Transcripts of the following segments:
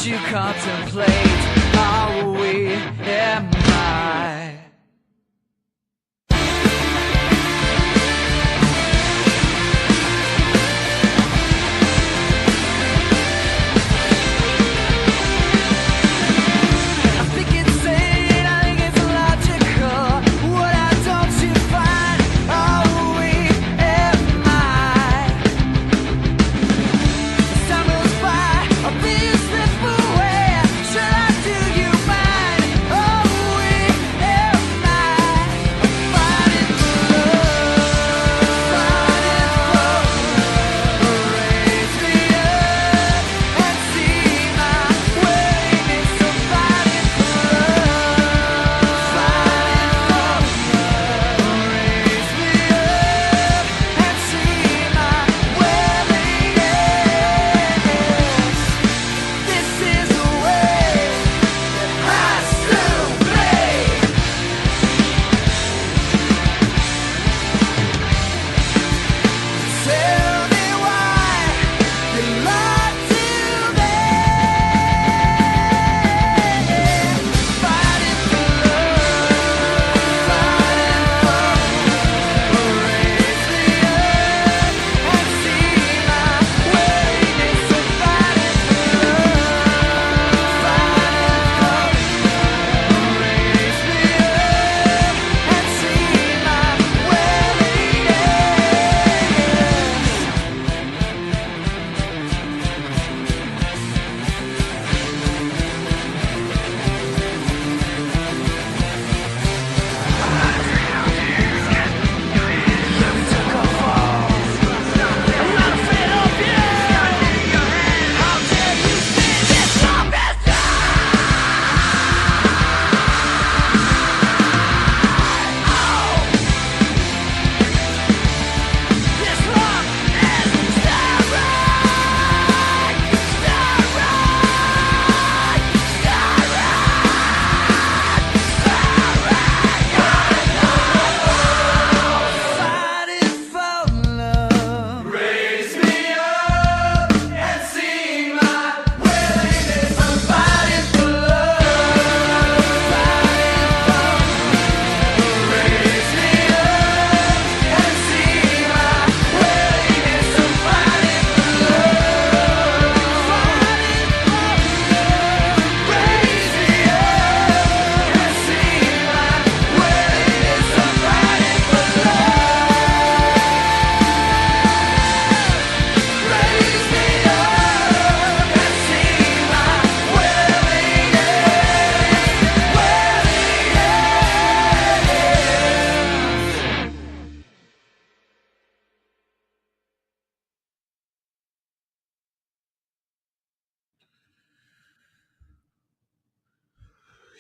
you contemplate? Are we? Am I?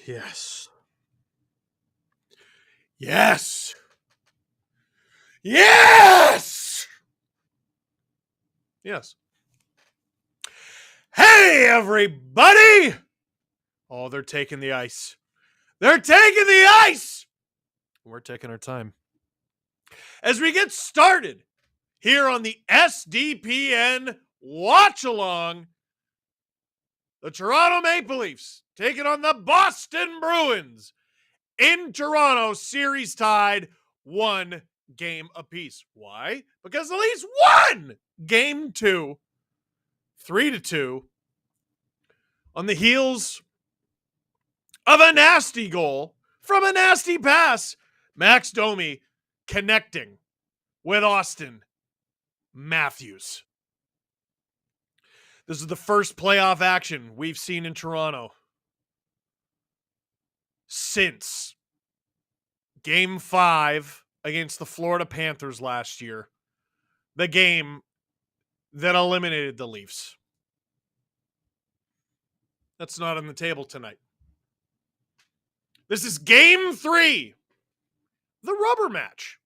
Yes. Yes. Yes. Yes. Hey, everybody. Oh, they're taking the ice. They're taking the ice. We're taking our time. As we get started here on the SDPN Watch Along, the Toronto Maple Leafs taking on the Boston Bruins in Toronto, series tied 1 game apiece. Why? Because the Leafs won game 2, 3-2, on the heels of a nasty goal from a nasty pass. Max Domi connecting with Austin Matthews. This is the first playoff action we've seen in Toronto since Game 5 against the Florida Panthers last year, the game that eliminated the Leafs. That's not on the table tonight. This is Game 3, the rubber match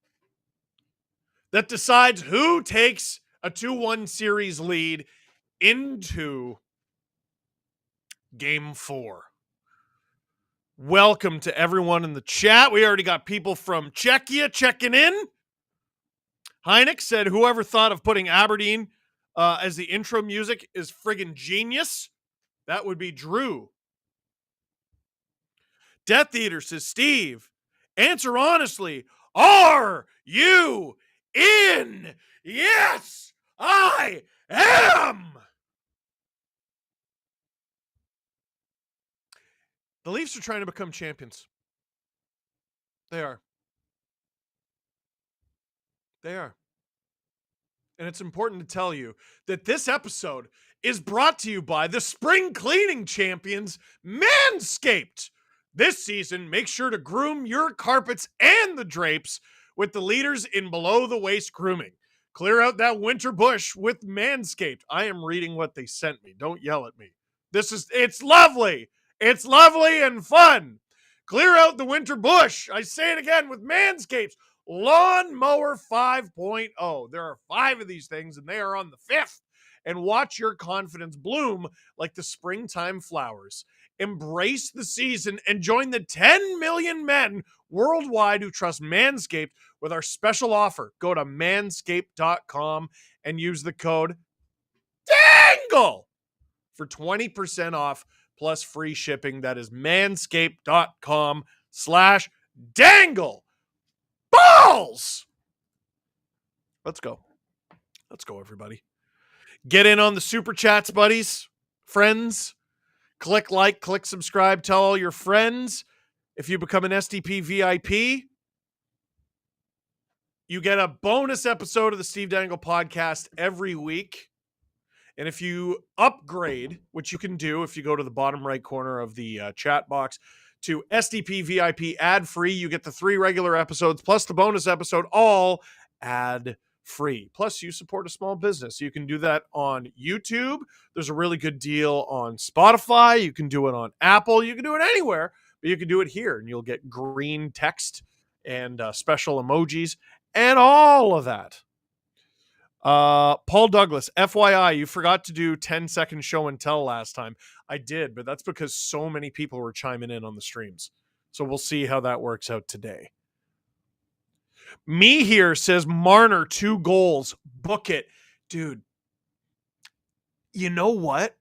that decides who takes a 2-1 series lead into Game 4. Welcome to everyone in the chat. We already got people from Czechia checking in. Heineck said, whoever thought of putting Aberdeen as the intro music is friggin' genius. That would be Drew. Death Eater says, Steve, answer honestly. Are you in? Yes, I am. The Leafs are trying to become champions. They are. They are. And it's important to tell you that this episode is brought to you by the spring cleaning champions, Manscaped. This season, make sure to groom your carpets and the drapes with the leaders in below the waist grooming. Clear out that winter bush with Manscaped. I am reading what they sent me. Don't yell at me. It's lovely. It's lovely and fun. Clear out the winter bush. I say it again with Manscaped. Lawnmower 5.0. There are 5 of these things, and they are on the 5th. And watch your confidence bloom like the springtime flowers. Embrace the season and join the 10 million men worldwide who trust Manscaped with our special offer. Go to manscaped.com and use the code DANGLE for 20% off plus free shipping. That is manscaped.com/dangle. Balls! Let's go. Let's go, everybody. Get in on the super chats, buddies, friends. Click like, click subscribe, tell all your friends. If you become an SDP VIP, you get a bonus episode of the Steve Dangle podcast every week. And if you upgrade, which you can do if you go to the bottom right corner of the chat box, to SDP VIP ad-free, you get the 3 regular episodes plus the bonus episode, all ad-free. Plus, you support a small business. You can do that on YouTube. There's a really good deal on Spotify. You can do it on Apple. You can do it anywhere, but you can do it here, and you'll get green text and special emojis and all of that. Paul Douglas, FYI, you forgot to do 10-second show and tell last time. I did, but that's because so many people were chiming in on the streams. So we'll see how that works out today. Me here says Marner 2 goals. Book it. Dude, you know what?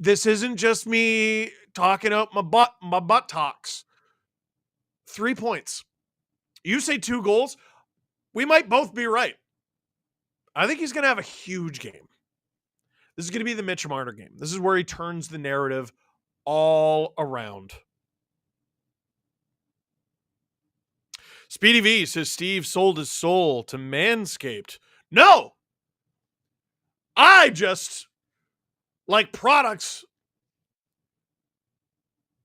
This isn't just me talking out my butt talks. 3 points. You say 2 goals. We might both be right. I think he's going to have a huge game. This is going to be the Mitch Marner game. This is where he turns the narrative all around. Speedy V says Steve sold his soul to Manscaped. No! I just like products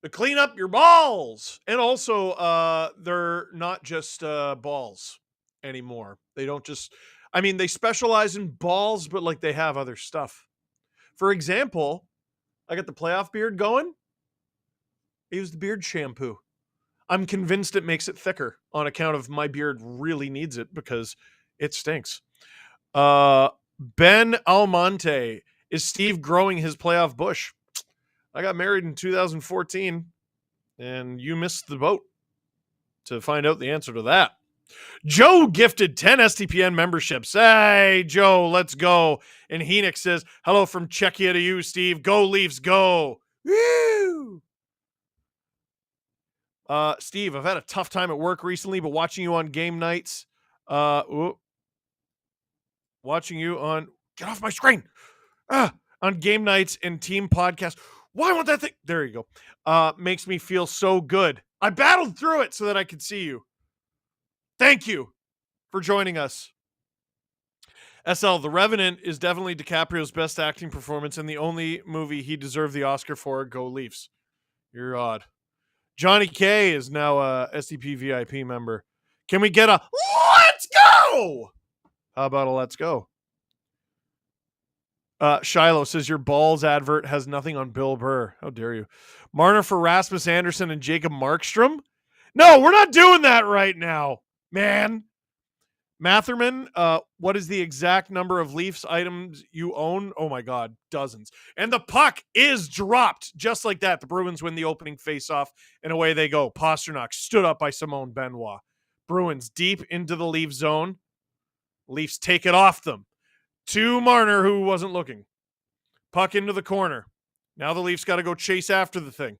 to clean up your balls. And also, they're not just balls anymore. They don't just... they specialize in balls, but like they have other stuff. For example, I got the playoff beard going. I use the beard shampoo. I'm convinced it makes it thicker on account of my beard really needs it because it stinks. Ben Almonte, is Steve growing his playoff bush? I got married in 2014, and you missed the boat to find out the answer to that. Joe gifted 10 STPN memberships. Hey, Joe, let's go. And Heenix says, hello from Czechia to you, Steve. Go Leafs, go. Woo! Steve, I've had a tough time at work recently, but watching you on game nights, watching you on, get off my screen, on game nights and team podcasts. Why won't that thing? There you go. Makes me feel so good. I battled through it so that I could see you. Thank you for joining us. SL, The Revenant is definitely DiCaprio's best acting performance and the only movie he deserved the Oscar for. Go Leafs. You're odd. Johnny K is now a SDP VIP member. Can we get a let's go? How about a let's go? Shiloh says your balls advert has nothing on Bill Burr. How dare you? Marner for Rasmus Anderson and Jacob Markstrom? No, we're not doing that right now. Man, Matherman, what is the exact number of Leafs items you own? Oh my God, dozens. And the puck is dropped just like that. The Bruins win the opening faceoff, and away they go. Pasternak stood up by Simone Benoit. Bruins deep into the Leaf zone. Leafs take it off them. To Marner, who wasn't looking. Puck into the corner. Now the Leafs got to go chase after the thing.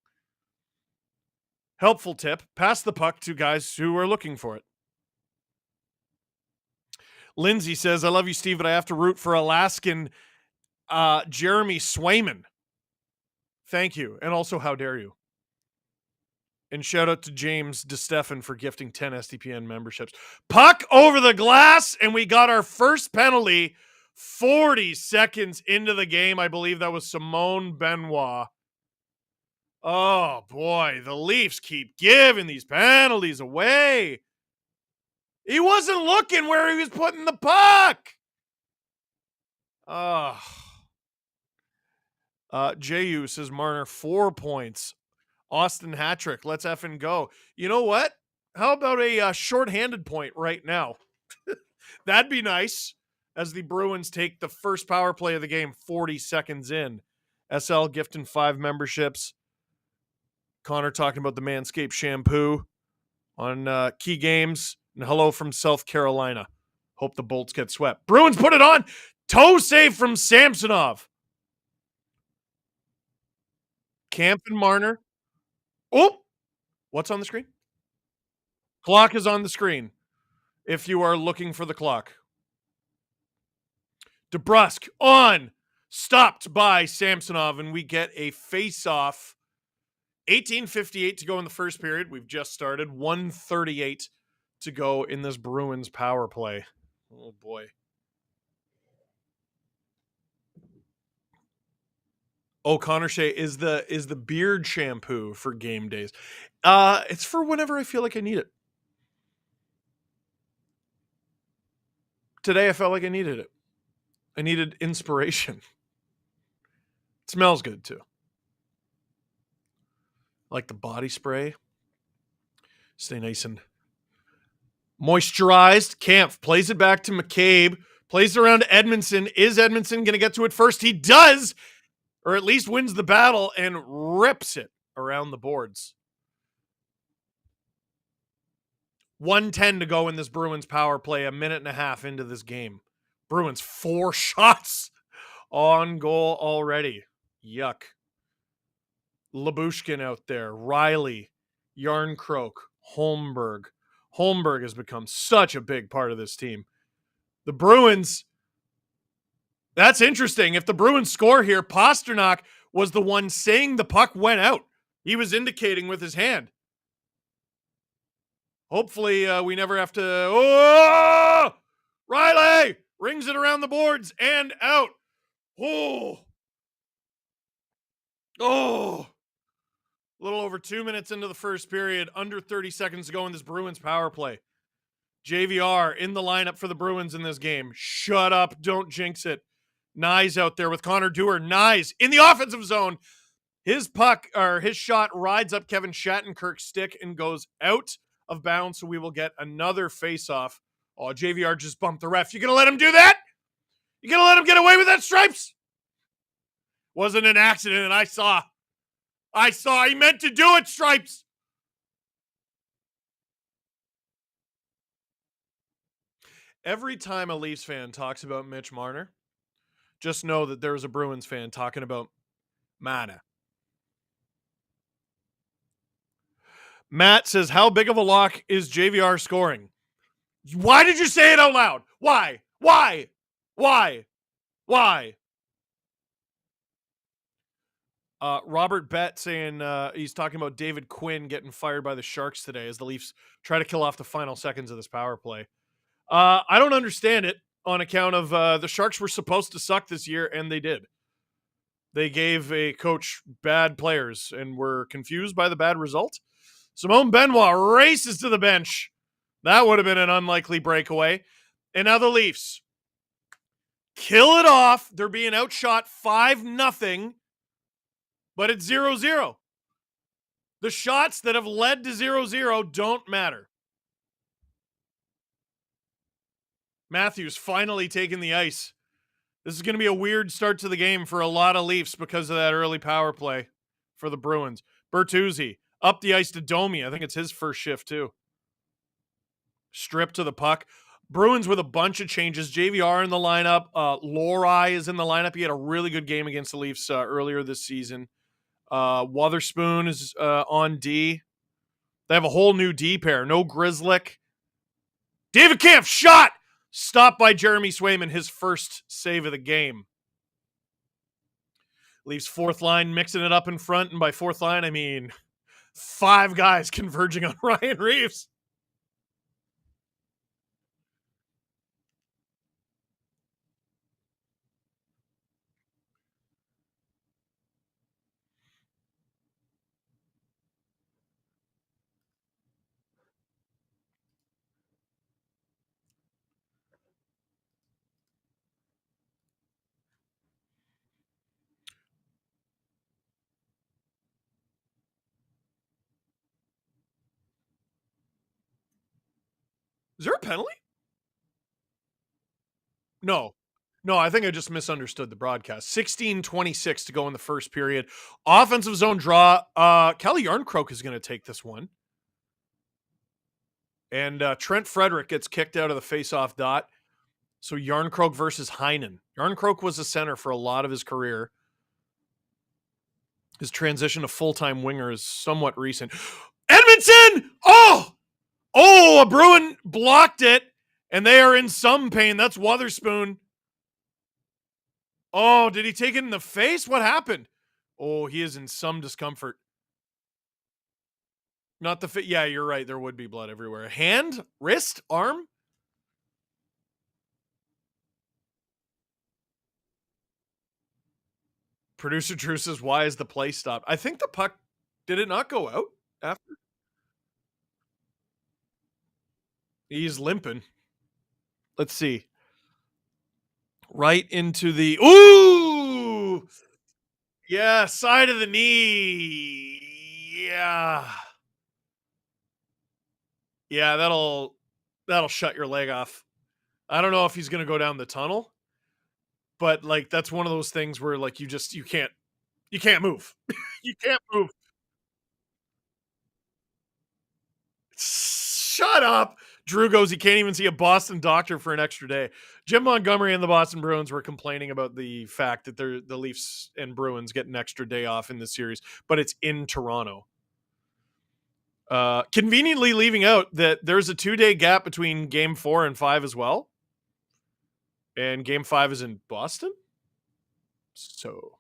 Helpful tip, pass the puck to guys who are looking for it. Lindsay says, I love you, Steve, but I have to root for Alaskan Jeremy Swayman. Thank you. And also, how dare you? And shout out to James DeStefan for gifting 10 SDPN memberships. Puck over the glass, and we got our first penalty 40 seconds into the game. I believe that was Simone Benoit. Oh, boy. The Leafs keep giving these penalties away. He wasn't looking where he was putting the puck. JU says Marner 4 points. Austin hat-trick. Let's effing go. You know what? How about a shorthanded point right now? That'd be nice as the Bruins take the first power play of the game 40 seconds in. SL gifting 5 memberships. Connor talking about the Manscaped shampoo on key games. And hello from South Carolina. Hope the Bolts get swept. Bruins put it on. Toe save from Samsonov. Camp and Marner. Oh, what's on the screen? Clock is on the screen if you are looking for the clock. DeBrusque on. Stopped by Samsonov, and we get a face-off. 18:58 to go in the first period. We've just started. 1:38 to go in this Bruins power play. Oh, boy. Oh, Connor Shea is the beard shampoo for game days. It's for whenever I feel like I need it. Today I felt like I needed it. I needed inspiration. It smells good too. I like the body spray. Stay nice and moisturized. Kampf plays it back to McCabe. Plays it around to Edmondson. Is Edmondson going to get to it first? He does! Or at least wins the battle and rips it around the boards. 1:10 to go in this Bruins power play, a minute and a half into this game. Bruins 4 shots on goal already. Yuck. Labushkin out there. Riley. Yarncroke. Holmberg. Holmberg has become such a big part of this team. The Bruins... That's interesting. If the Bruins score here, Pasternak was the one saying the puck went out. He was indicating with his hand. Hopefully, we never have to... Oh! Riley rings it around the boards and out. Oh! Oh! A little over 2 minutes into the first period, under 30 seconds to go in this Bruins power play. JVR in the lineup for the Bruins in this game. Shut up. Don't jinx it. Nyes out there with Connor Dewar. Nyes in the offensive zone. His puck, or his shot, rides up Kevin Shattenkirk's stick and goes out of bounds, so we will get another face-off. Oh, JVR just bumped the ref. You gonna let him do that? You gonna let him get away with that, Stripes? Wasn't an accident, and I saw. He meant to do it, Stripes. Every time a Leafs fan talks about Mitch Marner, just know that there's a Bruins fan talking about Mana. Matt says, how big of a lock is JVR scoring? Why did you say it out loud? Why? Robert Bett saying he's talking about David Quinn getting fired by the Sharks today as the Leafs try to kill off the final seconds of this power play. I don't understand it on account of the Sharks were supposed to suck this year, and they did. They gave a coach bad players and were confused by the bad result. Simone Benoit races to the bench. That would have been an unlikely breakaway. And now the Leafs kill it off. They're being outshot 5-0, but it's 0-0. The shots that have led to 0-0 don't matter. Matthews finally taking the ice. This is going to be a weird start to the game for a lot of Leafs because of that early power play for the Bruins. Bertuzzi up the ice to Domi. I think it's his first shift too. Strip to the puck. Bruins with a bunch of changes. JVR in the lineup. Lorai is in the lineup. He had a really good game against the Leafs earlier this season. Wotherspoon is on D. They have a whole new D pair. No Grzelcyk. David Kampf shot! Stopped by Jeremy Swayman, his first save of the game. Leafs fourth line mixing it up in front. And by fourth line, I mean 5 guys converging on Ryan Reeves. Is there a penalty? No. No, I think I just misunderstood the broadcast. 16:26 to go in the first period. Offensive zone draw. Kelly Yarncroke is going to take this one. And Trent Frederick gets kicked out of the faceoff dot. So Yarncroke versus Heinen. Yarncroke was a center for a lot of his career. His transition to full-time winger is somewhat recent. Edmondson! Oh, a Bruin blocked it, and they are in some pain. That's Wotherspoon. Oh, did he take it in the face? What happened? Oh, he is in some discomfort. Not the fit. Yeah, you're right. There would be blood everywhere. Hand, wrist, arm. Producer Drew says, why is the play stopped? I think the puck, did it not go out after? He's limping. Let's see. Right into the, ooh! Yeah, side of the knee. Yeah. Yeah, that'll shut your leg off. I don't know if he's going to go down the tunnel, but like that's one of those things where like you can't move. You can't move. Shut up. Drew goes, he can't even see a Boston doctor for an extra day. Jim Montgomery and the Boston Bruins were complaining about the fact that the Leafs and Bruins get an extra day off in this series, but it's in Toronto. Conveniently leaving out that there's a 2-day gap between game 4 and 5 as well. And game 5 is in Boston. So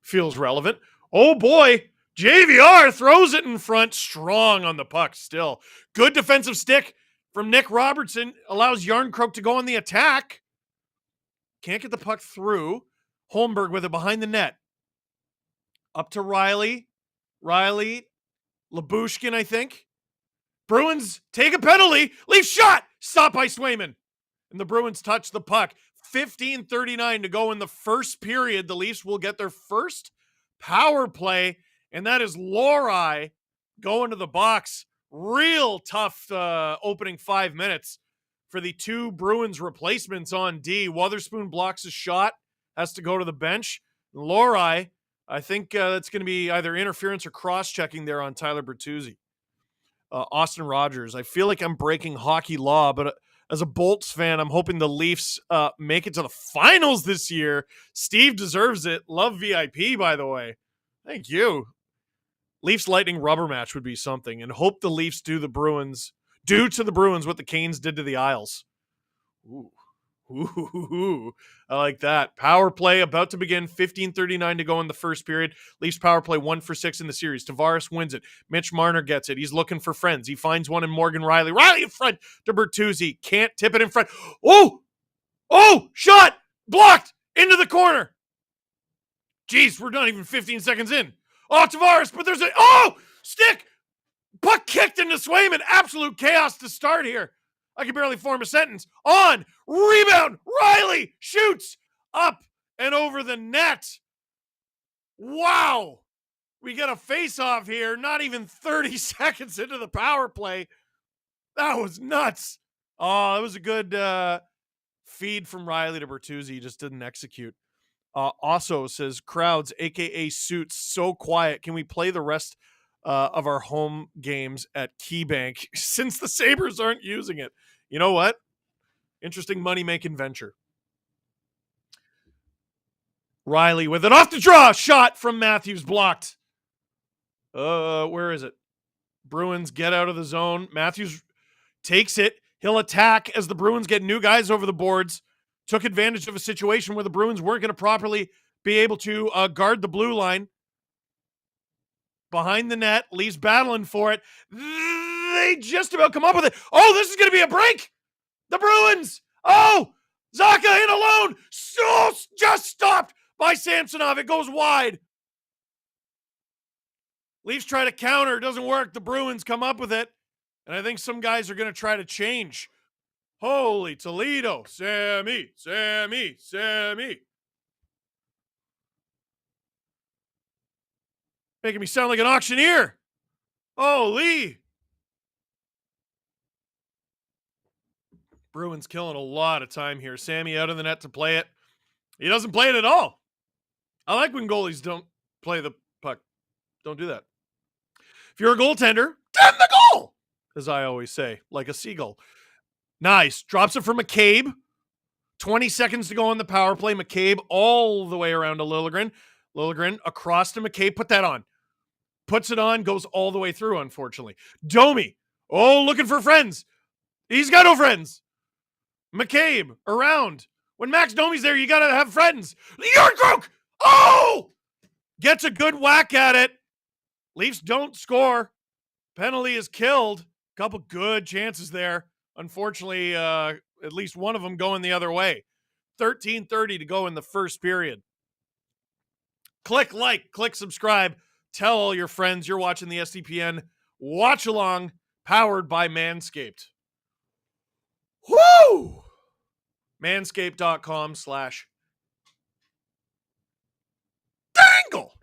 feels relevant. Oh boy. JVR throws it in front, strong on the puck still. Good defensive stick from Nick Robertson. Allows Yarncroke to go on the attack. Can't get the puck through. Holmberg with it behind the net. Up to Riley. Labushkin, I think. Bruins take a penalty. Leaf shot. Stopped by Swayman. And the Bruins touch the puck. 15:39 to go in the first period. The Leafs will get their first power play. And that is Lorai going to the box. Real tough opening 5 minutes for the 2 Bruins replacements on D. Wotherspoon blocks a shot, has to go to the bench. Lorai, I think that's going to be either interference or cross-checking there on Tyler Bertuzzi. Austin Rogers, I feel like I'm breaking hockey law, but as a Bolts fan, I'm hoping the Leafs make it to the finals this year. Steve deserves it. Love VIP, by the way. Thank you. Leafs Lightning rubber match would be something, and hope the Leafs do to the Bruins what the Canes did to the Isles. Ooh, I like that. Power play about to begin. 15:39 to go in the first period. Leafs power play 1 for 6 in the series. Tavares wins it. Mitch Marner gets it. He's looking for friends. He finds one in Morgan Riley. Riley in front to Bertuzzi. Can't tip it in front. Oh, shot blocked into the corner. Jeez, we're not even 15 seconds in. Oh, Tavares, but there's stick. Puck kicked into Swayman. Absolute chaos to start here. I can barely form a sentence. On, rebound, Riley shoots up and over the net. Wow. We get a face-off here, not even 30 seconds into the power play. That was nuts. Oh, it was a good feed from Riley to Bertuzzi. He just didn't execute. Also says, crowds, a.k.a. suits, so quiet. Can we play the rest of our home games at KeyBank since the Sabres aren't using it. You know what? Interesting money-making venture. Riley with an off the draw shot from Matthews blocked. Where is it? Bruins get out of the zone. Matthews takes it. He'll attack as the Bruins get new guys over the boards. Took advantage of a situation where the Bruins weren't going to properly be able to guard the blue line. Behind the net, Leafs battling for it. They just about come up with it. Oh, this is going to be a break. The Bruins. Oh, Zacha in alone. So just stopped by Samsonov. It goes wide. Leafs try to counter. It doesn't work. The Bruins come up with it. And I think some guys are going to try to change. Holy Toledo. Sammy. Making me sound like an auctioneer. Holy. Bruins killing a lot of time here. Sammy out of the net to play it. He doesn't play it at all. I like when goalies don't play the puck. Don't do that. If you're a goaltender, get the goal, as I always say, like a seagull. Nice. Drops it for McCabe. 20 seconds to go on the power play. McCabe all the way around to Liljegren. Liljegren across to McCabe. Put that on. Puts it on. Goes all the way through, unfortunately. Domi. Oh, looking for friends. He's got no friends. McCabe around. When Max Domi's there, you got to have friends. Yorkrook. Oh! Gets a good whack at it. Leafs don't score. Penalty is killed. Couple good chances there. Unfortunately, at least one of them going the other way. 13:30 to go in the first period. Click like, click subscribe. Tell all your friends you're watching the SDPN Watch Along, powered by Manscaped. Woo! Manscaped.com/Dangle.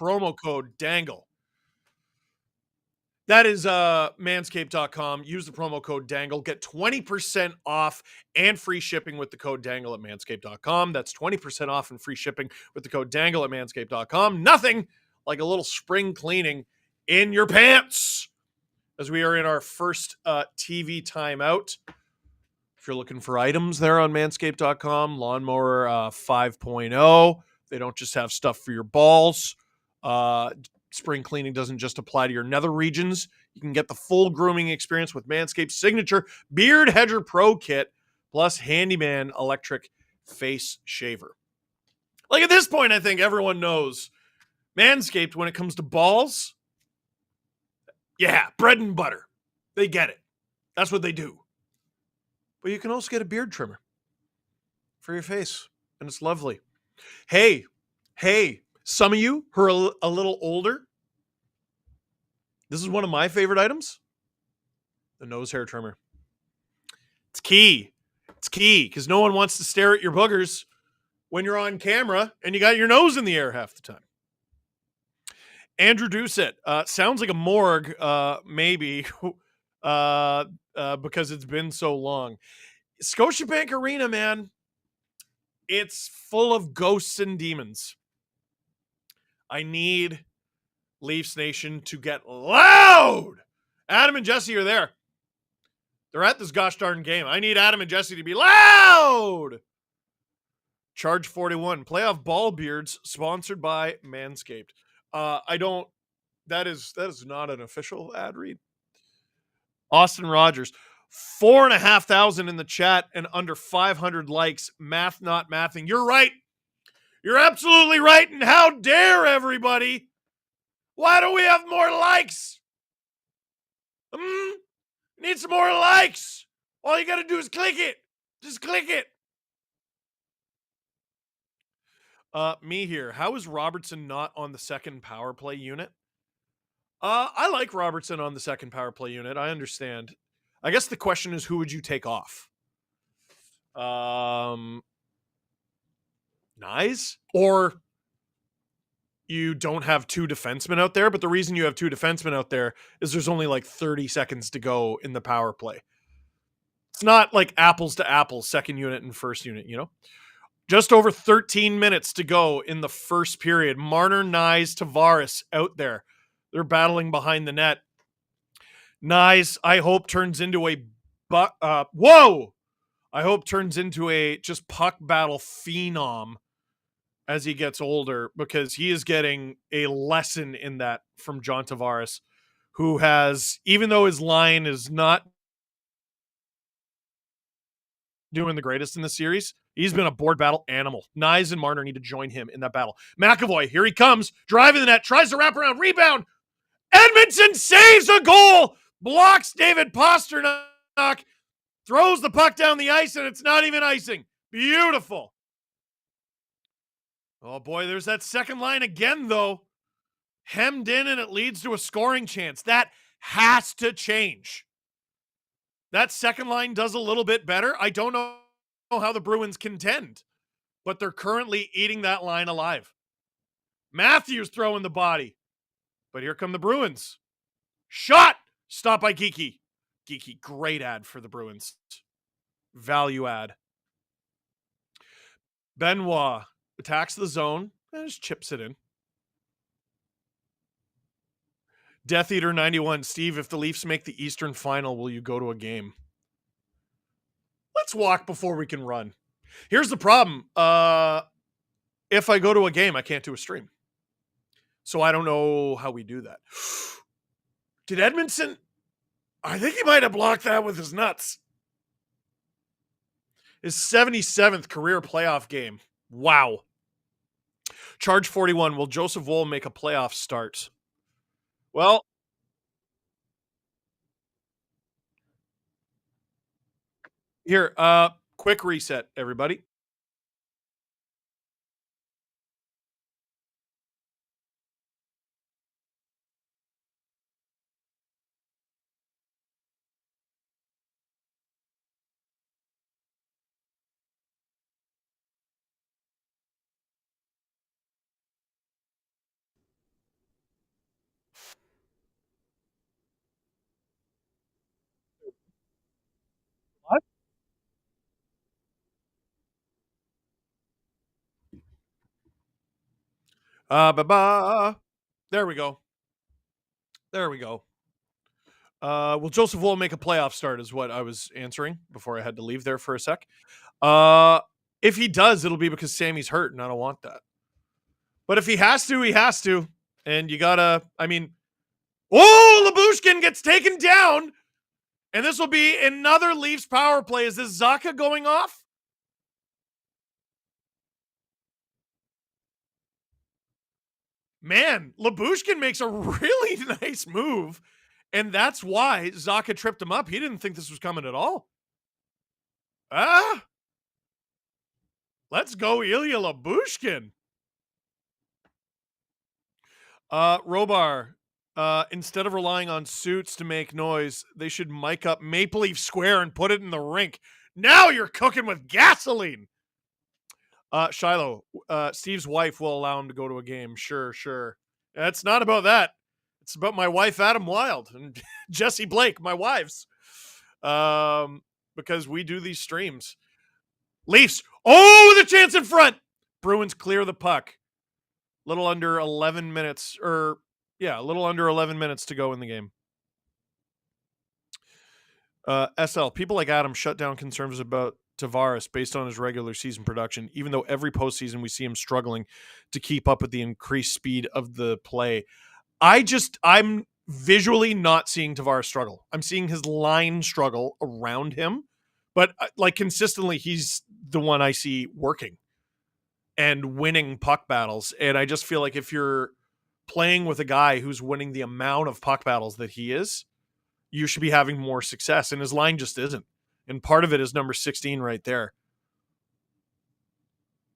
Promo code Dangle. That is manscaped.com. Use the promo code Dangle. Get 20% off and free shipping with the code Dangle at manscaped.com. That's 20% off and free shipping with the code Dangle at manscaped.com. Nothing like a little spring cleaning in your pants as we are in our first TV timeout. If you're looking for items there on manscaped.com, Lawnmower 5.0. They don't just have stuff for your balls. Spring cleaning doesn't just apply to your nether regions. You can get the full grooming experience with Manscaped's signature Beard Hedger Pro Kit, plus Handyman Electric Face Shaver. Like at this point, I think everyone knows Manscaped, when it comes to balls, yeah, bread and butter. They get it. That's what they do. But you can also get a beard trimmer for your face, and it's lovely. Hey, some of you who are a little older, this is one of my favorite items, the nose hair trimmer. It's key. It's key because no one wants to stare at your boogers when you're on camera and you got your nose in the air half the time. Andrew Doucette, sounds like a morgue, maybe, because it's been so long. Scotiabank Arena, man, it's full of ghosts and demons. I need Leafs Nation to get loud. Adam and Jesse are there. They're at this gosh darn game. I need Adam and Jesse to be loud. Charge 41. Playoff Ball Beards, sponsored by Manscaped. That is not an official ad read. Austin Rogers, 4,500 in the chat and under 500 likes. Math not mathing. You're right. You're absolutely right. And how dare everybody? Why don't we have more likes? Need some more likes. All you got to do is click it. Just click it. Me here. How is Robertson not on the second power play unit? I like Robertson on the second power play unit. I understand. I guess the question is, who would you take off? Nyes? Or you don't have two defensemen out there, but the reason you have two defensemen out there is there's only like 30 seconds to go in the power play. It's not like apples to apples, second unit and first unit, you know? Just over 13 minutes to go in the first period. Marner, Nyes, Tavares out there. They're battling behind the net. Nyes, I hope, turns into a whoa! I hope turns into a just puck battle phenom as he gets older, because he is getting a lesson in that from John Tavares, who has, even though his line is not doing the greatest in the series, he's been a board battle animal. Nyes and Marner need to join him in that battle. McAvoy, here he comes, driving the net, tries to wrap around, rebound. Edmondson saves a goal, blocks David Pastrnak, throws the puck down the ice, and it's not even icing. Beautiful. Oh boy, there's that second line again, though. Hemmed in, and it leads to a scoring chance. That has to change. That second line does a little bit better. I don't know how the Bruins contend, but they're currently eating that line alive. Matthews throwing the body, but here come the Bruins. Shot! Stopped by Geeky. Geeky, great ad for the Bruins. Value add. Benoit attacks the zone and just chips it in. Death Eater 91, Steve, if the Leafs make the Eastern Final, will you go to a game? Let's walk before we can run. Here's the problem. If I go to a game, I can't do a stream. So I don't know how we do that. Did Edmondson? I think he might have blocked that with his nuts. His 77th career playoff game. Wow. Charge 41. Will Joseph Woll make a playoff start? Well, here, quick reset, everybody. What? There we go. There we go. Will Joseph Woll make a playoff start is what I was answering before I had to leave there for a sec. If he does, it'll be because Sammy's hurt, and I don't want that. But if he has to, he has to. And you gotta, I mean, oh, Lyubushkin gets taken down. And this will be another Leafs power play. Is this Zacha going off? Man, Lyubushkin makes a really nice move. And that's why Zacha tripped him up. He didn't think this was coming at all. Let's go Ilya Lyubushkin. Robar, instead of relying on suits to make noise, they should mic up Maple Leaf Square and put it in the rink. Now you're cooking with gasoline. Shiloh, Steve's wife will allow him to go to a game. Sure. It's not about that. It's about my wife, Adam Wild, and Jesse Blake, my wives. Because we do these streams. Leafs. Oh, the chance in front. Bruins clear the puck. Little under 11 minutes, a little under 11 minutes to go in the game. SL, people like Adam shut down concerns about Tavares based on his regular season production, even though every postseason we see him struggling to keep up with the increased speed of the play. I'm visually not seeing Tavares struggle. I'm seeing his line struggle around him, but like consistently, he's the one I see working and winning puck battles. And I just feel like if you're playing with a guy who's winning the amount of puck battles that he is, you should be having more success. And his line just isn't. And part of it is number 16 right there.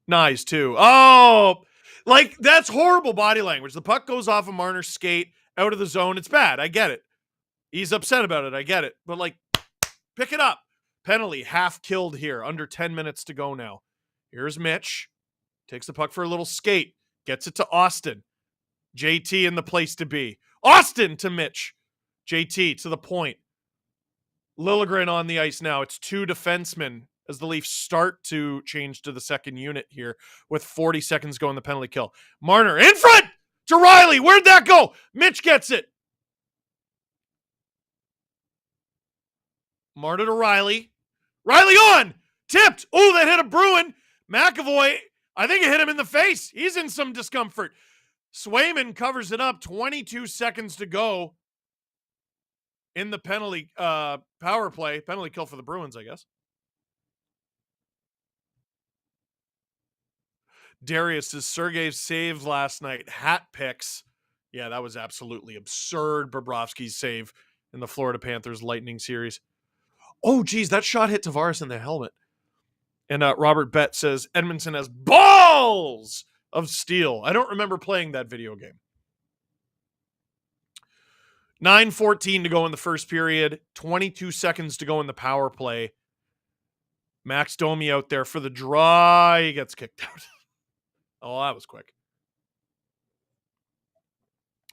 Nice, too. Oh, like that's horrible body language. The puck goes off of Marner's skate out of the zone. It's bad. I get it. He's upset about it. I get it. But like, pick it up. Penalty, half killed here. Under 10 minutes to go now. Here's Mitch. Takes the puck for a little skate. Gets it to Austin. JT in the place to be. Austin to Mitch. JT to the point. Liljegren on the ice now. It's two defensemen. as the Leafs start to change to the second unit here with 40 seconds to go in the penalty kill. Marner in front to Riley. Where'd that go? Mitch gets it. Marner to Riley. Riley on. Tipped. Oh, that hit a Bruin. McAvoy, I think it hit him in the face. He's in some discomfort. Swayman covers it up. 22 seconds to go in the penalty power play. Penalty kill for the Bruins, I guess. Darius's Sergei's saves last night. Hat picks. Yeah, that was absolutely absurd. Bobrovsky's save in the Florida Panthers Lightning series. Oh, geez, that shot hit Tavares in the helmet. And Robert Bett says Edmondson has balls of steel. I don't remember playing that video game. 9:14 to go in the first period. 22 seconds to go in the power play. Max Domi out there for the draw. He gets kicked out. Oh, that was quick.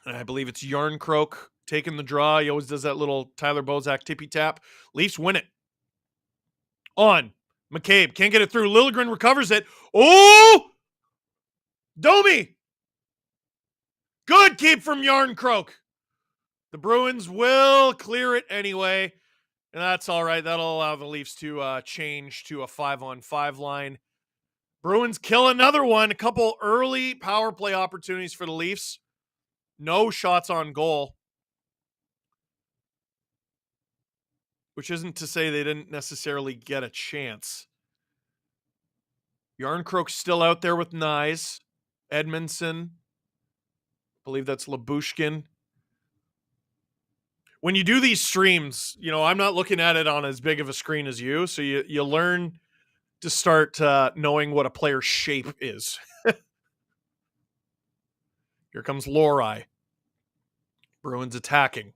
And I believe it's Yarncroke taking the draw. He always does that little Tyler Bozak tippy tap. Leafs win it. On. McCabe can't get it through. Liljegren recovers it. Oh! Domi! Good keep from Yarncroke. The Bruins will clear it anyway. And that's all right. That'll allow the Leafs to change to a 5-on-5 line. Bruins kill another one. A couple early power play opportunities for the Leafs. No shots on goal. Which isn't to say they didn't necessarily get a chance. Yarncroke's still out there with Nyes. Edmondson. I believe that's Labushkin. When you do these streams, I'm not looking at it on as big of a screen as you, so you learn to start knowing what a player's shape is. Here comes Lohrei. Bruins attacking.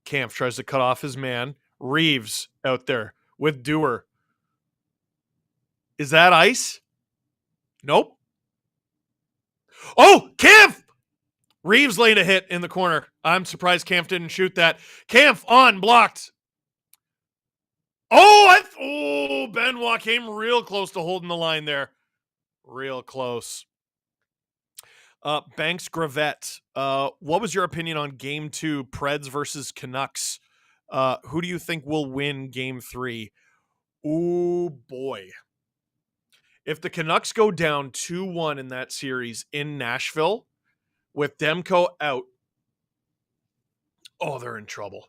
Kampf tries to cut off his man. Reeves out there with Dewar. Is that ice? Nope. Oh, Kampf! Reeves laid a hit in the corner. I'm surprised Kampf didn't shoot that. Kampf on, blocked. Oh, Benoit came real close to holding the line there. Real close. Banks Gravette. What was your opinion on Game 2, Preds versus Canucks? Who do you think will win Game 3? Ooh, boy. If the Canucks go down 2-1 in that series in Nashville with Demko out, they're in trouble.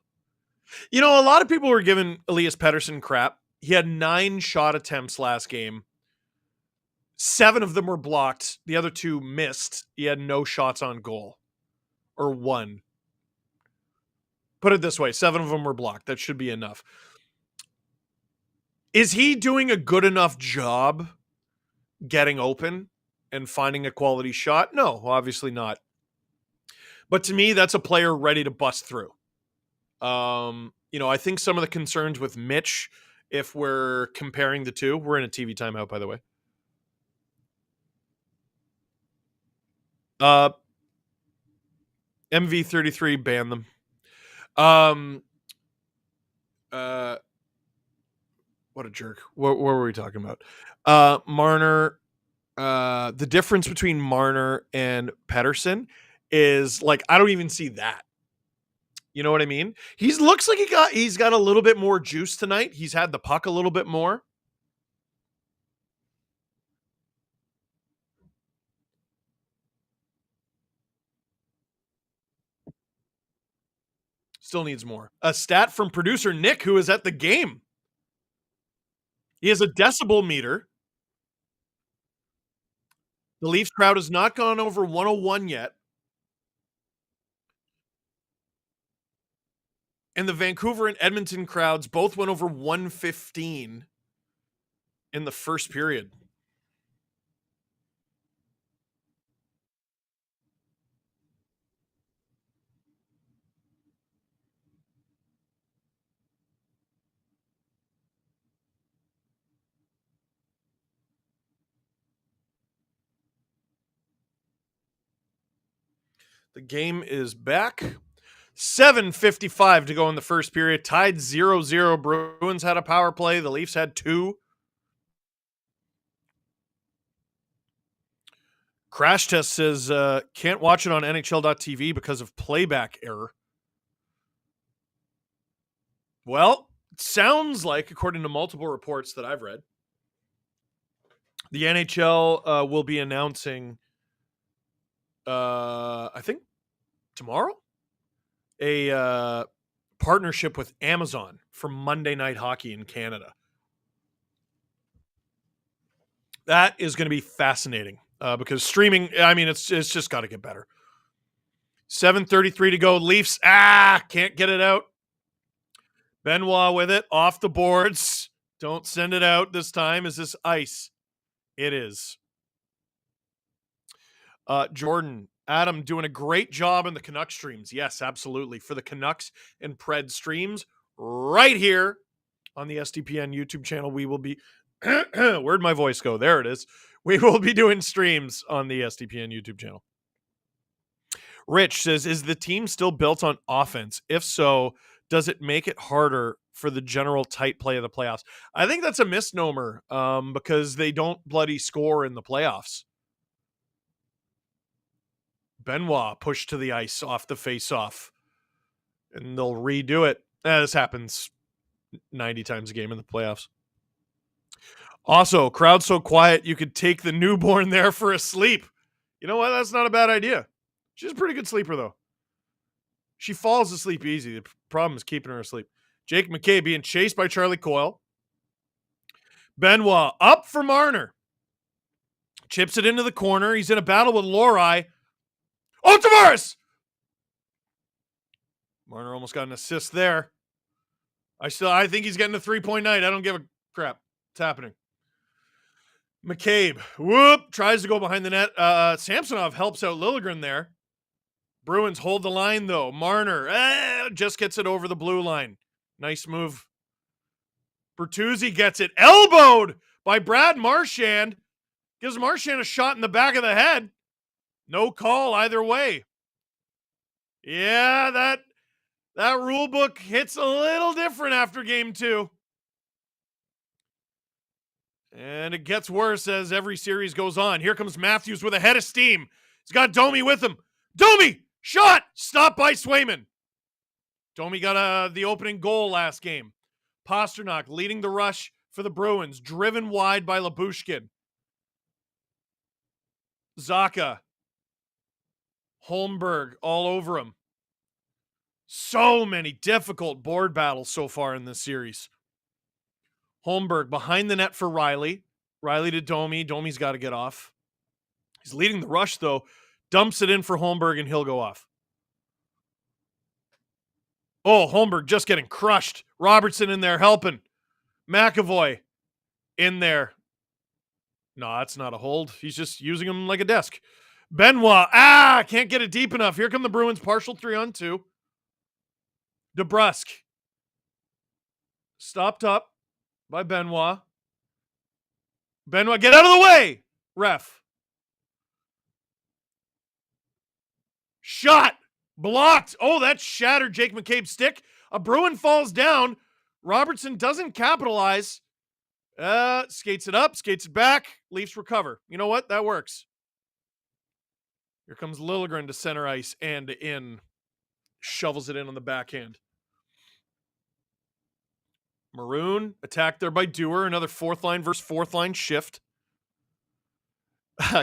A lot of people were giving Elias Pettersson crap. He had 9 shot attempts last game. 7 of them were blocked. The other 2 missed. He had no shots on goal. Or 1. Put it this way, 7 of them were blocked. That should be enough. Is he doing a good enough job getting open and finding a quality shot? No, obviously not. But to me, that's a player ready to bust through. I think some of the concerns with Mitch, if we're comparing the two, we're in a TV timeout, by the way. MV33 banned them. What a jerk. What were we talking about? Marner. The difference between Marner and Pettersson is I don't even see that. You know what I mean? He looks like he's got a little bit more juice tonight. He's had the puck a little bit more. Still needs more. A stat from producer Nick, who is at the game. He has a decibel meter. The Leafs crowd has not gone over 101 yet. And the Vancouver and Edmonton crowds both went over 115 in the first period. The game is back. 7:55 to go in the first period. Tied 0-0. Bruins had a power play. The Leafs had 2. Crash Test says, can't watch it on NHL.tv because of playback error. Well, it sounds like, according to multiple reports that I've read, the NHL will be announcing, I think, tomorrow, a partnership with Amazon for Monday Night Hockey in Canada. That is going to be fascinating because streaming, I mean, it's just got to get better. 7:33 to go. Leafs, can't get it out. Benoit with it, off the boards. Don't send it out this time. Is this ice? It is. Jordan, Adam doing a great job in the Canucks streams. Yes, absolutely. For the Canucks and Pred streams right here on the SDPN YouTube channel, we will be where'd my voice go? There it is. We will be doing streams on the SDPN YouTube channel. Rich says, is the team still built on offense? If so, does it make it harder for the general tight play of the playoffs? I think that's a misnomer because they don't bloody score in the playoffs. Benoit pushed to the ice off the face-off, and they'll redo it. This happens 90 times a game in the playoffs. Also, crowd so quiet you could take the newborn there for a sleep. You know what? That's not a bad idea. She's a pretty good sleeper, though. She falls asleep easy. The problem is keeping her asleep. Jake McKay being chased by Charlie Coyle. Benoit up for Marner. Chips it into the corner. He's in a battle with Lohrei. Oh, Tavares! Marner almost got an assist there. I think he's getting a 3-point night. I don't give a crap. It's happening. McCabe, tries to go behind the net. Samsonov helps out Liljegren there. Bruins hold the line, though. Marner just gets it over the blue line. Nice move. Bertuzzi gets it elbowed by Brad Marchand. Gives Marchand a shot in the back of the head. No call either way. Yeah, that rule book hits a little different after game 2. And it gets worse as every series goes on. Here comes Matthews with a head of steam. He's got Domi with him. Domi! Shot! Stopped by Swayman. Domi got the opening goal last game. Pasternak leading the rush for the Bruins. Driven wide by Lyubushkin. Zacha. Holmberg all over him. So many difficult board battles so far in this series. Holmberg behind the net for Riley. Riley to Domi. Domi's got to get off. He's leading the rush, though. Dumps it in for Holmberg, and he'll go off. Oh, Holmberg just getting crushed. Robertson in there helping. McAvoy in there. No, that's not a hold. He's just using him like a desk. Benoit. Can't get it deep enough. Here come the Bruins, partial 3-on-2. DeBrusk. Stopped up by Benoit. Benoit, get out of the way! Ref. Shot! Blocked! Oh, that shattered Jake McCabe's stick. A Bruin falls down. Robertson doesn't capitalize. Skates it up, skates it back. Leafs recover. You know what? That works. Here comes Liljegren to center ice and in. Shovels it in on the backhand. Maroon attacked there by Dewar. Another fourth line versus fourth line shift.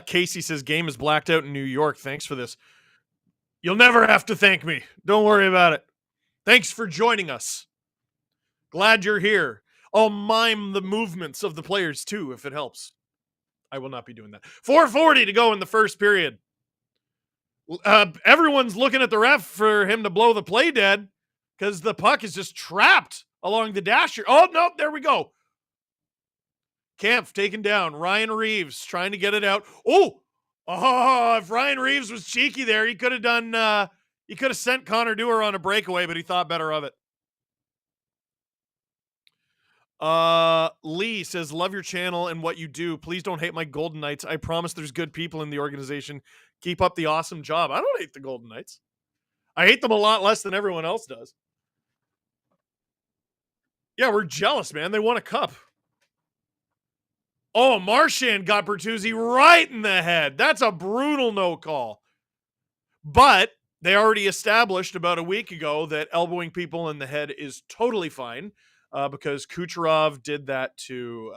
Casey says game is blacked out in New York. Thanks for this. You'll never have to thank me. Don't worry about it. Thanks for joining us. Glad you're here. I'll mime the movements of the players too, if it helps. I will not be doing that. 4:40 to go in the first period. Everyone's looking at the ref for him to blow the play dead because the puck is just trapped along the dasher. Oh, no, there we go. Kampf taken down. Ryan Reeves trying to get it out. Oh, if Ryan Reeves was cheeky there, he could have done, he could have sent Connor Dewar on a breakaway, but he thought better of it. Lee says, love your channel and what you do. Please don't hate my Golden Knights. I promise there's good people in the organization. Keep up the awesome job. I don't hate the Golden Knights. I hate them a lot less than everyone else does. Yeah, we're jealous, man. They won a cup. Oh, Marchand got Bertuzzi right in the head. That's a brutal no call. But they already established about a week ago that elbowing people in the head is totally fine because Kucherov did that to,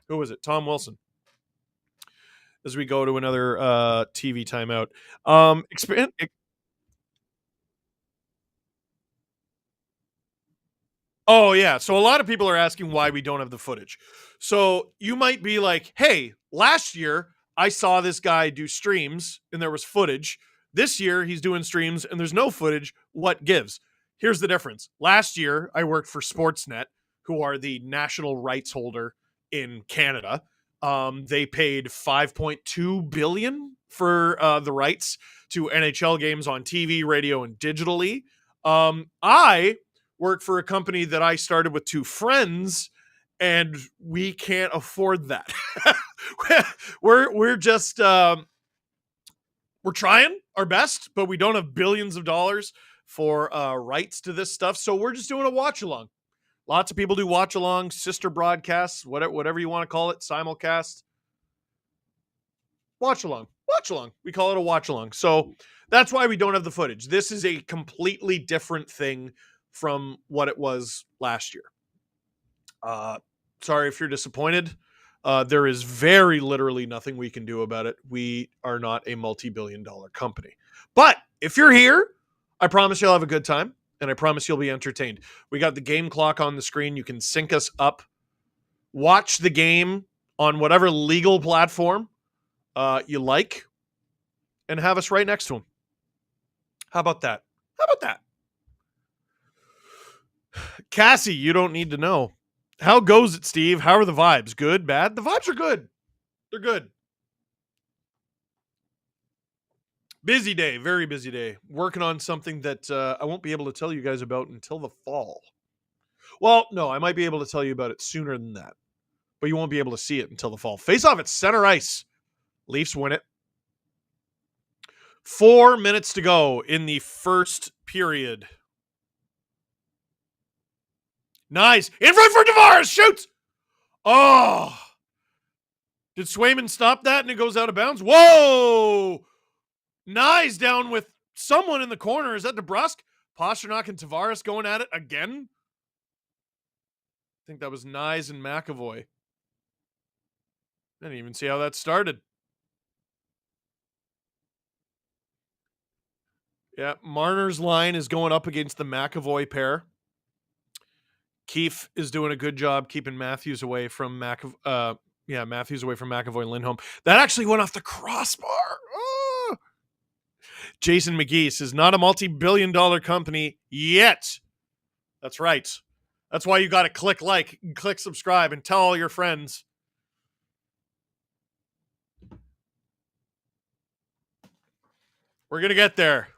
who was it? Tom Wilson. As we go to another TV timeout. Expand. Oh, yeah. So a lot of people are asking why we don't have the footage. So you might be like, hey, last year I saw this guy do streams and there was footage. This year he's doing streams and there's no footage. What gives? Here's the difference. Last year I worked for Sportsnet, who are the national rights holder in Canada. They paid $5.2 billion for the rights to NHL games on TV, radio, and digitally. I work for a company that I started with two friends, and we can't afford that. we're just we're trying our best, but we don't have billions of dollars for rights to this stuff, so we're just doing a watch along. Lots of people do watch along, sister broadcasts, whatever you want to call it, simulcast. Watch along. We call it a watch along. So that's why we don't have the footage. This is a completely different thing from what it was last year. Sorry if you're disappointed. There is very literally nothing we can do about it. We are not a multi-billion-dollar company. But if you're here, I promise you'll have a good time, and I promise you'll be entertained. We got the game clock on the screen. You can sync us up. Watch the game on whatever legal platform you like, and have us right next to them. How about that? Cassie, you don't need to know. How goes it, Steve? How are the vibes? Good, bad? The vibes are good. They're good. Busy day, very busy day. Working on something that I won't be able to tell you guys about until the fall. Well, no, I might be able to tell you about it sooner than that, but you won't be able to see it until the fall. Face off at center ice. Leafs win it. 4 minutes to go in the first period. Nice. In front for Tavares. Shoots. Oh. Did Swayman stop that and it goes out of bounds? Whoa. Nice down with someone in the corner. Is that DeBrusque? Pasternak and Tavares going at it again? I think that was Nyes and McAvoy. I didn't even see how that started. Yeah, Marner's line is going up against the McAvoy pair. Keefe is doing a good job keeping Matthews away from Matthews away from McAvoy and Lindholm. That actually went off the crossbar. Oh! Jason McGee says, not a multi-billion-dollar company yet. That's right. That's why you got to click like, click subscribe, and tell all your friends. We're going to get there.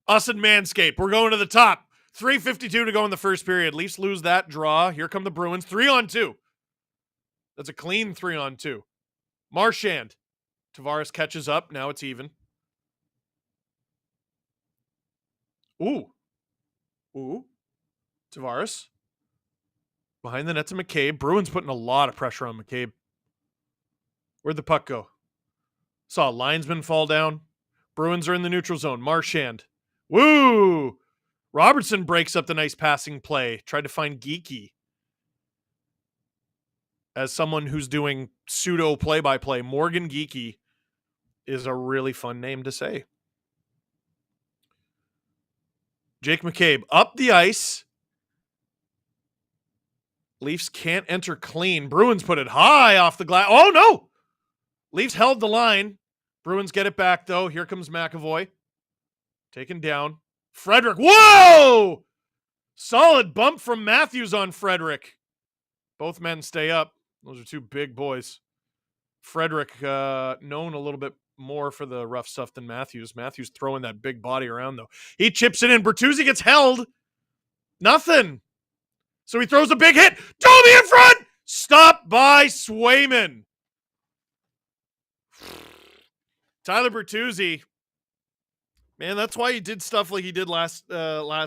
Us and Manscaped. We're going to the top. 3:52 to go in the first period. Leafs lose that draw. Here come the Bruins. 3-on-2. That's a clean 3-on-2. Marchand. Tavares catches up. Now it's even. Ooh. Tavares. Behind the net to McCabe. Bruins putting a lot of pressure on McCabe. Where'd the puck go? Saw a linesman fall down. Bruins are in the neutral zone. Marchand. Woo! Robertson breaks up the nice passing play. Tried to find Geeky. As someone who's doing pseudo play-by-play, Morgan Geeky is a really fun name to say. Jake McCabe up the ice. Leafs can't enter clean. Bruins put it high off the glass. Oh, no! Leafs held the line. Bruins get it back, though. Here comes McAvoy. Taken down. Frederick. Whoa! Solid bump from Matthews on Frederick. Both men stay up. Those are two big boys. Frederick known a little bit more for the rough stuff than Matthews. Matthews throwing that big body around, though. He chips it in. Bertuzzi gets held. Nothing. So he throws a big hit. Domi in front! Stopped by Swayman. Tyler Bertuzzi Man, that's why he did stuff like he did last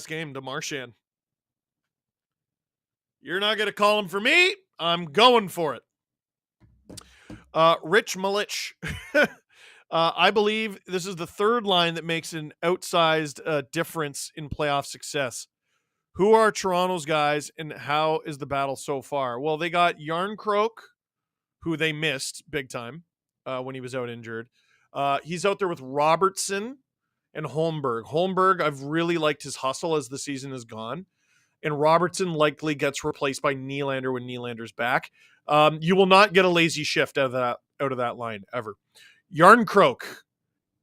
game to Marchand. You're not going to call him for me. I'm going for it. Rich Malich. I believe this is the third line that makes an outsized difference in playoff success. Who are Toronto's guys and how is the battle so far? Well, they got Yarncroke, who they missed big time when he was out injured. He's out there with Robertson and Holmberg. Holmberg, I've really liked his hustle as the season has gone. And Robertson likely gets replaced by Nylander when Nylander's back. You will not get a lazy shift out of that line ever. Yarncroke,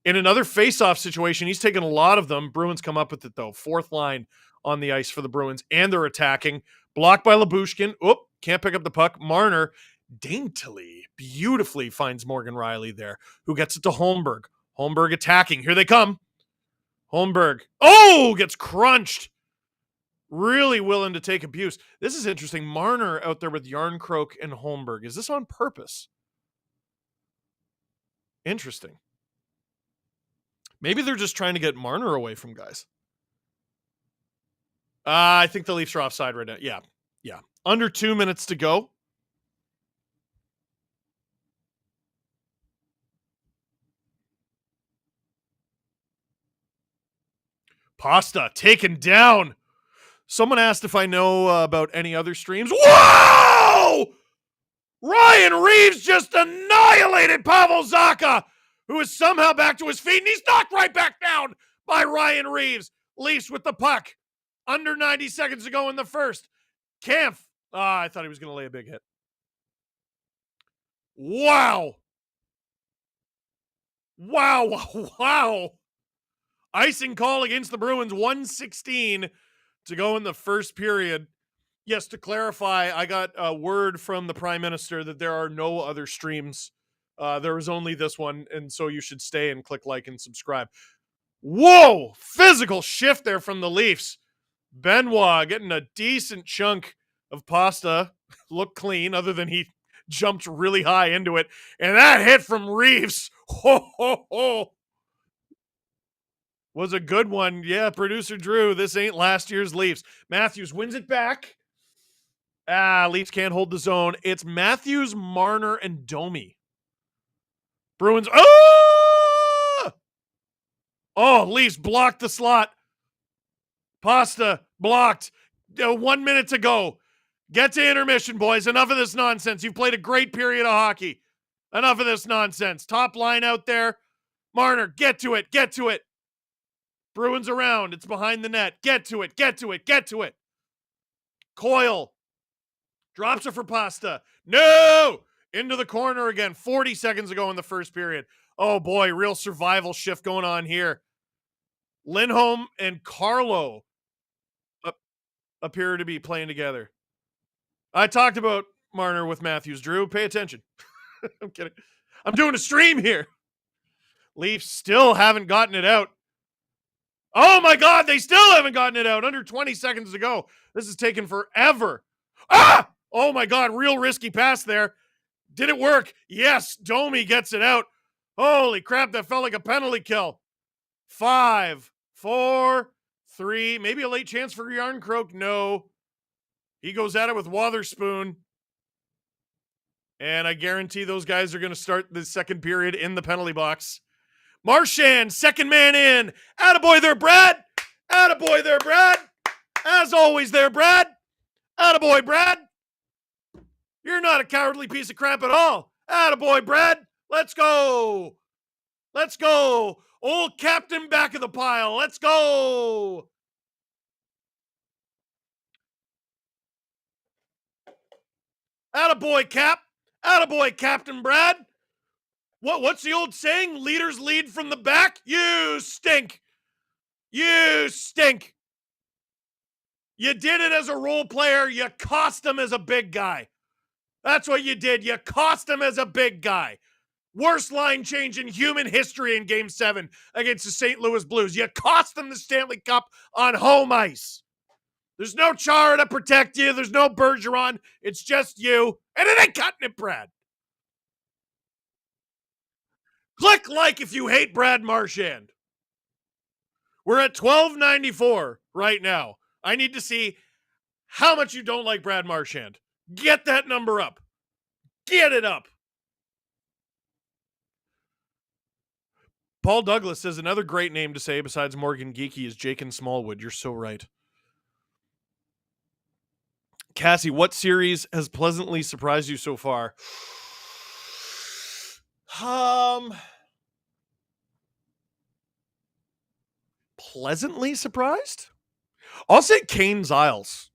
in another face-off situation, he's taken a lot of them. Bruins come up with it, though. Fourth line on the ice for the Bruins, and they're attacking. Blocked by Lyubushkin. Oop, can't pick up the puck. Marner daintily, beautifully finds Morgan Riley there, who gets it to Holmberg. Holmberg attacking. Here they come. Holmberg. Oh, gets crunched. Really willing to take abuse. This is interesting. Marner out there with Yarncroke and Holmberg. Is this on purpose? Interesting. Maybe they're just trying to get Marner away from guys. I think the Leafs are offside right now. Yeah. Under 2 minutes to go. Pasta taken down. Someone asked if I know about any other streams. Whoa! Ryan Reeves just annihilated Pavel Zacha, who is somehow back to his feet, and he's knocked right back down by Ryan Reeves. Leafs with the puck. Under 90 seconds to go in the first. Kampf. I thought he was going to lay a big hit. Wow. Icing call against the Bruins. 1:16 to go in the first period. Yes, to clarify, I got a word from the Prime Minister that there are no other streams. There was only this one, and so you should stay and click like and subscribe. Whoa! Physical shift there from the Leafs. Benoit getting a decent chunk of pasta. Looked clean, other than he jumped really high into it. And that hit from Reeves. Was a good one. Yeah, producer Drew, this ain't last year's Leafs. Matthews wins it back. Leafs can't hold the zone. It's Matthews, Marner, and Domi. Bruins. Leafs blocked the slot. Pasta blocked. 1 minute to go. Get to intermission, boys. Enough of this nonsense. You've played a great period of hockey. Enough of this nonsense. Top line out there. Marner, get to it. Get to it. Bruins around. It's behind the net. Get to it. Get to it. Get to it. Coyle drops it for Pasta. No! Into the corner again. 40 seconds ago in the first period. Oh boy, real survival shift going on here. Lindholm and Carlo appear to be playing together. I talked about Marner with Matthews. Drew, pay attention. I'm kidding. I'm doing a stream here. Leafs still haven't gotten it out. Oh my God, they still haven't gotten it out. Under 20 seconds to go. This is taking forever. Oh my God, real risky pass there. Did it work? Yes, Domi gets it out. Holy crap, that felt like a penalty kill. 5, 4, 3, maybe a late chance for Yarncroke. No. He goes at it with Wotherspoon. And I guarantee those guys are going to start the second period in the penalty box. Marchand, second man in. Attaboy there, Brad. Attaboy there, Brad. As always there, Brad. Attaboy, Brad. You're not a cowardly piece of crap at all. Attaboy, Brad. Let's go. Let's go. Old captain back of the pile. Let's go. Attaboy, Cap. Attaboy, Captain Brad. What's the old saying? Leaders lead from the back? You stink. You stink. You did it as a role player. You cost him as a big guy. That's what you did. You cost him as a big guy. Worst line change in human history in Game 7 against the St. Louis Blues. You cost them the Stanley Cup on home ice. There's no Chara to protect you. There's no Bergeron. It's just you. And it ain't cutting it, Brad. Click like if you hate Brad Marchand. We're at $12.94 right now. I need to see how much you don't like Brad Marchand. Get that number up. Get it up. Paul Douglas says another great name to say besides Morgan Geeky is Jake and Smallwood. You're so right. Cassie, what series has pleasantly surprised you so far? Pleasantly surprised? I'll say Kane's Isles.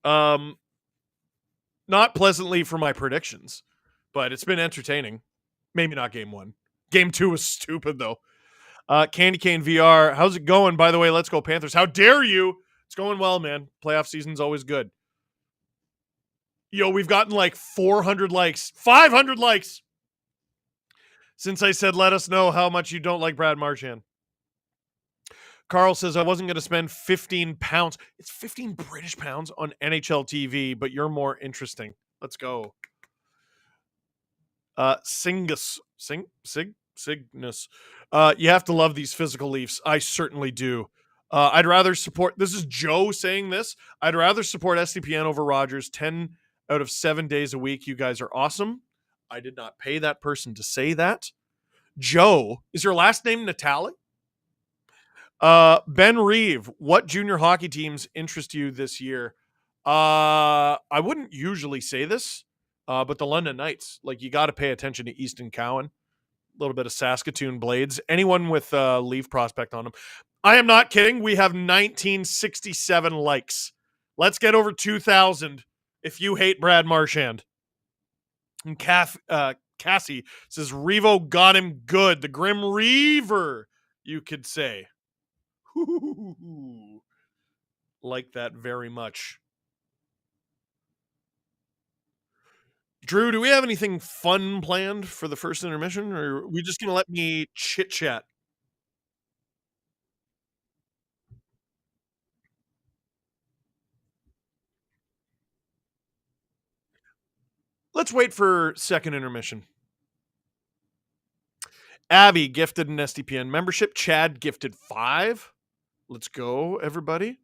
Not pleasantly for my predictions, but it's been entertaining. Maybe not game 1. Game 2 was stupid though. Candy Cane VR, how's it going? By the way, let's go Panthers. How dare you? It's going well, man. Playoff season's always good. Yo, we've gotten like 400 likes, 500 likes since I said let us know how much you don't like Brad Marchand. Carl says I wasn't going to spend 15 pounds. It's 15 British pounds on NHL TV, but you're more interesting. Let's go. Cygnus. You have to love these physical Leafs. I certainly do. I'd rather support, this is Joe saying this, I'd rather support SDPN over Rogers 10 out of 7 days a week. You guys are awesome. I did not pay that person to say that. Joe, is your last name Natali? Ben Reeve, what junior hockey teams interest you this year? I wouldn't usually say this, but the London Knights, like you got to pay attention to Easton Cowan, a little bit of Saskatoon Blades, anyone with Leaf prospect on them. I am not kidding. We have 1967 likes. Let's get over 2,000 if you hate Brad Marchand. And Cassie says, Revo got him good. The Grim Reaver, you could say. Like that very much. Drew, do we have anything fun planned for the first intermission, or are we just going to let me chit-chat? Let's wait for second intermission. Abby gifted an SDPN membership. Chad gifted 5. Let's go, everybody.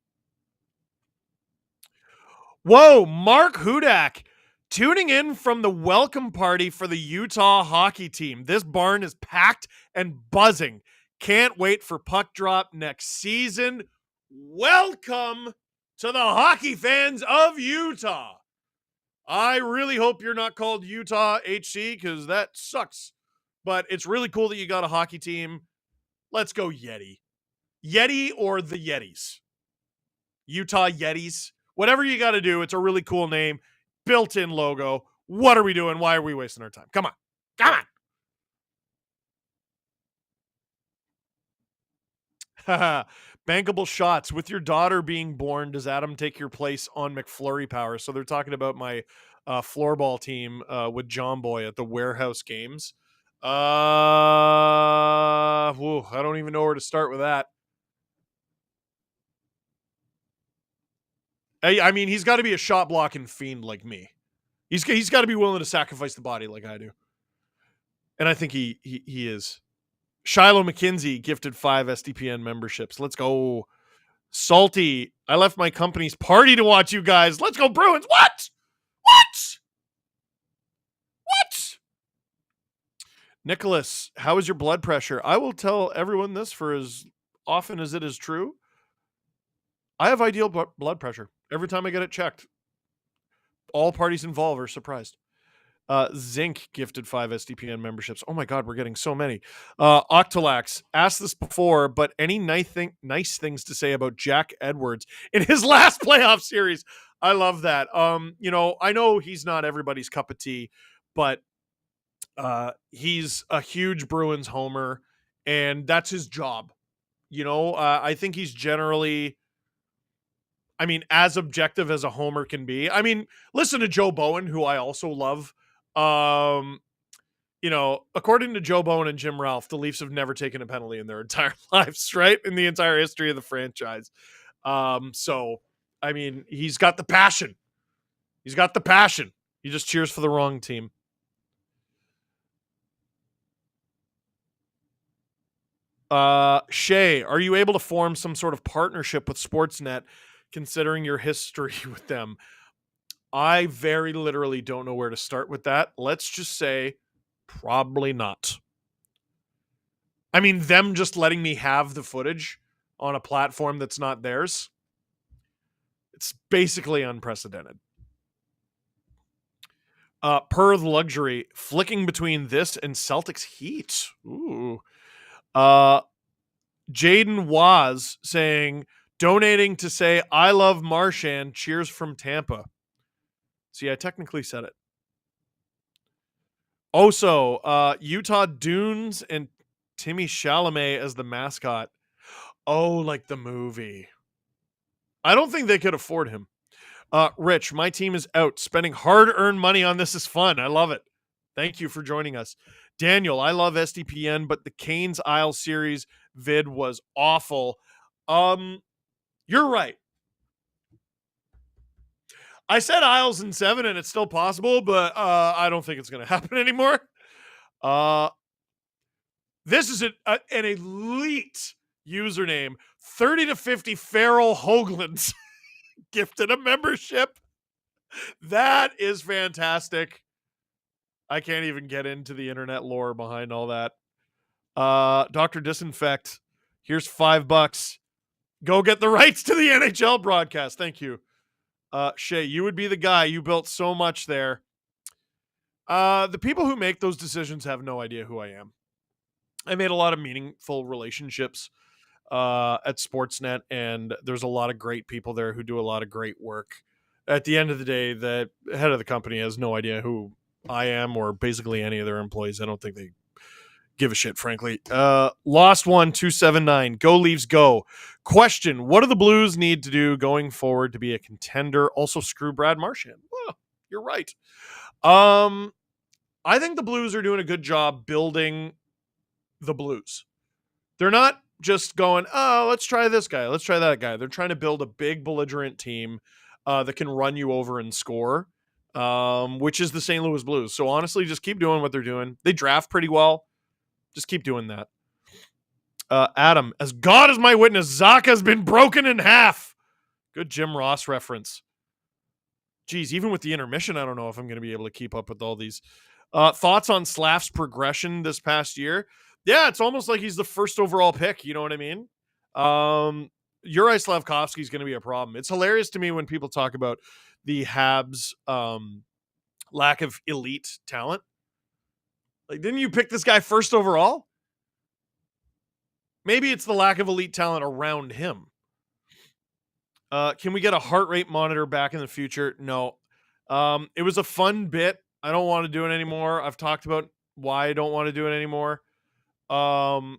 Whoa, Mark Hudak tuning in from the welcome party for the Utah hockey team. This barn is packed and buzzing. Can't wait for puck drop next season. Welcome to the hockey fans of Utah. I really hope you're not called Utah HC because that sucks. But it's really cool that you got a hockey team. Let's go Yeti. Yeti or the Yetis. Utah Yetis. Whatever you got to do, it's a really cool name. Built-in logo. What are we doing? Why are we wasting our time? Come on. Come on. Bankable shots. With your daughter being born, does Adam take your place on McFlurry Power? So they're talking about my floorball team with John Boy at the Warehouse Games. I don't even know where to start with that. I mean, he's got to be a shot blocking fiend like me. He's got to be willing to sacrifice the body like I do. And I think he is. Shiloh McKinsey gifted 5 SDPN memberships. Let's go. Salty, I left my company's party to watch you guys. Let's go Bruins. What? Nicholas, how is your blood pressure? I will tell everyone this for as often as it is true. I have ideal blood pressure every time I get it checked. All parties involved are surprised. Zinc gifted 5 SDPN memberships. Oh my God, we're getting so many. Octolax, asked this before, but any nice things to say about Jack Edwards in his last playoff series? I love that. I know he's not everybody's cup of tea, but he's a huge Bruins homer, and that's his job. I think he's generally, as objective as a homer can be. Listen to Joe Bowen, who I also love. According to Joe Bowen and Jim Ralph, the Leafs have never taken a penalty in their entire lives, right? In the entire history of the franchise. He's got the passion. He just cheers for the wrong team. Shay, are you able to form some sort of partnership with Sportsnet considering your history with them? I very literally don't know where to start with that. Let's just say probably not. I mean, them just letting me have the footage on a platform that's not theirs, it's basically unprecedented. Per the luxury, flicking between this and Celtics Heat. Ooh. Jaden was saying, donating to say, I love Marchand, cheers from Tampa. See, I technically said it. Also, Utah Dunes and Timmy Chalamet as the mascot. Oh, like the movie. I don't think they could afford him. Rich, my team is out. Spending hard-earned money on this is fun. I love it. Thank you for joining us. Daniel, I love SDPN, but the Canes Isle series vid was awful. You're right. I said Isles in 7, and it's still possible, but I don't think it's going to happen anymore. This is an elite username. 30 to 50 Farrell Hoaglands gifted a membership. That is fantastic. I can't even get into the internet lore behind all that. Dr. Disinfect, here's $5. Go get the rights to the NHL broadcast. Thank you. Shay, you would be the guy. You built so much there. The people who make those decisions have no idea who I am. I made a lot of meaningful relationships at Sportsnet, and there's a lot of great people there who do a lot of great work. At the end of the day, the head of the company has no idea who I am or basically any of their employees. I don't think they give a shit, frankly. Lost one, 279. Go Leafs, go. Question, what do the Blues need to do going forward to be a contender? Also, screw Brad Marchand. Well, you're right. I think the Blues are doing a good job building the Blues. They're not just going, oh, let's try this guy, let's try that guy. They're trying to build a big belligerent team that can run you over and score, which is the St. Louis Blues. So honestly, just keep doing what they're doing. They draft pretty well. Just keep doing that. Adam, as God is my witness, Zaka's been broken in half. Good Jim Ross reference. Geez, even with the intermission, I don't know if I'm going to be able to keep up with all these. Thoughts on Slav's progression this past year? Yeah, it's almost like he's the first overall pick. You know what I mean? Uri Slavkovsky is going to be a problem. It's hilarious to me when people talk about the Habs' lack of elite talent. Like, didn't you pick this guy first overall? Maybe it's the lack of elite talent around him. Can we get a heart rate monitor back in the future? No. It was a fun bit. I don't want to do it anymore. I've talked about why I don't want to do it anymore. When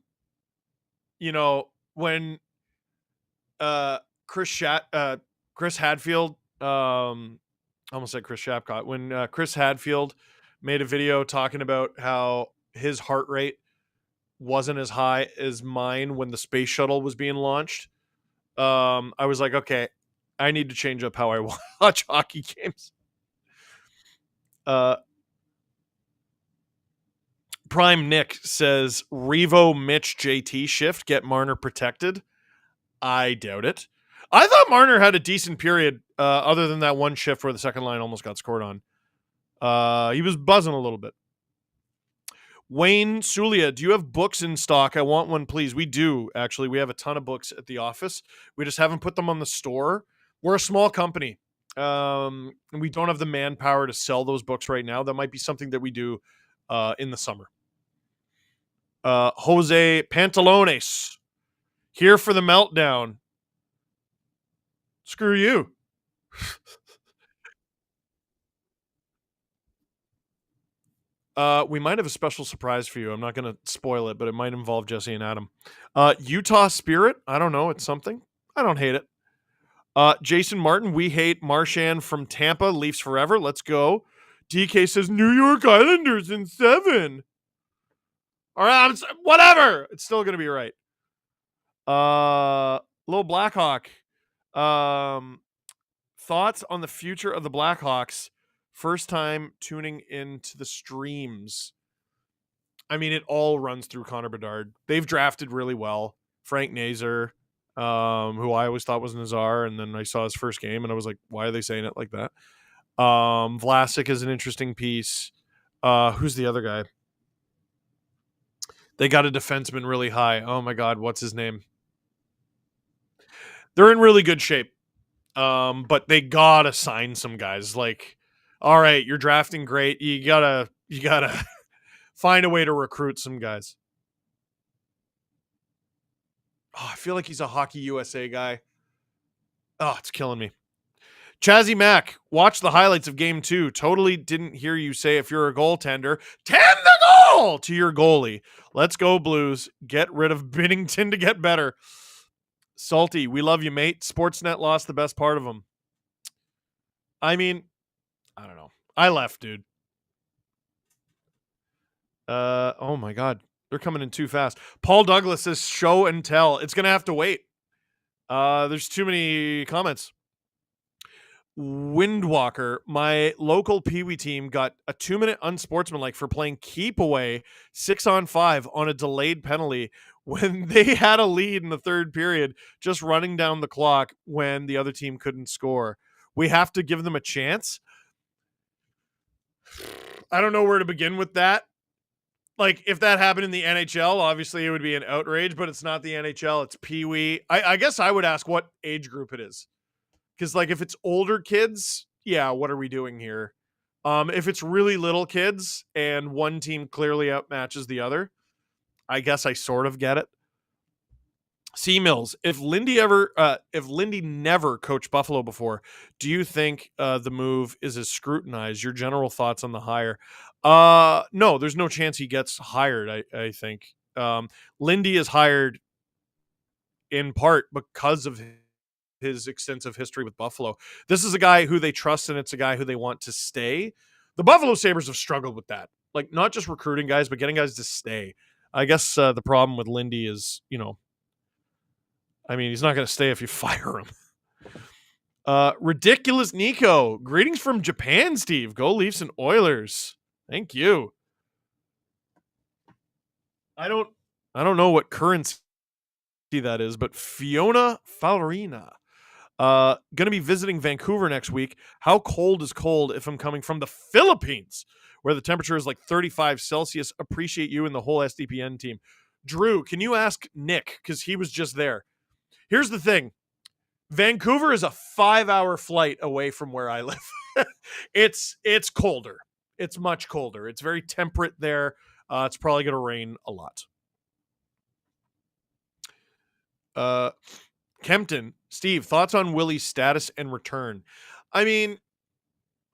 Chris Hadfield, I almost said Chris Shapcott, when Chris Hadfield made a video talking about how his heart rate wasn't as high as mine when the space shuttle was being launched, I was like, okay, I need to change up how I watch hockey games. Prime Nick says, Revo Mitch JT shift, get Marner protected. I doubt it. I thought Marner had a decent period, other than that one shift where the second line almost got scored on. He was buzzing a little bit. Wayne Sulia, do you have books in stock? I want one, please. We do, actually. We have a ton of books at the office. We just haven't put them on the store. We're a small company, and we don't have the manpower to sell those books right now. That might be something that we do in the summer. Jose Pantalones, here for the meltdown. Screw you. We might have a special surprise for you. I'm not going to spoil it, but it might involve Jesse and Adam. Utah Spirit. I don't know. It's something. I don't hate it. Jason Martin. We hate Marchand from Tampa. Leafs forever. Let's go. DK says New York Islanders in 7. All right. Whatever. It's still going to be right. Little Blackhawk. Thoughts on the future of the Blackhawks? First time tuning into the streams. I mean, it all runs through Connor Bedard. They've drafted really well. Frank Nazar, who I always thought was Nazar, and then I saw his first game, and I was like, why are they saying it like that? Vlasic is an interesting piece. Who's the other guy? They got a defenseman really high. Oh my God, what's his name? They're in really good shape. But they gotta sign some guys. Like, all right, you're drafting great. You gotta find a way to recruit some guys. Oh, I feel like he's a Hockey USA guy. Oh, it's killing me. Chazzy Mack, watch the highlights of game 2. Totally didn't hear you say if you're a goaltender, tend the goal to your goalie. Let's go, Blues. Get rid of Binnington to get better. Salty, we love you, mate. Sportsnet lost the best part of them. I mean, I don't know. I left, dude. Oh my God. They're coming in too fast. Paul Douglas says show and tell. It's going to have to wait. There's too many comments. Windwalker, my local Pee-wee team got a 2-minute unsportsmanlike for playing keep away 6-on-5 on a delayed penalty when they had a lead in the third period, just running down the clock when the other team couldn't score. We have to give them a chance. I don't know where to begin with that. Like, if that happened in the NHL, obviously it would be an outrage, but it's not the NHL. It's Pee-wee. I guess I would ask what age group it is. Because, like, if it's older kids, yeah, what are we doing here? If it's really little kids and one team clearly outmatches the other, I guess I sort of get it. C Mills, if Lindy never coached Buffalo before, do you think the move is as scrutinized? Your general thoughts on the hire? No, there's no chance he gets hired. I think Lindy is hired in part because of his extensive history with Buffalo. This is a guy who they trust, and it's a guy who they want to stay. The Buffalo Sabres have struggled with that, like not just recruiting guys, but getting guys to stay. I guess the problem with Lindy is, I mean, he's not going to stay if you fire him. Ridiculous Nico. Greetings from Japan, Steve. Go Leafs and Oilers. Thank you. I don't know what currency that is, but Fiona Fallerina. Going to be visiting Vancouver next week. How cold is cold if I'm coming from the Philippines, where the temperature is like 35 Celsius? Appreciate you and the whole SDPN team. Drew, can you ask Nick? Because he was just there. Here's the thing. Vancouver is a 5-hour flight away from where I live. It's colder. It's much colder. It's very temperate there. It's probably going to rain a lot. Kempton, Steve, thoughts on Willie's status and return? I mean,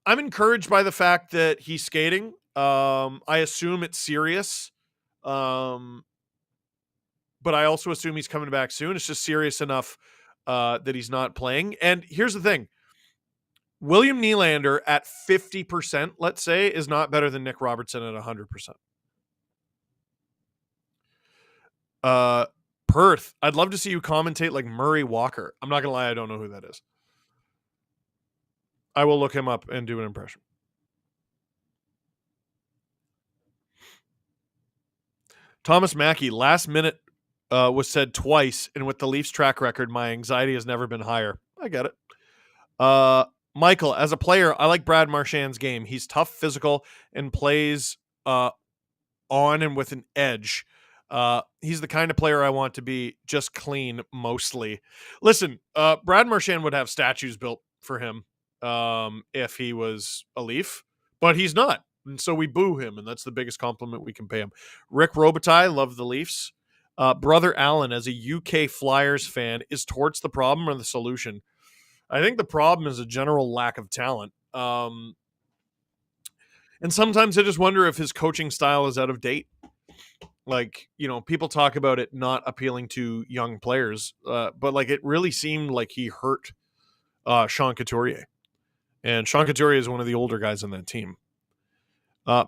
I'm encouraged by the fact that he's skating. I assume it's serious. But I also assume he's coming back soon. It's just serious enough that he's not playing. And here's the thing. William Nylander at 50%, let's say, is not better than Nick Robertson at 100%. Perth, I'd love to see you commentate like Murray Walker. I'm not going to lie, I don't know who that is. I will look him up and do an impression. Thomas Mackey, last minute was said twice, and with the Leafs track record, my anxiety has never been higher. I get it. Michael, as a player, I like Brad Marchand's game. He's tough, physical, and plays on and with an edge. He's the kind of player I want to be, just clean mostly. Listen, Brad Marchand would have statues built for him if he was a Leaf, but he's not. And so we boo him, and that's the biggest compliment we can pay him. Rick Robitaille, love the Leafs. Brother Allen, as a UK Flyers fan, is Torts the problem or the solution? I think the problem is a general lack of talent. And sometimes I just wonder if his coaching style is out of date. Like, people talk about it not appealing to young players, but like it really seemed like he hurt Sean Couturier. And Sean Couturier is one of the older guys on that team.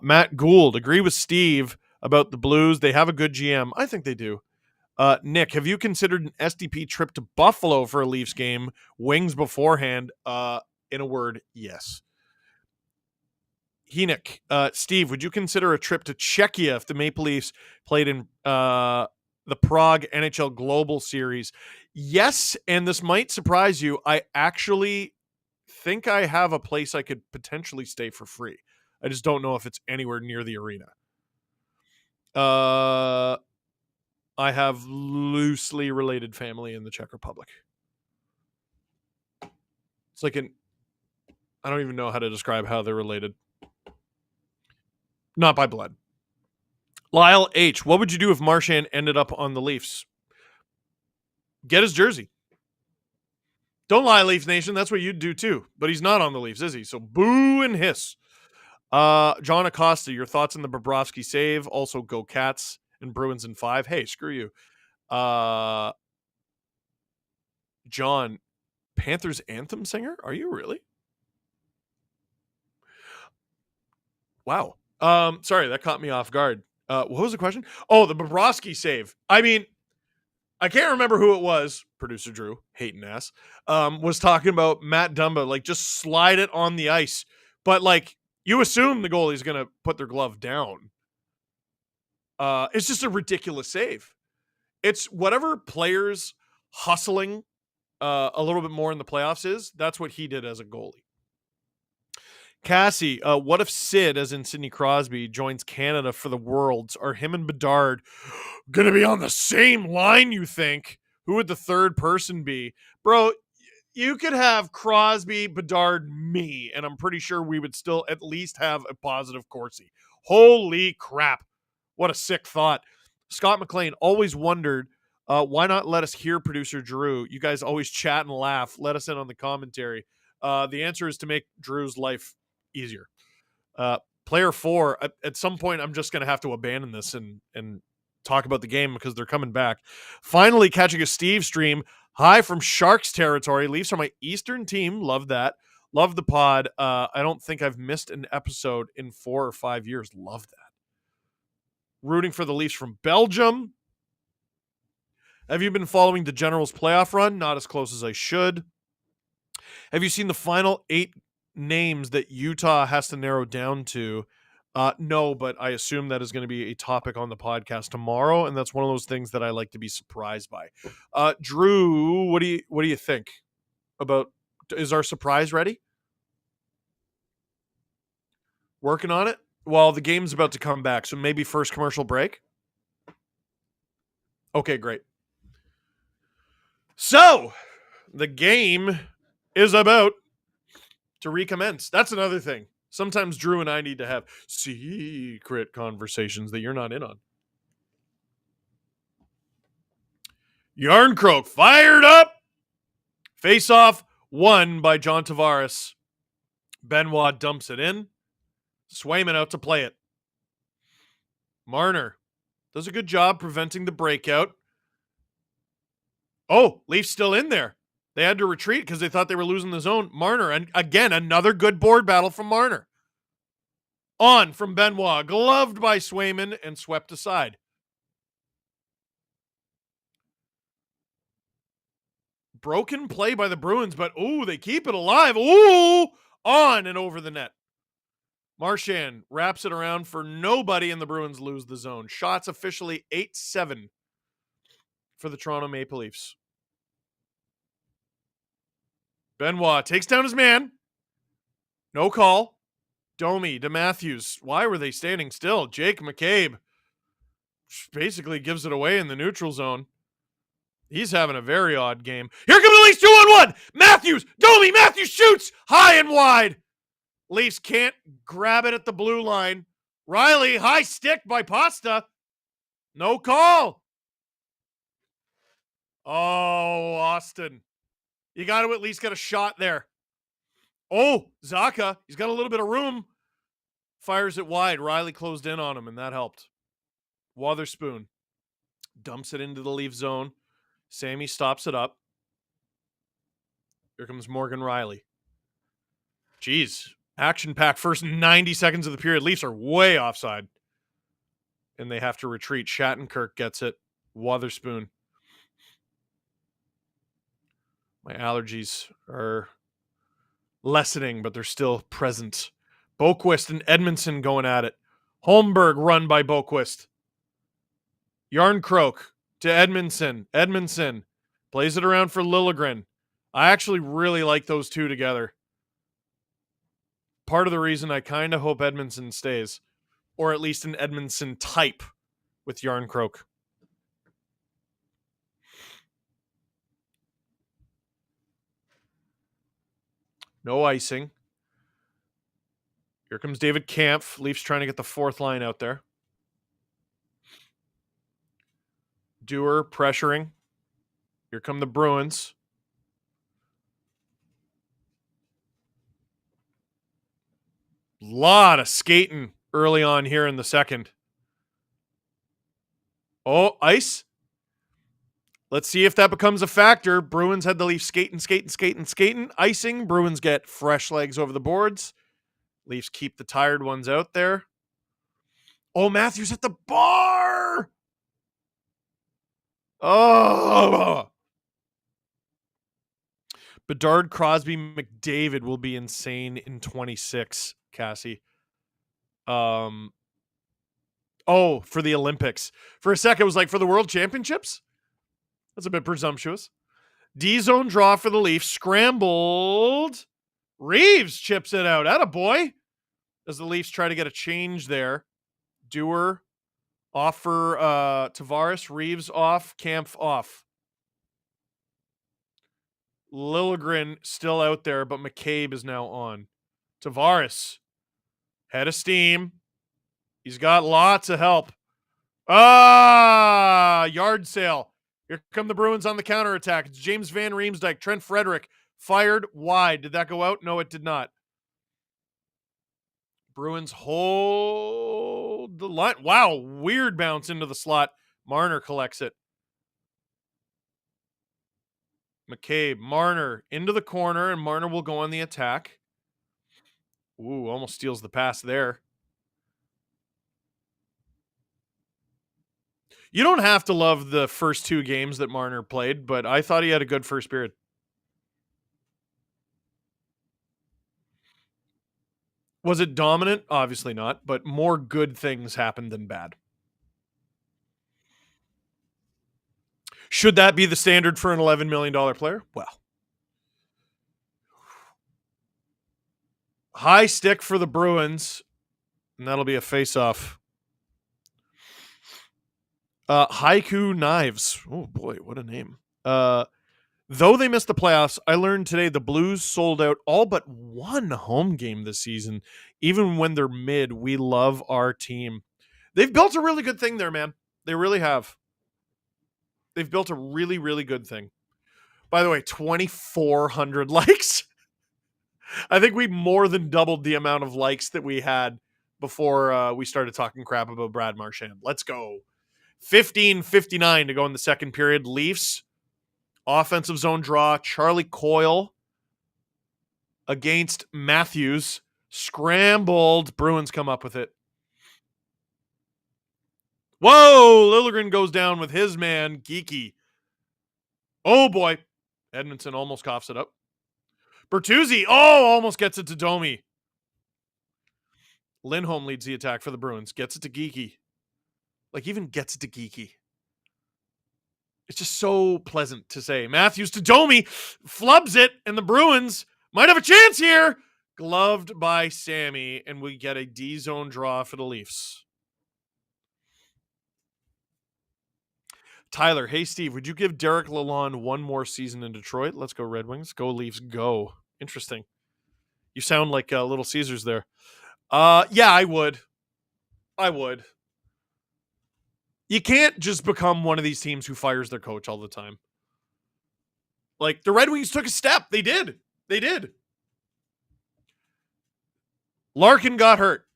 Matt Gould, agree with Steve about the Blues. They have a good GM. I think they do. Nick, have you considered an SDP trip to Buffalo for a Leafs game? Wings beforehand? In a word, yes. Henick, Steve, would you consider a trip to Czechia if the Maple Leafs played in the Prague NHL Global Series? Yes, and this might surprise you. I actually think I have a place I could potentially stay for free. I just don't know if it's anywhere near the arena. I have loosely related family in the Czech Republic. It's like I don't even know how to describe how they're related. Not by blood. Lyle H. What would you do if Marchand ended up on the Leafs? Get his jersey. Don't lie, Leafs Nation. That's what you'd do too. But he's not on the Leafs, is he? So boo and hiss. John Acosta, your thoughts on the Bobrovsky save? Also, go Cats and Bruins in 5. Hey, screw you. John, Panthers anthem singer? Are you really? Wow. Sorry, that caught me off guard. What was the question? Oh, the Bobrovsky save. I mean, I can't remember who it was. Producer Drew, hating ass, was talking about Matt Dumba, like just slide it on the ice. But like you assume the goalie's gonna put their glove down. It's just a ridiculous save. It's whatever players hustling a little bit more in the playoffs is. That's what he did as a goalie. Cassie, what if Sid, as in Sidney Crosby, joins Canada for the Worlds? Are him and Bedard going to be on the same line, you think? Who would the third person be? Bro, you could have Crosby, Bedard, me, and I'm pretty sure we would still at least have a positive Corsi. Holy crap. What a sick thought. Scott McLean always wondered, why not let us hear producer Drew? You guys always chat and laugh. Let us in on the commentary. The answer is to make Drew's life easier. Player 4, at some point, I'm just going to have to abandon this and talk about the game because they're coming back. Finally, catching a Steve stream. Hi from Sharks territory. Leafs are my Eastern team. Love that. Love the pod. I don't think I've missed an episode in 4 or 5 years. Love that. Rooting for the Leafs from Belgium. Have you been following the Generals playoff run? Not as close as I should. Have you seen the final 8 names that Utah has to narrow down to? No, but I assume that is going to be a topic on the podcast tomorrow, and that's one of those things that I like to be surprised by. Drew, what do you think about? Is our surprise ready? Working on it? Well, the game's about to come back, so maybe first commercial break. Okay, great. So, the game is about to recommence. That's another thing. Sometimes Drew and I need to have secret conversations that you're not in on. Yarncroak fired up. Face off won by John Tavares. Benoit dumps it in. Swayman out to play it. Marner does a good job preventing the breakout. Oh, Leafs still in there. They had to retreat because they thought they were losing the zone. Marner, and again, another good board battle from Marner. On from Benoit, gloved by Swayman and swept aside. Broken play by the Bruins, but they keep it alive. On and over the net. Marchand wraps it around for nobody, and the Bruins lose the zone. Shots officially 8-7 for the Toronto Maple Leafs. Benoit takes down his man. No call. Domi to Matthews. Why were they standing still? Jake McCabe basically gives it away in the neutral zone. He's having a very odd game. Here come the Leafs 2-on-1. Matthews. Domi. Matthews shoots high and wide. Leafs can't grab it at the blue line. Riley, high stick by Pasta. No call. Oh, Austin. You got to at least get a shot there. Oh, Zaka. He's got a little bit of room. Fires it wide. Riley closed in on him, and that helped. Wotherspoon dumps it into the Leaf zone. Sammy stops it up. Here comes Morgan Riley. Jeez. Action-packed first 90 seconds of the period. Leafs are way offside. And they have to retreat. Shattenkirk gets it. Wotherspoon. My allergies are lessening, but they're still present. Boquist and Edmondson going at it. Holmberg run by Boquist. Yarncroke to Edmondson. Edmondson plays it around for Liljegren. I actually really like those two together. Part of the reason I kind of hope Edmondson stays, or at least an Edmondson type with Yarncroke. No icing. Here comes David Kampf. Leafs trying to get the fourth line out there. Dewar pressuring. Here come the Bruins. Lot of skating early on here in the second. Oh, ice. Let's see if that becomes a factor. Bruins had the Leafs skating. Icing. Bruins get fresh legs over the boards. Leafs keep the tired ones out there. Oh, Matthews at the bar. Oh. Bedard, Crosby, McDavid will be insane in 26, Cassie. Oh, for the Olympics. For a second, it was like for the World Championships? That's a bit presumptuous. D-zone draw for the Leafs. Scrambled. Reeves chips it out. Attaboy. As the Leafs try to get a change there. Dewar off for Tavares. Reeves off. Kampf off. Liljegren still out there, but McCabe is now on. Tavares. Head of steam. He's got lots of help. Yard sale. Here come the Bruins on the counterattack. It's James Van Riemsdyk. Trent Frederick fired wide. Did that go out? No, it did not. Bruins hold the line. Wow, weird bounce into the slot. Marner collects it. McCabe, Marner into the corner, and Marner will go on the attack. Ooh, almost steals the pass there. You don't have to love the first two games that Marner played, but I thought he had a good first period. Was it dominant? Obviously not, but more good things happened than bad. Should that be the standard for an $11 million player? Well. High stick for the Bruins, and that'll be a face-off. Haiku Knives. Oh, boy, what a name. Though they missed the playoffs, I learned today the Blues sold out all but one home game this season. Even when they're mid, we love our team. They've built a really good thing there, man. They really have. They've built a really, really good thing. By the way, 2,400 likes. I think we more than doubled the amount of likes that we had before we started talking crap about Brad Marchand. Let's go. 15:59 to go in the second period. Leafs. Offensive zone draw. Charlie Coyle against Matthews. Scrambled. Bruins come up with it. Whoa! Liljegren goes down with his man, Geeky. Oh, boy. Edmondson almost coughs it up. Bertuzzi. Oh, almost gets it to Domi. Lindholm leads the attack for the Bruins. Gets it to Geeky. Like, even gets it to Geeky. It's just so pleasant to say. Matthews to Domi. Flubs it, and the Bruins might have a chance here. Gloved by Sammy, and we get a D-zone draw for the Leafs. Tyler, hey, Steve, would you give Derek Lalonde one more season in Detroit? Let's go Red Wings. Go Leafs, go. Interesting. You sound like Little Caesars there. Yeah, I would. You can't just become one of these teams who fires their coach all the time. Like, the Red Wings took a step. They did. Larkin got hurt.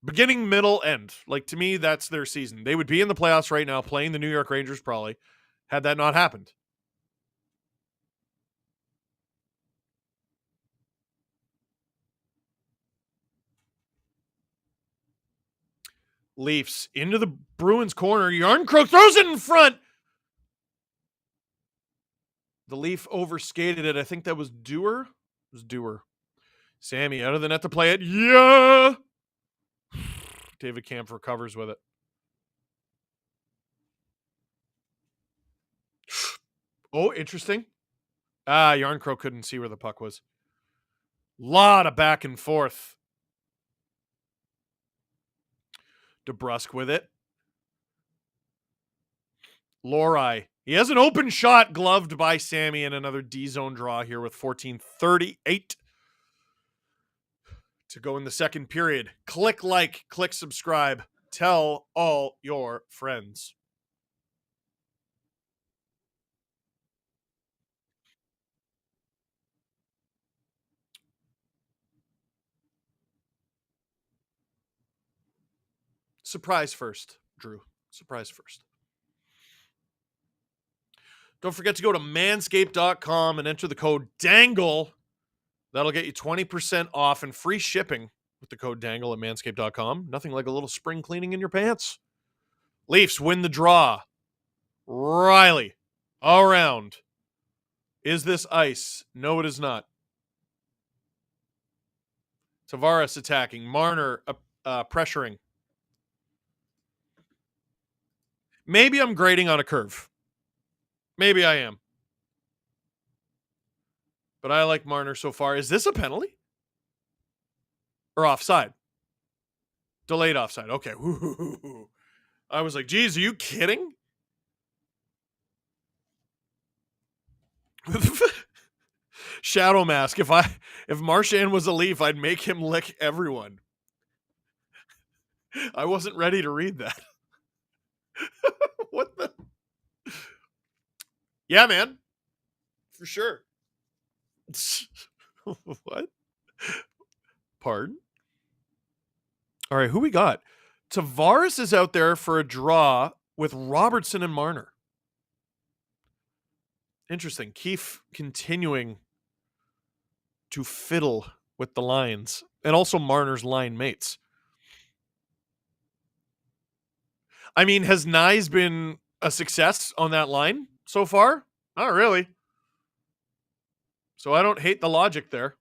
Beginning, middle, end. Like, to me, that's their season. They would be in the playoffs right now, playing the New York Rangers probably, had that not happened. Leafs into the Bruins corner. Yarncroke throws it in front. The Leaf overskated it. I think that was Dewar. It was Dewar. Sammy out of the net to play it. Yeah. David Kampf recovers with it. Oh, interesting. Yarncrow couldn't see where the puck was. Lot of back and forth. DeBrusque with it. Lohrei. He has an open shot gloved by Sammy and another D-zone draw here with 14:38 to go in the second period. Click like, click subscribe. Tell all your friends. Surprise first, Drew. Surprise first. Don't forget to go to manscaped.com and enter the code DANGLE. That'll get you 20% off and free shipping with the code DANGLE at manscaped.com. Nothing like a little spring cleaning in your pants. Leafs win the draw. Riley, all around. Is this ice? No, it is not. Tavares attacking. Marner pressuring. Maybe I'm grading on a curve. Maybe I am. But I like Marner so far. Is this a penalty? Or offside? Delayed offside. Okay. I was like, geez, are you kidding? Shadow mask. If Marchand was a Leaf, I'd make him lick everyone. I wasn't ready to read that. What the? Yeah, man. For sure. What? Pardon? All right, who we got? Tavares is out there for a draw with Robertson and Marner. Interesting. Keefe continuing to fiddle with the lines and also Marner's line mates. I mean, has Nyes been a success on that line so far? Not really. So I don't hate the logic there.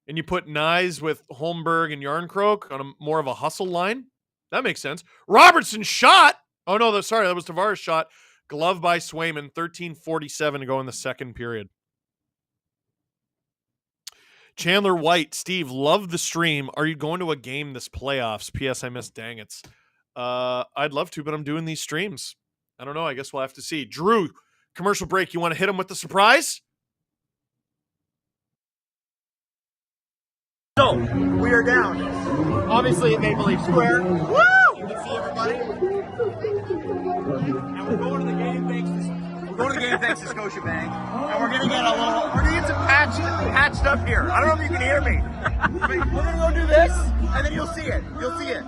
And you put Nyes with Holmberg and Yarncroke on more of a hustle line. That makes sense. Robertson shot. Oh, no, that was Tavares' shot. Glove by Swayman. 13:47 to go in the second period. Chandler White. Steve, love the stream. Are you going to a game this playoffs? P.S. I miss Dangits. I'd love to, but I'm doing these streams. I don't know. I guess we'll have to see. Drew, commercial break. You want to hit him with the surprise? So, we are down. Obviously at Maple Leaf Square. Woo! You can see everybody. And we're going to the game thanks to Scotiabank. And we're gonna get some patched up here. I don't know if you can hear me. But we're gonna go do this, and then you'll see it. You'll see it.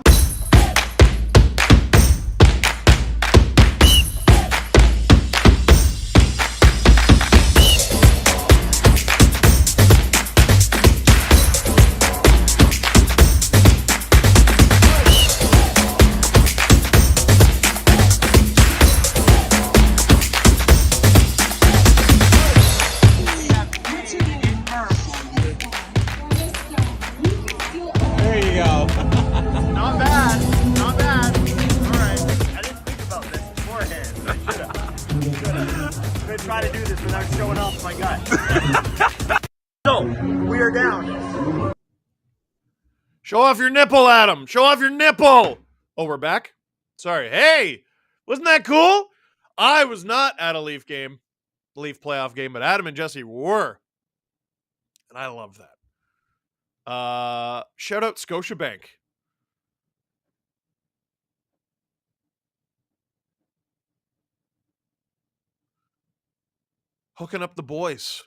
Try to do this without showing off my gut. So, we are down. Show off your nipple, Adam. Show off your nipple. Oh, we're back? Sorry. Hey, wasn't that cool? I was not at a Leaf playoff game, but Adam and Jesse were. And I love that. Shout out Scotiabank. Hooking up the boys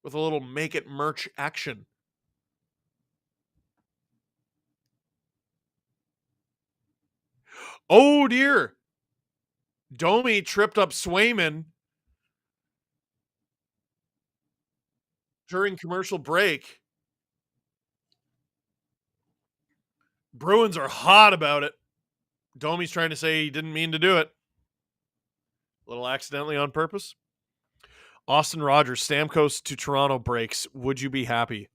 with a little make it merch action. Oh dear. Domi tripped up Swayman during commercial break. Bruins are hot about it. Domi's trying to say he didn't mean to do it. A little accidentally on purpose. Austin Rogers, Stamkos to Toronto breaks. Would you be happy?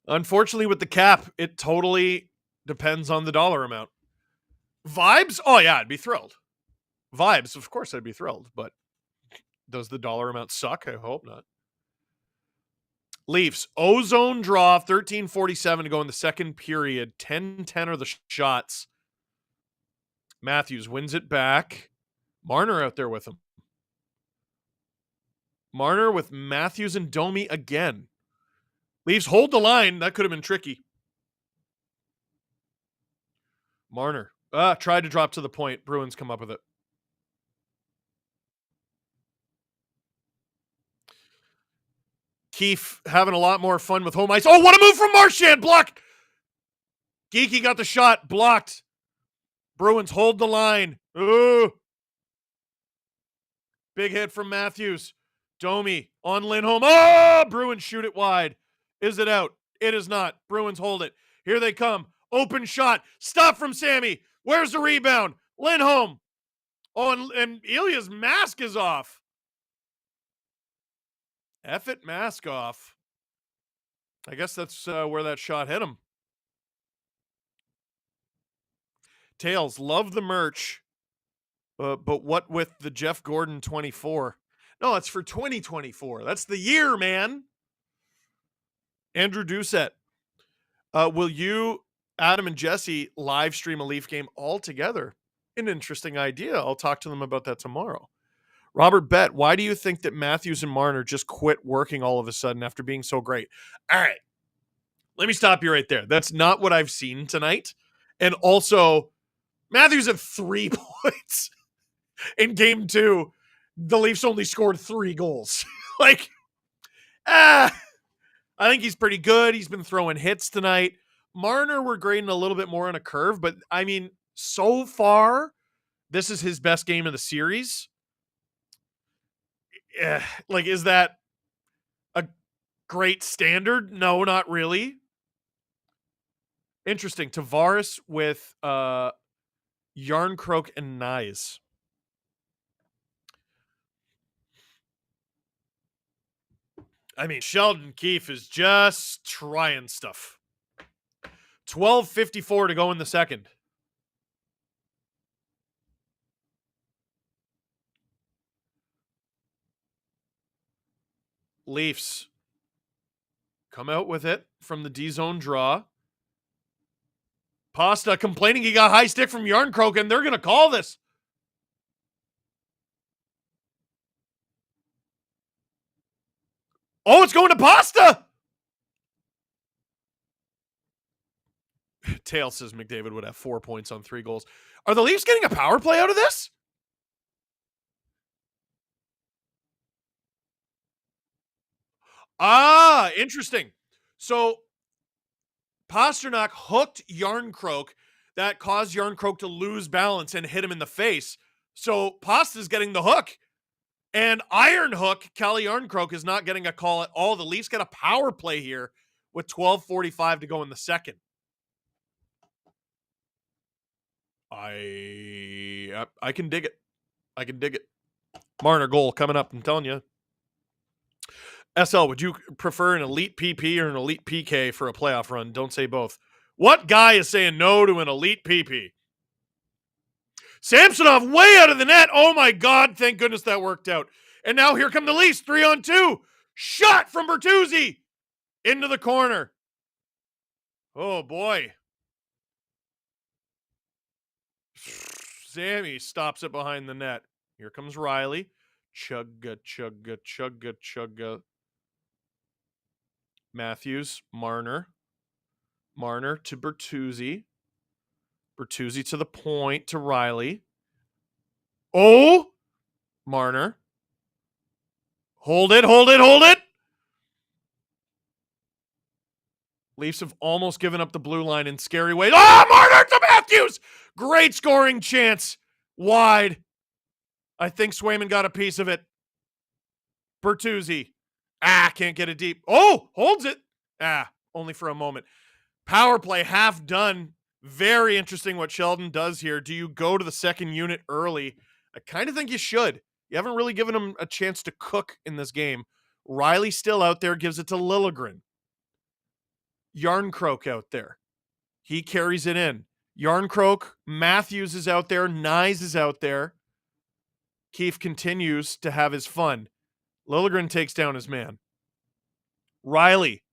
Unfortunately, with the cap, it totally depends on the dollar amount. Vibes? Oh, yeah, I'd be thrilled. Vibes, of course I'd be thrilled. But does the dollar amount suck? I hope not. Leafs, ozone draw, 13:47 to go in the second period. 10-10 are the shots. Matthews wins it back. Marner out there with him. Marner with Matthews and Domi again. Leafs hold the line. That could have been tricky. Marner. Tried to drop to the point. Bruins come up with it. Keefe having a lot more fun with home ice. Oh, what a move from Marchand. Block. Geeky got the shot. Blocked. Bruins hold the line. Ooh. Big hit from Matthews. Domi on Lindholm. Oh, Bruins shoot it wide. Is it out? It is not. Bruins hold it. Here they come. Open shot. Stop from Sammy. Where's the rebound? Lindholm. Oh, and Ilya's mask is off. F it, mask off. I guess that's where that shot hit him. Tails, love the merch. But what with the Jeff Gordon 24? No, it's for 2024. That's the year, man. Andrew Doucette. Will you, Adam and Jesse, live stream a Leaf game all together? An interesting idea. I'll talk to them about that tomorrow. Robert Bett, why do you think that Matthews and Marner just quit working all of a sudden after being so great? All right. Let me stop you right there. That's not what I've seen tonight. And also, Matthews had 3 points in game 2. The Leafs only scored 3 goals. I think he's pretty good. He's been throwing hits tonight. Marner, we're grading a little bit more on a curve, but I mean, so far, this is his best game of the series. Is that a great standard? No, not really. Interesting. Tavares with Yarncroke and Nyes. I mean, Sheldon Keefe is just trying stuff. 12:54 to go in the second. Leafs come out with it from the D-zone draw. Pasta complaining he got high stick from Yarncroke, and they're going to call this. Oh, it's going to Pasta! Tail says McDavid would have 4 points on 3 goals. Are the Leafs getting a power play out of this? Interesting. So Pasternak hooked Yarncroke. That caused Yarncroke to lose balance and hit him in the face. So Pasta's getting the hook. And Iron Hook, Calle Yarncroke, is not getting a call at all. The Leafs get a power play here with 12:45 to go in the second. I can dig it. I can dig it. Marner goal coming up, I'm telling you. SL, would you prefer an elite PP or an elite PK for a playoff run? Don't say both. What guy is saying no to an elite PP? Samsonov way out of the net. Oh my God. Thank goodness that worked out. And now here come the Leafs, 3-on-2. Shot from Bertuzzi into the corner. Oh boy. Sammy stops it behind the net. Here comes Riley. Chugga, chugga, chugga, chugga. Matthews, Marner. Marner to Bertuzzi. Bertuzzi to the point to Riley. Oh! Marner. Hold it, hold it, hold it! Leafs have almost given up the blue line in scary ways. Oh, Marner to Matthews! Great scoring chance. Wide. I think Swayman got a piece of it. Bertuzzi. Can't get it deep. Oh, holds it. Only for a moment. Power play half done. Very interesting what Sheldon does here. Do you go to the second unit early? I kind of think you should. You haven't really given him a chance to cook in this game. Riley still out there, gives it to Liljegren. Yarncroke out there. He carries it in. Yarncroke, Matthews is out there, Nyes is out there. Keefe continues to have his fun. Liljegren takes down his man. Riley.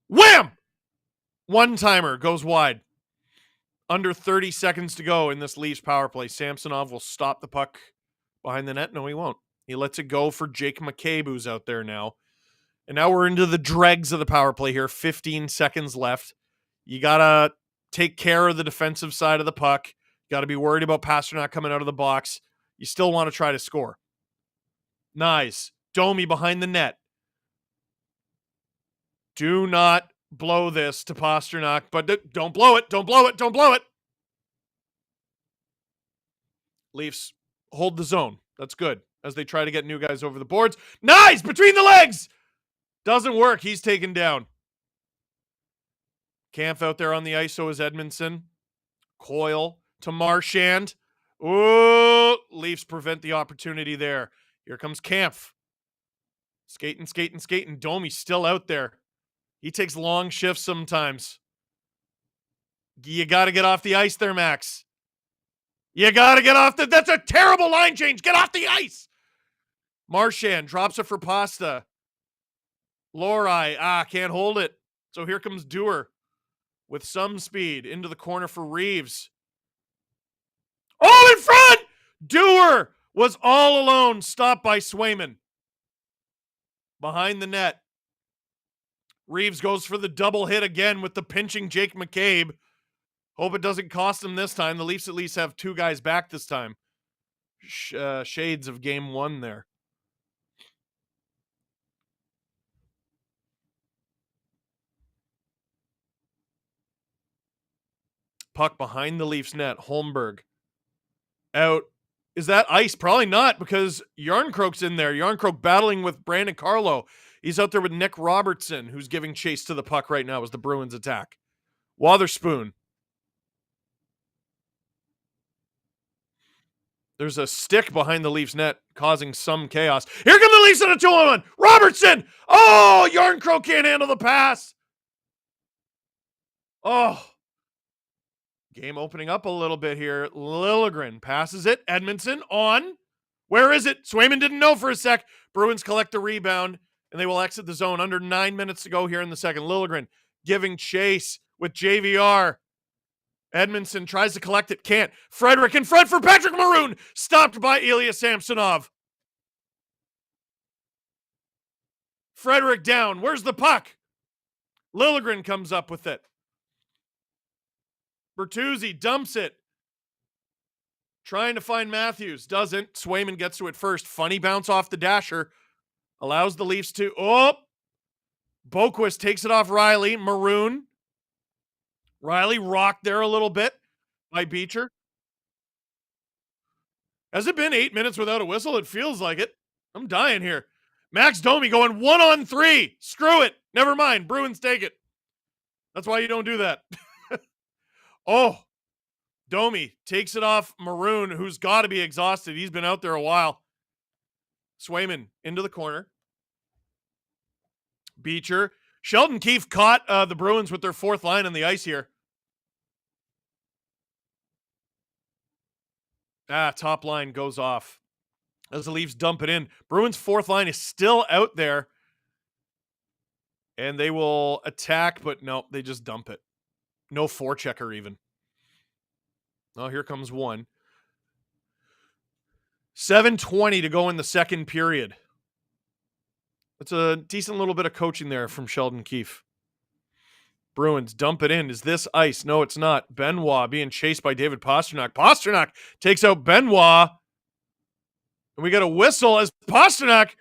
Wham! One-timer goes wide. Under 30 seconds to go in this Leafs power play. Samsonov will stop the puck behind the net. No, he won't. He lets it go for Jake McCabe, who's out there now. And now we're into the dregs of the power play here. 15 seconds left. You got to take care of the defensive side of the puck. You got to be worried about Pastrnak coming out of the box. You still want to try to score. Nice. Domi behind the net. Do not blow this to Pastrnak, but don't blow it. Don't blow it. Don't blow it. Leafs hold the zone. That's good as they try to get new guys over the boards. Nice! Between the legs! Doesn't work. He's taken down. Kampf out there on the ice, so is Edmondson. Coyle to Marchand. Ooh, Leafs prevent the opportunity there. Here comes Kampf. Skating, skating, skating. Domi's still out there. He takes long shifts sometimes. You got to get off the ice there, Max. You got to get off the... That's a terrible line change. Get off the ice. Marchand drops it for Pasta. Lohrei, can't hold it. So here comes Dewar with some speed into the corner for Reeves. Oh, in front! Dewar was all alone, stopped by Swayman. Behind the net. Reeves goes for the double hit again with the pinching Jake McCabe. Hope it doesn't cost him this time. The Leafs at least have two guys back this time. Shades of game one there. Puck behind the Leafs net. Holmberg. Out. Is that ice? Probably not, because Yarncroke's in there. Yarncroke battling with Brandon Carlo. He's out there with Nick Robertson, who's giving chase to the puck right now as the Bruins attack. Wotherspoon. There's a stick behind the Leafs net causing some chaos. Here come the Leafs in a 2-on-1. Robertson! Oh, Yarncroke can't handle the pass. Oh. Game opening up a little bit here. Liljegren passes it. Edmondson on. Where is it? Swayman didn't know for a sec. Bruins collect the rebound, and they will exit the zone. Under 9 minutes to go here in the second. Liljegren giving chase with JVR. Edmondson tries to collect it. Can't. Frederick in front for Patrick Maroon. Stopped by Ilya Samsonov. Frederick down. Where's the puck? Liljegren comes up with it. Bertuzzi dumps it. Trying to find Matthews. Doesn't. Swayman gets to it first. Funny bounce off the dasher. Allows the Leafs to... Oh! Boquist takes it off Riley. Maroon. Riley rocked there a little bit by Beecher. Has it been 8 minutes without a whistle? It feels like it. I'm dying here. Max Domi going 1-on-3. Screw it. Never mind. Bruins take it. That's why you don't do that. Oh, Domi takes it off Maroon, who's got to be exhausted. He's been out there a while. Swayman into the corner. Beecher. Sheldon Keefe caught the Bruins with their fourth line on the ice here. Top line goes off as the Leafs dump it in. Bruins' fourth line is still out there. And they will attack, but no, they just dump it. No forechecker even. Oh, here comes one. 7:20 to go in the second period. That's a decent little bit of coaching there from Sheldon Keefe. Bruins dump it in. Is this ice? No, it's not. Benoit being chased by David Pastrnak. Pastrnak takes out Benoit. And we got a whistle as Pastrnak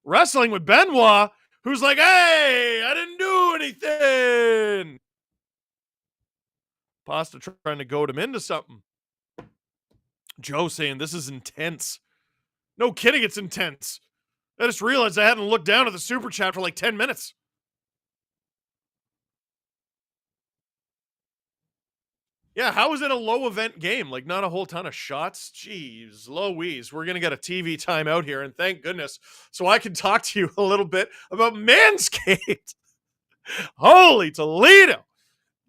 wrestling with Benoit, who's like, hey, I didn't do anything. Pasta trying to goad him into something. Joe saying this is intense. No kidding, it's intense. I just realized I hadn't looked down at the super chat for like 10 minutes. Yeah, how is it a low event game? Like, not a whole ton of shots? Jeez, Louise. We're going to get a TV timeout here, and thank goodness. So I can talk to you a little bit about Manscaped. Holy Toledo.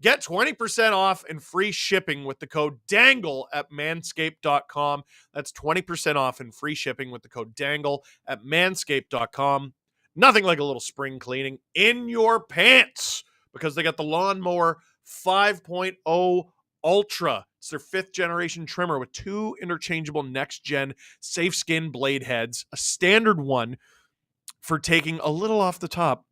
Get 20% off and free shipping with the code DANGLE at manscaped.com. That's 20% off and free shipping with the code DANGLE at manscaped.com. Nothing like a little spring cleaning in your pants, because they got the Lawnmower 5.0 Ultra. It's their 5th generation trimmer with 2 interchangeable next gen safe skin blade heads, a standard one for taking a little off the top,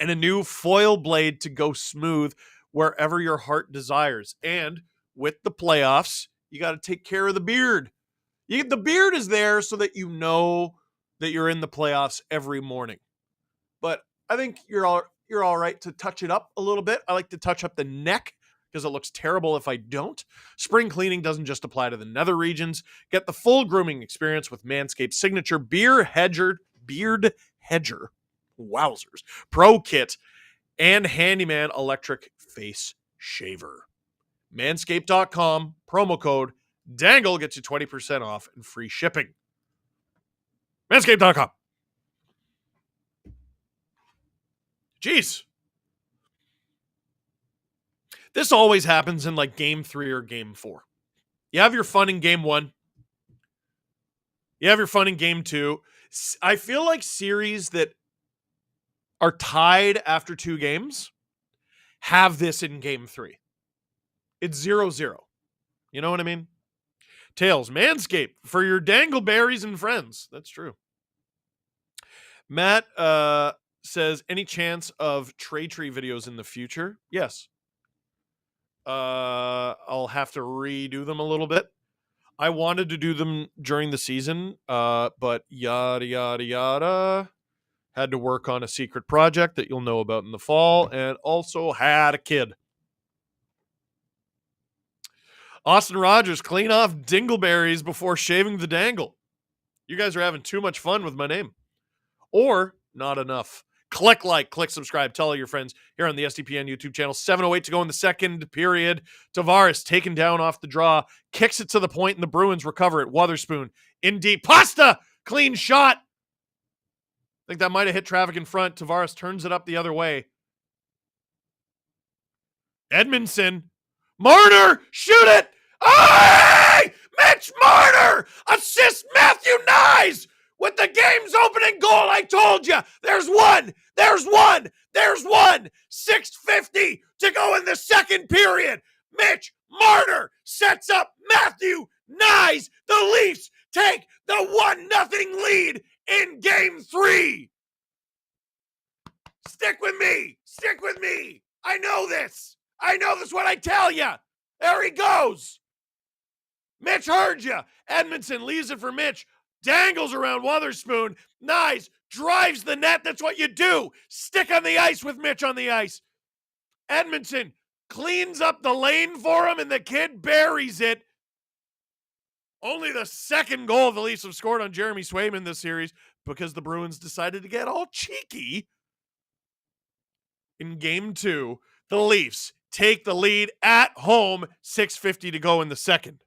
and a new foil blade to go smooth wherever your heart desires. And with the playoffs, you got to take care of the beard. The beard is there so that you know that you're in the playoffs every morning. But I think you're all right to touch it up a little bit. I like to touch up the neck because it looks terrible if I don't. Spring cleaning doesn't just apply to the nether regions. Get the full grooming experience with Manscaped's signature beard hedger, wowzers, Pro Kit, and Handyman electric face shaver. Manscaped.com, promo code DANGLE gets you 20% off and free shipping. Manscaped.com. Jeez. This always happens in like game 3 or game 4. You have your fun in game 1. You have your fun in game 2. I feel like series that are tied after 2 games have this in game 3. It's 0-0. You know what I mean? Tails, Manscaped for your dangleberries and friends. That's true. Matt says, any chance of trade tree videos in the future? Yes. I'll have to redo them a little bit. I wanted to do them during the season, but yada, yada, yada. Had to work on a secret project that you'll know about in the fall, and also had a kid. Austin Rogers, clean off dingleberries before shaving the dangle. You guys are having too much fun with my name. Or not enough. Click like, click subscribe, tell all your friends here on the SDPN YouTube channel. 7:08 to go in the second period. Tavares taken down off the draw, kicks it to the point, and the Bruins recover it. Wotherspoon in deep. Pasta! Clean shot. I think that might have hit traffic in front. Tavares turns it up the other way. Edmondson. Marner! Shoot it! Hey! Mitch Marner! Assist Matthew Nyes! With the game's opening goal, I told you. There's one. 6:50 to go in the second period. Mitch Marner sets up Matthew Nyes. The Leafs take the 1-0 lead in game 3. Stick with me. I know this what I tell you. There he goes. Mitch heard you. Edmondson leaves it for Mitch. Dangles around Wotherspoon. Nyes drives the net. That's what you do. Stick on the ice with Mitch on the ice. Edmondson cleans up the lane for him, and the kid buries it. Only the second goal the Leafs have scored on Jeremy Swayman this series, because the Bruins decided to get all cheeky. In game 2, the Leafs take the lead at home, 6:50 to go in the second.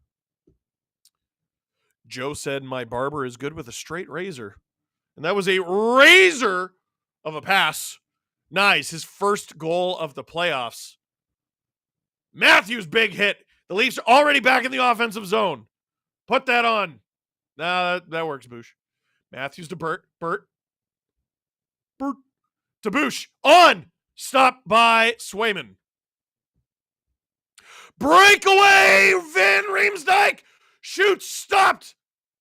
Joe said, my barber is good with a straight razor. And that was a razor of a pass. Nice. His first goal of the playoffs. Matthews' big hit. The Leafs are already back in the offensive zone. Put that on. Nah, that works, Boosh. Matthews to Burt. Burt to Boosh. On. Stopped by Swayman. Breakaway. Van Riemsdyk. Shoots. Stopped.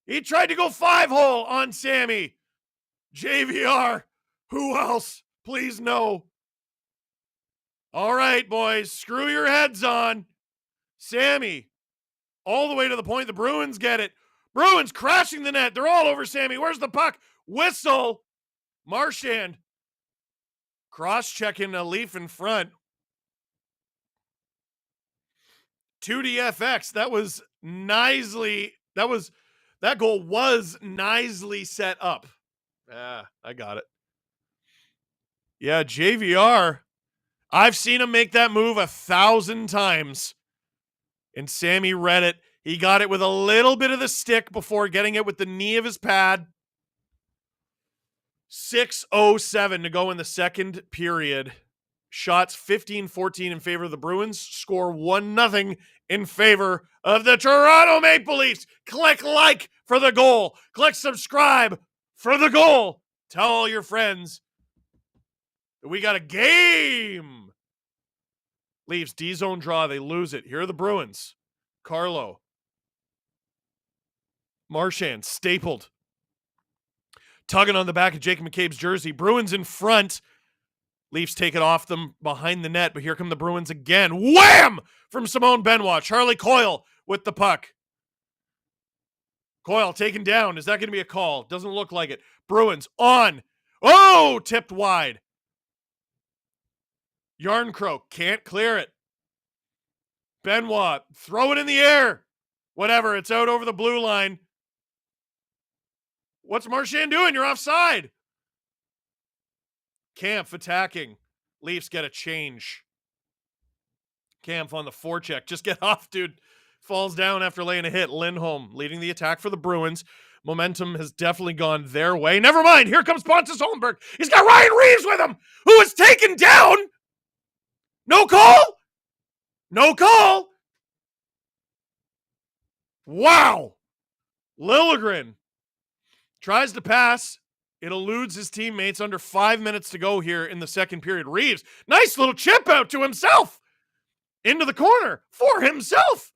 He tried to go 5-hole on Sammy. JVR. Who else? Please no. All right, boys. Screw your heads on. Sammy. All the way to the point. The Bruins get it. Bruins crashing the net. They're all over Sammy. Where's the puck? Whistle. Marchand. Cross-checking a Leaf in front. 2DFX. That goal was nicely set up. I got it. Yeah, JVR. I've seen him make that move 1,000 times. And Sammy read it. He got it with a little bit of the stick before getting it with the knee of his pad. 6:07 to go in the second period. Shots 15-14 in favor of the Bruins. Score 1-0 in favor of the Toronto Maple Leafs. Click like for the goal. Click subscribe for the goal. Tell all your friends that we got a game. Leafs D-zone draw. They lose it. Here are the Bruins. Carlo. Marchand stapled. Tugging on the back of Jacob McCabe's jersey. Bruins in front. Leafs take it off them behind the net, but here come the Bruins again. Wham! From Simone Benoit. Charlie Coyle with the puck. Coyle taken down. Is that going to be a call? Doesn't look like it. Bruins on. Oh! Tipped wide. Yarncroke can't clear it. Benoit, throw it in the air. Whatever, it's out over the blue line. What's Marchand doing? You're offside. Kampf attacking. Leafs get a change. Kampf on the forecheck. Just get off, dude. Falls down after laying a hit. Lindholm leading the attack for the Bruins. Momentum has definitely gone their way. Never mind. Here comes Pontus Holmberg. He's got Ryan Reeves with him, who is taken down. No call. No call. Wow. Liljegren tries to pass. It eludes his teammates. Under 5 minutes to go here in the second period. Reeves, nice little chip out to himself. Into the corner for himself.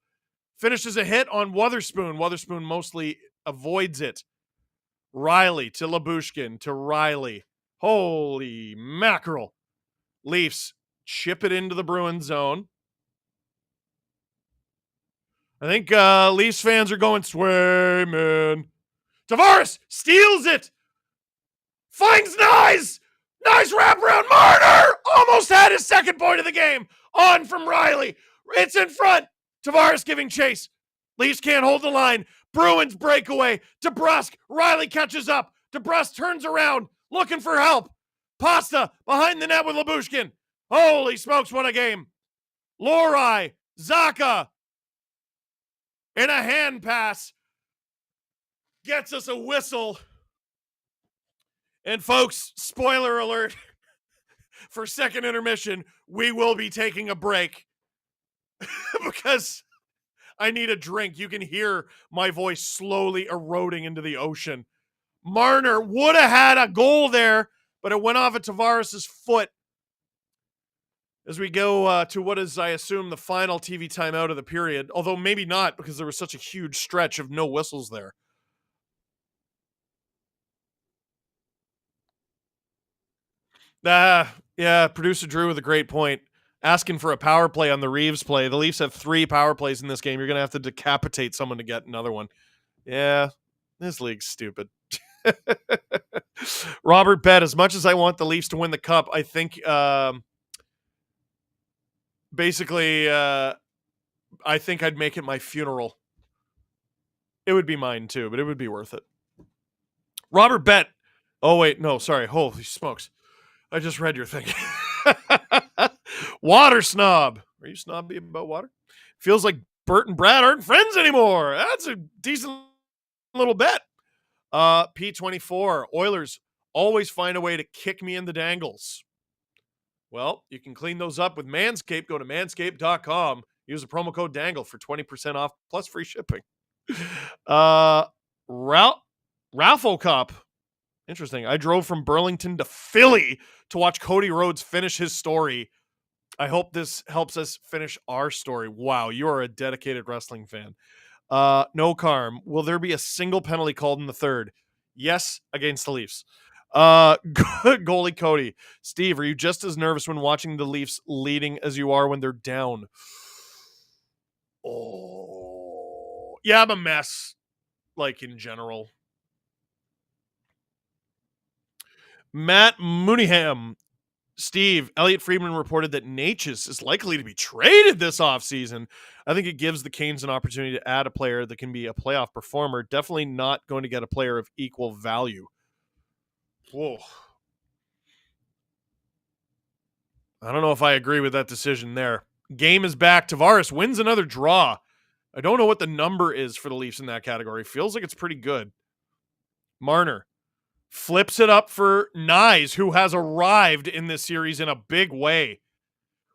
Finishes a hit on Wotherspoon. Wotherspoon mostly avoids it. Riley to Lyubushkin to Riley. Holy mackerel. Leafs chip it into the Bruins zone. I think Leafs fans are going, sway, man. Tavares steals it. Finds Nyes. Nice wraparound. Marner almost had his second point of the game. On from Riley. It's in front. Tavares giving chase. Leafs can't hold the line. Bruins breakaway. DeBrusk. Riley catches up. DeBrusk turns around. Looking for help. Pasta behind the net with Lyubushkin. Holy smokes, what a game. Lohrei. Zacha. And a hand pass. Gets us a whistle. And folks, spoiler alert, for second intermission, we will be taking a break because I need a drink. You can hear my voice slowly eroding into the ocean. Marner would have had a goal there, but it went off at Tavares' foot. As we go to what is, I assume, the final TV timeout of the period, although maybe not because there was such a huge stretch of no whistles there. Yeah, producer Drew with a great point. Asking for a power play on the Reeves play. The Leafs have 3 power plays in this game. You're going to have to decapitate someone to get another one. Yeah, this league's stupid. Robert Bet, as much as I want the Leafs to win the cup, I think basically I think I'd make it my funeral. It would be mine too, but it would be worth it. Robert Bet. Oh, wait, no, sorry. Holy smokes. I just read your thing. Water snob. Are you snobby about water? Feels like Bert and Brad aren't friends anymore. That's a decent little bet. P24. Oilers always find a way to kick me in the dangles. Well, you can clean those up with Manscaped. Go to manscaped.com. Use the promo code DANGLE for 20% off plus free shipping. Raffle Cup. Interesting. I drove from Burlington to Philly to watch Cody Rhodes finish his story. I hope this helps us finish our story. Wow, you are a dedicated wrestling fan. No Carm. Will there be a single penalty called in the third? Yes, against the Leafs. Goalie Cody. Steve, are you just as nervous when watching the Leafs leading as you are when they're down? Oh, yeah, I'm a mess. Like in general. Matt Mooneyham. Steve, Elliot Friedman reported that Natchez is likely to be traded this offseason. I think it gives the Canes an opportunity to add a player that can be a playoff performer. Definitely not going to get a player of equal value. Whoa. I don't know if I agree with that decision there. Game is back. Tavares wins another draw. I don't know what the number is for the Leafs in that category. Feels like it's pretty good. Marner flips it up for Nyes, who has arrived in this series in a big way.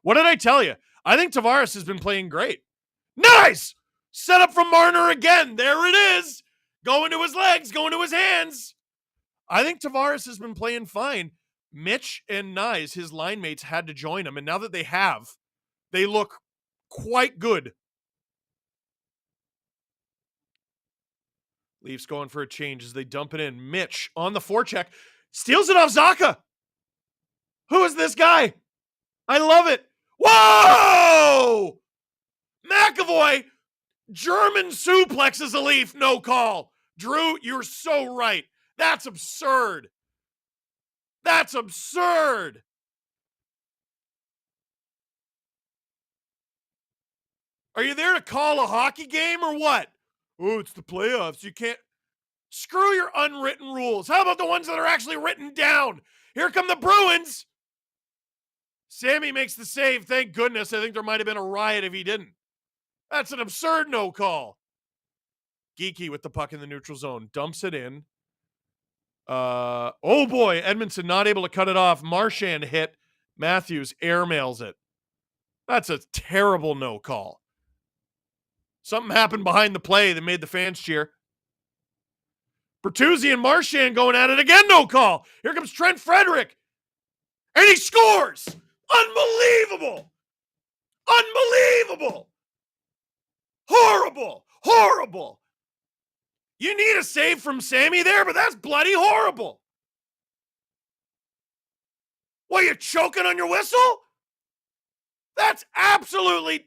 What did I tell you? I think Tavares has been playing great. Nice! Set up from Marner again. There it is. Going to his legs, going to his hands. I think Tavares has been playing fine. Mitch and Nyes, his line mates, had to join him. And now that they have, they look quite good. Leafs going for a change as they dump it in. Mitch on the forecheck. Steals it off Zacha. Who is this guy? I love it. Whoa! McAvoy German suplexes a Leaf. No call. Drew, you're so right. That's absurd. That's absurd. Are you there to call a hockey game or what? Oh, it's the playoffs. You can't. Screw your unwritten rules. How about the ones that are actually written down? Here come the Bruins. Sammy makes the save. Thank goodness. I think there might have been a riot if he didn't. That's an absurd no call. Geeky with the puck in the neutral zone. Dumps it in. Oh boy. Edmondson not able to cut it off. Marchand hit. Matthews airmails it. That's a terrible no call. Something happened behind the play that made the fans cheer. Bertuzzi and Marchand going at it again. No call. Here comes Trent Frederick. And he scores. Unbelievable. Unbelievable. Horrible. Horrible. You need a save from Sammy there, but that's bloody horrible. What, you choking on your whistle? That's absolutely...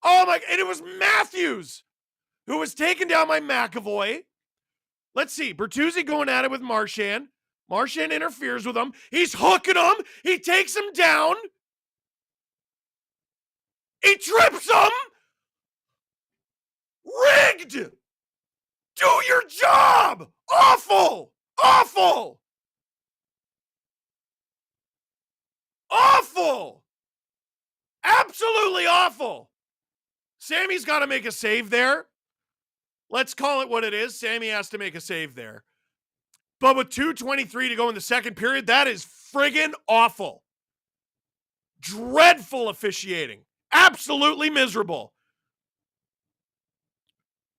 Oh my... And it was Matthews who was taken down by McAvoy. Let's see. Bertuzzi going at it with Marchand. Marchand interferes with him. He's hooking him. He takes him down. He trips him. Rigged. Do your job. Awful. Awful. Awful. Absolutely awful. Sammy's got to make a save there. Let's call it what it is. Sammy has to make a save there. But with 2:23 to go in the second period, that is friggin' awful. Dreadful officiating. Absolutely miserable.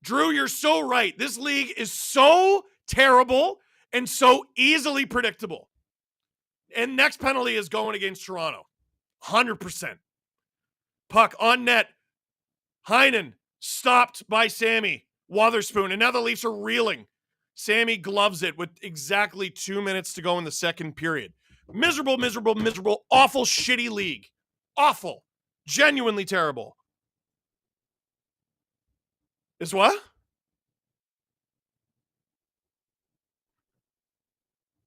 Drew, you're so right. This league is so terrible and so easily predictable. And next penalty is going against Toronto. 100%. Puck on net. Heinen stopped by Sammy Wotherspoon. And now the Leafs are reeling. Sammy gloves it with exactly 2 minutes to go in the second period. Miserable, miserable, miserable, awful, shitty league. Awful. Genuinely terrible. Is what?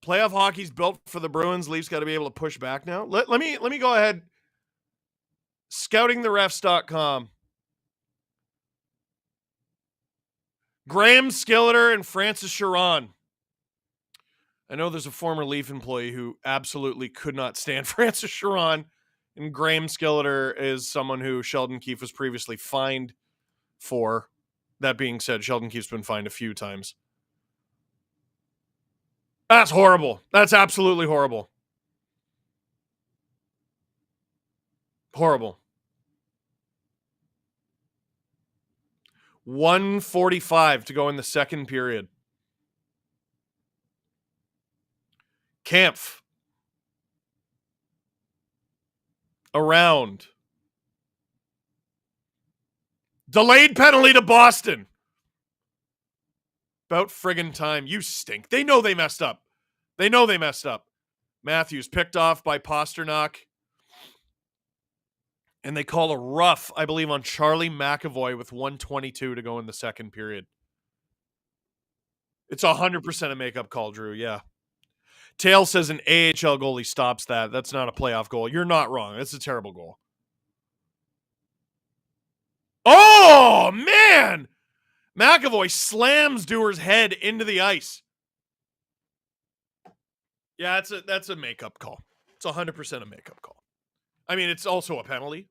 Playoff hockey's built for the Bruins. Leafs got to be able to push back now. Let me go ahead. Scoutingtherefs.com. Graham Skilleter and Francis Chiron. I know there's a former Leaf employee who absolutely could not stand Francis Chiron, and Graham Skilleter is someone who Sheldon Keefe was previously fined for. That being said, Sheldon Keefe's been fined a few times. That's horrible. That's absolutely horrible. Horrible. 1:45 to go in the second period. Kampf. Around. Delayed penalty to Boston. About friggin' time. You stink. They know they messed up. They know they messed up. Matthews picked off by Pasternak. And they call a rough, I believe, on Charlie McAvoy with 1:22 to go in the second period. It's 100% a makeup call, Drew. Yeah. Tail says an AHL goalie stops that. That's not a playoff goal. You're not wrong. It's a terrible goal. Oh, man! McAvoy slams Dewar's head into the ice. Yeah, that's a makeup call. It's 100% a makeup call. I mean, it's also a penalty.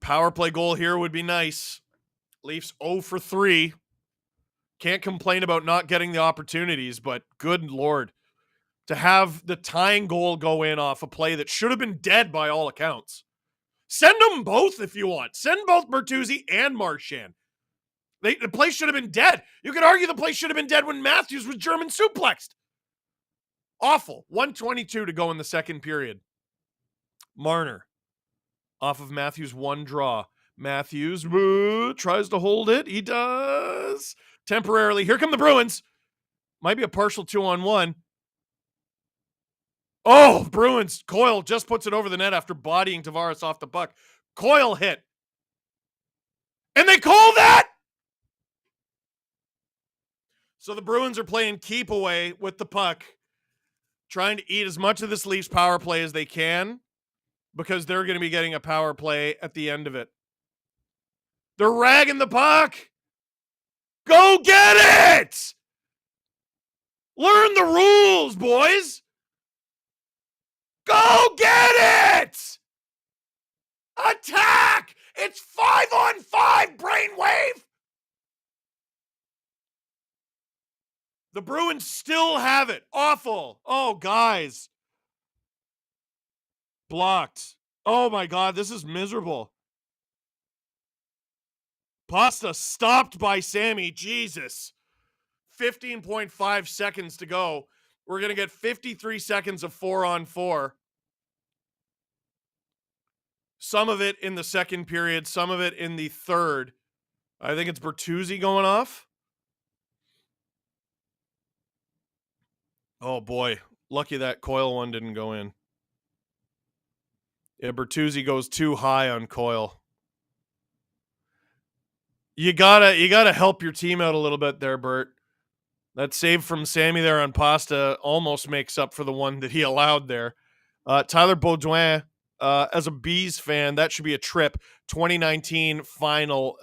Power play goal here would be nice. Leafs 0 for 3. Can't complain about not getting the opportunities, but good Lord. To have the tying goal go in off a play that should have been dead by all accounts. Send them both if you want. Send both Bertuzzi and Marchand. The play should have been dead. You could argue the play should have been dead when Matthews was German suplexed. Awful. 1:22 to go in the second period. Marner off of Matthews' one draw. Matthews tries to hold it. He does. Temporarily. Here come the Bruins. Might be a partial 2-on-1. Oh, Bruins. Coyle just puts it over the net after bodying Tavares off the puck. Coyle hit. And they call that? So the Bruins are playing keep away with the puck, trying to eat as much of this Leafs power play as they can because they're going to be getting a power play at the end of it. They're ragging the puck. Go get it! Learn the rules, boys. Go get it! Attack! It's 5-on-5, brainwave! The Bruins still have it. Awful. Oh, guys. Blocked. Oh, my God. This is miserable. Pasta stopped by Sammy. Jesus. 15.5 seconds to go. We're going to get 53 seconds of 4-on-4. Some of it in the second period, some of it in the third. I think it's Bertuzzi going off. Oh, boy. Lucky that Coyle one didn't go in. Yeah, Bertuzzi goes too high on Coyle. You gotta help your team out a little bit there, Bert. That save from Sammy there on Pasta almost makes up for the one that he allowed there. Tyler Baudouin, as a Bees fan, that should be a trip. 2019 final,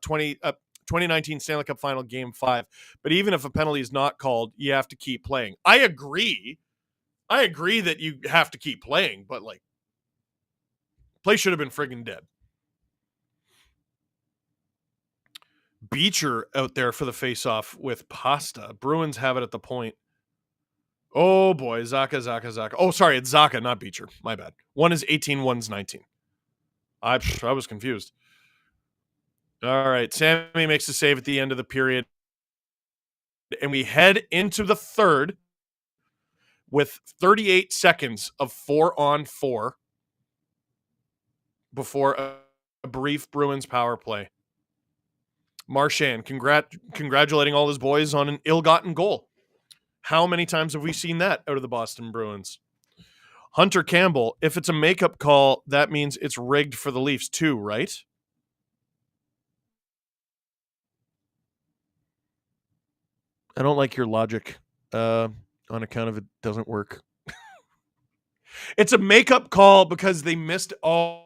2019 Stanley Cup Final Game 5. But even if a penalty is not called, you have to keep playing. I agree that you have to keep playing, but like, play should have been friggin' dead. Beecher out there for the face-off with Pasta. Bruins have it at the point. Oh, boy. Zaka. Oh, sorry. It's Zaka, not Beecher. My bad. One is 18, one's 19. I was confused. All right. Sammy makes a save at the end of the period. And we head into the third with 38 seconds of 4-on-4 before a brief Bruins power play. Marchand congratulating all his boys on an ill-gotten goal. How many times have we seen that out of the Boston Bruins? Hunter Campbell, if it's a makeup call, that means it's rigged for the Leafs too, right? I don't like your logic on account of it doesn't work. It's a makeup call because they missed. Oh,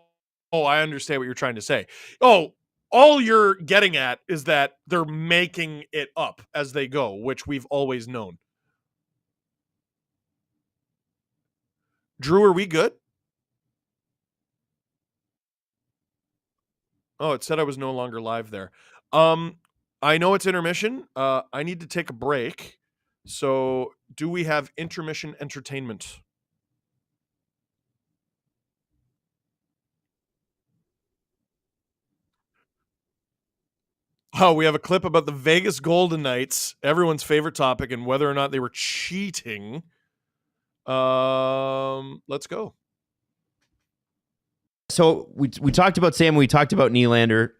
I understand what you're trying to say. Oh, all you're getting at is that they're making it up as they go, which we've always known. Drew, are we good? Oh, it said I was no longer live there. I know it's intermission. I need to take a break. So do we have intermission entertainment? Oh, we have a clip about the Vegas Golden Knights, everyone's favorite topic, and whether or not they were cheating. Let's go. So we talked about Sam, we talked about Nylander.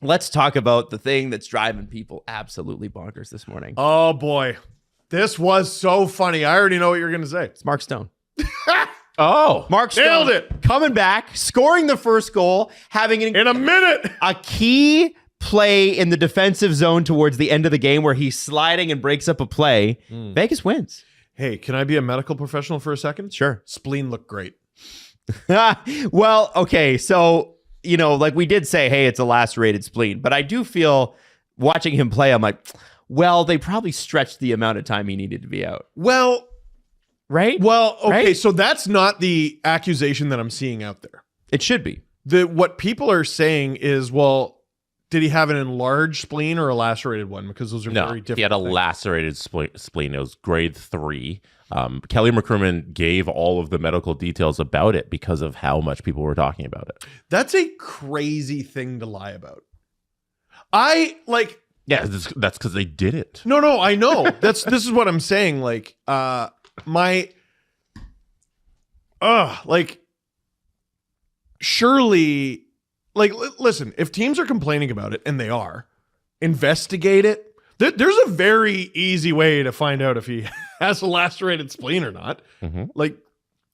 Let's talk about the thing that's driving people absolutely bonkers this morning. Oh, boy. This was so funny. I already know what you're going to say. It's Mark Stone. Mark Stone nailed it. coming back, scoring the first goal, having in a minute a key play in the defensive zone towards the end of the game where he's sliding and breaks up a play. Vegas wins. Hey, can I be a medical professional for a second? Sure. Spleen looked great. Well, okay. So, like we did say, hey, it's a lacerated spleen, but I do feel watching him play, I'm like, well, they probably stretched the amount of time he needed to be out. Well, right? Well, okay. Right? So that's not the accusation that I'm seeing out there. It should be. what people are saying is, well, did he have an enlarged spleen or a lacerated one? Because those are very different. He had a things. lacerated spleen. It was grade 3. Kelly McCrimmon gave all of the medical details about it because of how much people were talking about it. That's a crazy thing to lie about. I like. Yeah, that's because they did it. No, I know. This is what I'm saying. Like, surely, like, listen, if teams are complaining about it, and they are, investigate it. There's a very easy way to find out if he has a lacerated spleen or not. Mm-hmm. Like,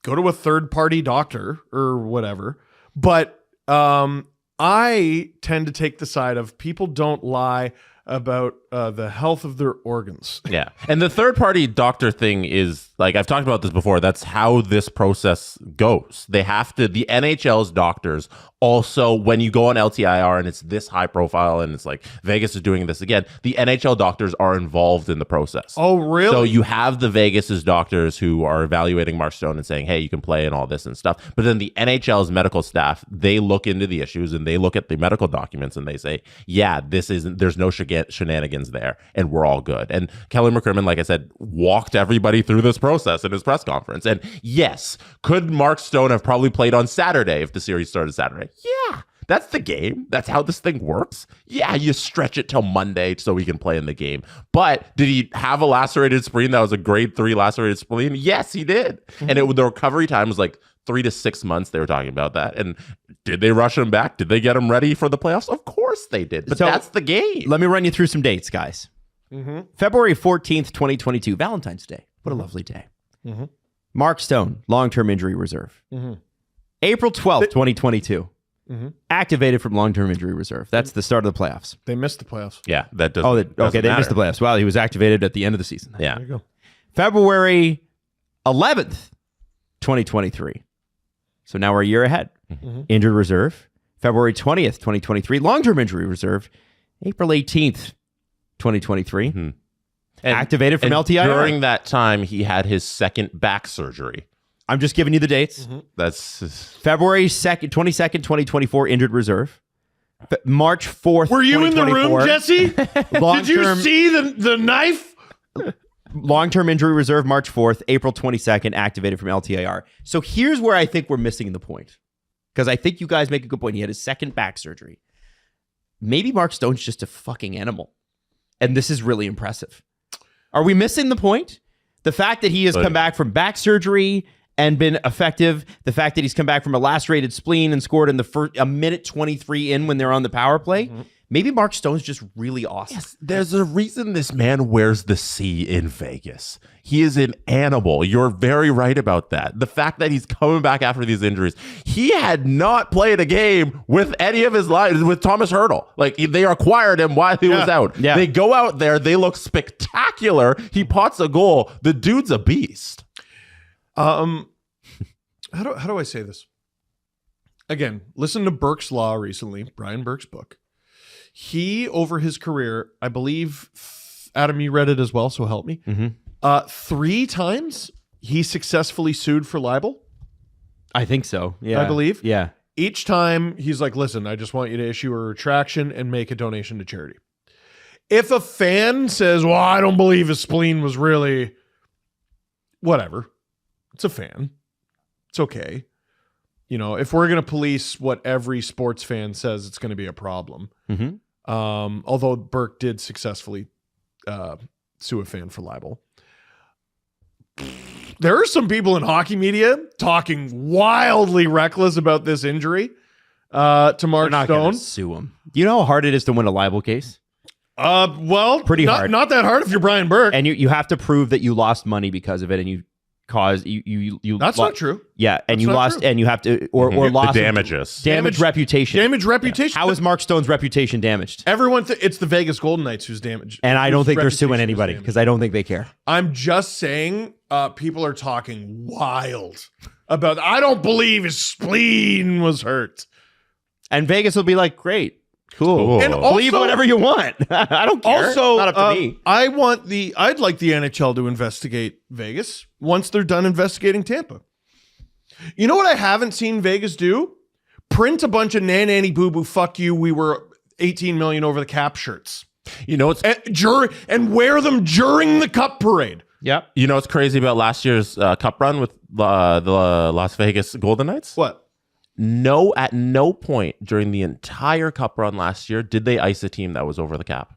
go to a third-party doctor or whatever. But I tend to take the side of people don't lie about the health of their organs. Yeah. And the third party doctor thing is, like, I've talked about this before. That's how this process goes. They have to, the NHL's doctors also, when you go on LTIR and it's this high profile and it's like Vegas is doing this again, the NHL doctors are involved in the process. Oh, really? So you have the Vegas's doctors who are evaluating Mark Stone and saying, hey, you can play and all this and stuff. But then the NHL's medical staff, they look into the issues and they look at the medical documents and they say, yeah, there's no shenanigans there and we're all good. And Kelly McCrimmon, like I said, walked everybody through this process in his press conference. And yes, could Mark Stone have probably played on Saturday if the series started Saturday? Yeah, that's the game. That's how this thing works. Yeah, you stretch it till Monday so he can play in the game. But did he have a lacerated spleen that was a grade 3 lacerated spleen? Yes, he did. Mm-hmm. And the recovery time was like 3 to 6 months. They were talking about that. And did they rush him back? Did they get him ready for the playoffs? Of course they did. But that's the game. Let me run you through some dates, guys. Mm-hmm. February 14th, 2022, Valentine's Day. What a lovely day. Mm-hmm. Mark Stone, long-term injury reserve. Mm-hmm. April 12th, 2022. Mm-hmm. Activated from long-term injury reserve. That's the start of the playoffs. They missed the playoffs. Yeah, that doesn't. They missed the playoffs. Well, he was activated at the end of the season. Yeah. There you go. February 11th, 2023. So now we're a year ahead. Mm-hmm. Injured reserve. February 20th, 2023. Long-term injury reserve. April 18th, 2023. Mm-hmm. Activated from LTIR. During that time, he had his second back surgery. I'm just giving you the dates. Mm-hmm. That's February 22nd, 2024, injured reserve. March 4th, Were you in the room, Jesse? Did you see the knife? Long-term injury reserve, March 4th, April 22nd, activated from LTIR. So here's where I think we're missing the point. Because I think you guys make a good point. He had his second back surgery. Maybe Mark Stone's just a fucking animal. And this is really impressive. Are we missing the point? The fact that he has come back from back surgery and been effective, the fact that he's come back from a lacerated spleen and scored in the first a minute 23 in when they're on the power play. Mm-hmm. Maybe Mark Stone's just really awesome. Yes, there's a reason this man wears the C in Vegas. He is an animal. You're very right about that. The fact that he's coming back after these injuries. He had not played a game with any of his lines with Thomas Hertl. Like, they acquired him while he was out. Yeah. They go out there. They look spectacular. He pots a goal. The dude's a beast. How do I say this? Again, listen to Burke's Law recently, Brian Burke's book. He, over his career, I believe, Adam, you read it as well, so help me. Mm-hmm. 3 times he successfully sued for libel. I think so. Yeah. I believe. Yeah. Each time he's like, listen, I just want you to issue a retraction and make a donation to charity. If a fan says, well, I don't believe his spleen was really whatever, it's a fan. It's okay. You know, if we're going to police what every sports fan says, it's going to be a problem. Mm-hmm. Although Burke did successfully sue a fan for libel. There are some people in hockey media talking wildly reckless about this injury to Mark Stone. Sue him. Do you know how hard it is to win a libel case? Well, pretty hard. Not that hard if you're Brian Burke. And you have to prove that you lost money because of it, and you cause you That's not true. Yeah, and That's you not lost, true. and you have to or lost the damages. Damage reputation. Damage reputation. How is Mark Stone's reputation damaged? Everyone, it's the Vegas Golden Knights who's damaged. And I don't think they're suing reputation is anybody damaged. because I don't think they care. I'm just saying, people are talking wild about. I don't believe his spleen was hurt. And Vegas will be like, great. Cool. And believe also- whatever you want. I don't care. Also, It's not up to me. I'd like the NHL to investigate Vegas once they're done investigating Tampa. You know what I haven't seen Vegas do? print a bunch of nanny boo boo fuck you. We were 18 million over the cap shirts. You know what's And wear them during the cup parade. Yep. you know what's crazy about last year's cup run with the Las Vegas Golden Knights? What? At no point during the entire cup run last year did they ice a team that was over the cap.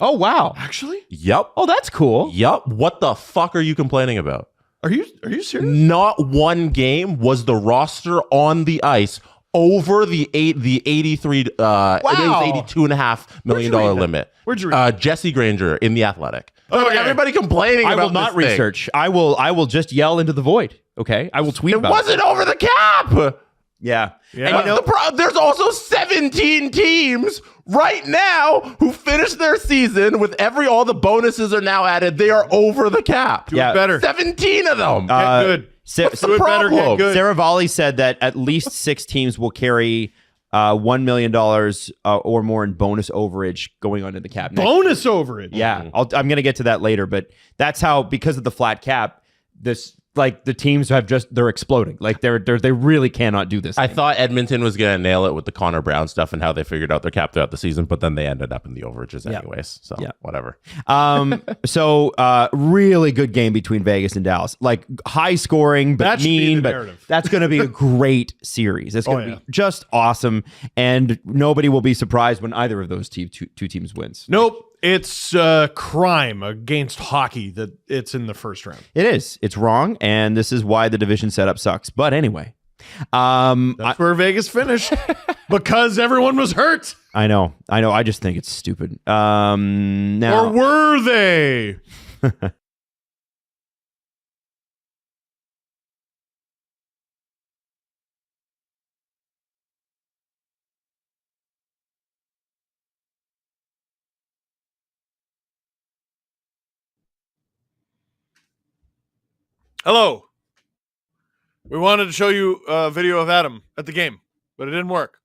Oh, wow. Actually? Yep. Oh, that's cool. Yep. What the fuck are you complaining about? Are you serious? Not one game was the roster on the ice over the 83 it was $82.5 million limit. Where'd you read Jesse Granger in The Athletic. Okay. Everybody complaining I about will not this thing. research. I will just yell into the void. Okay. I will tweet It about wasn't over the cap. Yeah. Yeah. And you know, There's also 17 teams right now who finished their season with all the bonuses are now added. They are over the cap. Do it better. 17 of them. Get good. What's the Do it better, get problem? good. Sarah Volley said that at least 6 teams will carry $1 million or more in bonus overage going onto the cap. Bonus overage. Yeah, I'm going to get to that later, but that's how, because of the flat cap, the teams they're exploding. Like they really cannot do this. I thought Edmonton was going to nail it with the Connor Brown stuff and how they figured out their cap throughout the season, but then they ended up in the overages anyways. So whatever. So really good game between Vegas and Dallas. Like high scoring, but That should be mean. the But narrative. that's going to be a great series. It's going to be just awesome, and nobody will be surprised when either of those two teams wins. Nope. It's crime against hockey that it's in the first round. It is. It's wrong, and this is why the division setup sucks. But anyway, That's where Vegas finished because everyone was hurt. I know. I just think it's stupid. Now, Or were they? Hello. We wanted to show you a video of Adam at the game, but it didn't work.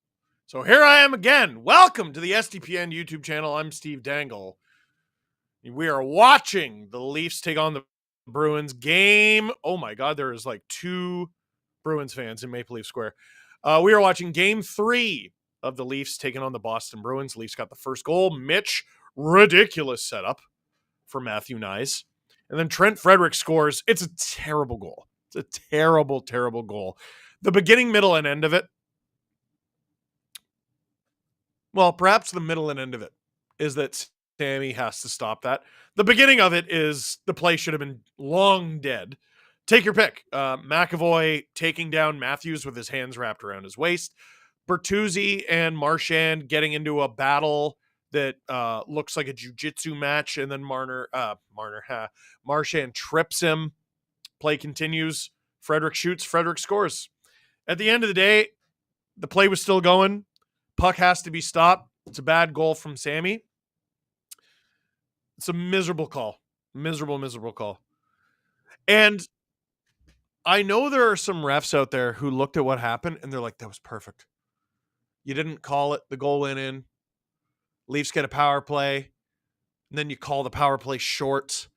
So here I am again. Welcome to the SDPN YouTube channel. I'm Steve Dangle. We are watching the Leafs take on the Bruins game. Oh my God, there is like 2 Bruins fans in Maple Leaf Square. We are watching game 3 of the Leafs taking on the Boston Bruins. Leafs got the first goal. Mitch, ridiculous setup for Matthew Nyes. And then Trent Frederick scores. It's a terrible goal. It's a terrible, terrible goal. The beginning, middle, and end of it. Well, perhaps the middle and end of it is that Sammy has to stop that. The beginning of it is the play should have been long dead. Take your pick. McAvoy taking down Matthews with his hands wrapped around his waist. Bertuzzi and Marchand getting into a battle that looks like a jiu-jitsu match, and then Marchand trips him. Play continues. Frederick shoots. Frederick scores. At the end of the day, the play was still going. Puck has to be stopped. It's a bad goal from Sammy. It's a miserable call. Miserable call. And I know there are some refs out there who looked at what happened and they're like, that was perfect. You didn't call it. The goal went in. Leafs get a power play. And then you call the power play short.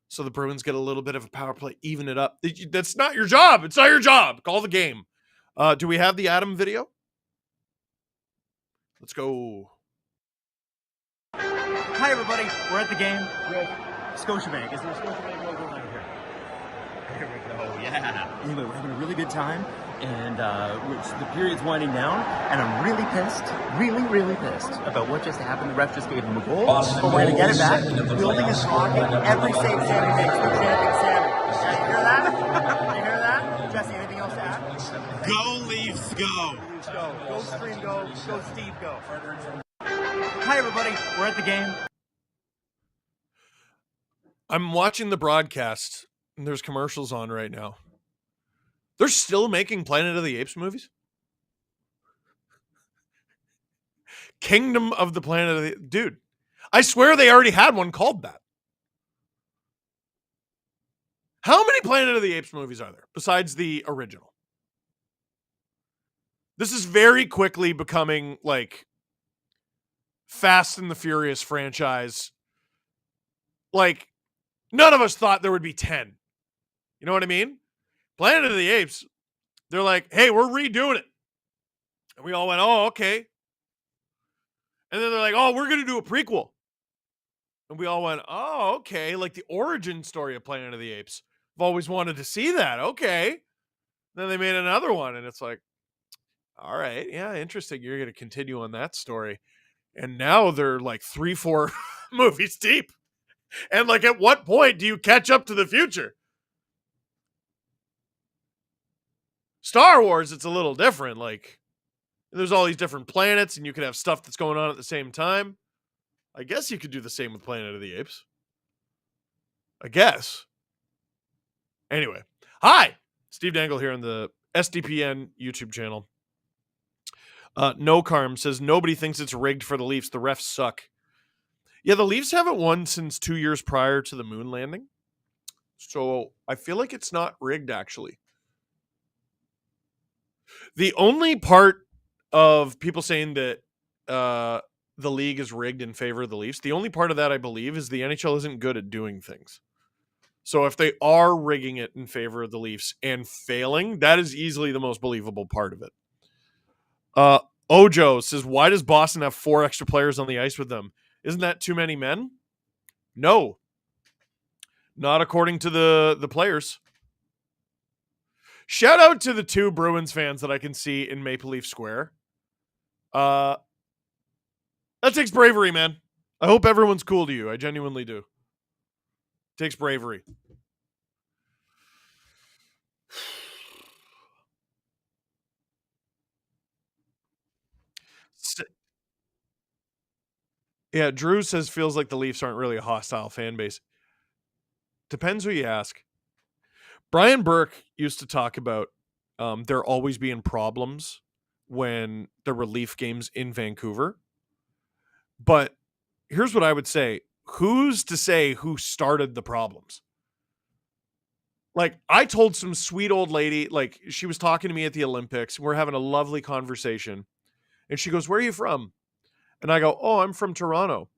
So the Bruins get a little bit of a power play, even it up. That's not your job. It's not your job. Call the game. Do we have the Adam video? Let's go. Hi, everybody. We're at the game with Scotiabank. Is there a Scotiabank logo right here? Here we go. Yeah. Anyway, we're having a really good time, and the period's winding down, and I'm really pissed, really pissed about what just happened. The ref just gave him a goal, but we're going to get it back. The building is talking. Every save Sammy makes, they're chanting Sammy. You hear that? You hear that? Jesse, anything else to add? Go Leafs, go! Leafs go. Go Stream, go. Go Steve, go. Hi, everybody. We're at the game. I'm watching the broadcast, and there's commercials on right now. They're still making Planet of the Apes movies? Kingdom of the Planet of the... Dude, I swear they already had one called that. How many Planet of the Apes movies are there besides the original? This is very quickly becoming like Fast and the Furious franchise. Like, none of us thought there would be 10. You know what I mean? Planet of the Apes, they're like, hey, we're redoing it. And we all went, oh, okay. And then they're like, oh, we're going to do a prequel. And we all went, oh, okay. Like the origin story of Planet of the Apes. I've always wanted to see that. Okay. Then they made another one. And it's like, all right. Yeah, interesting. You're going to continue on that story. And now they're like 3-4 movies deep. And like, at what point do you catch up to the future? Star Wars, it's a little different. Like, there's all these different planets, and you could have stuff that's going on at the same time. I guess you could do the same with Planet of the Apes. I guess. Anyway. Hi! Steve Dangle here on the SDPN YouTube channel. No Carm says, nobody thinks it's rigged for the Leafs. The refs suck. Yeah, the Leafs haven't won since 2 years prior to the moon landing. So I feel like it's not rigged, actually. The only part of people saying that the league is rigged in favor of the Leafs, the only part of that, I believe, is the NHL isn't good at doing things. So if they are rigging it in favor of the Leafs and failing, that is easily the most believable part of it. Ojo says, why does Boston have 4 extra players on the ice with them? Isn't that too many men? No. Not according to the players. Shout out to the 2 Bruins fans that I can see in Maple Leaf Square. That takes bravery, man. I hope everyone's cool to you. I genuinely do. It takes bravery. Yeah, Drew says feels like the Leafs aren't really a hostile fan base. Depends who you ask. Brian Burke used to talk about there always being problems when there were Leaf games in Vancouver. But here's what I would say. Who's to say who started the problems? Like, I told some sweet old lady, like, she was talking to me at the Olympics. We're having a lovely conversation. And she goes, where are you from? And I go, oh, I'm from Toronto.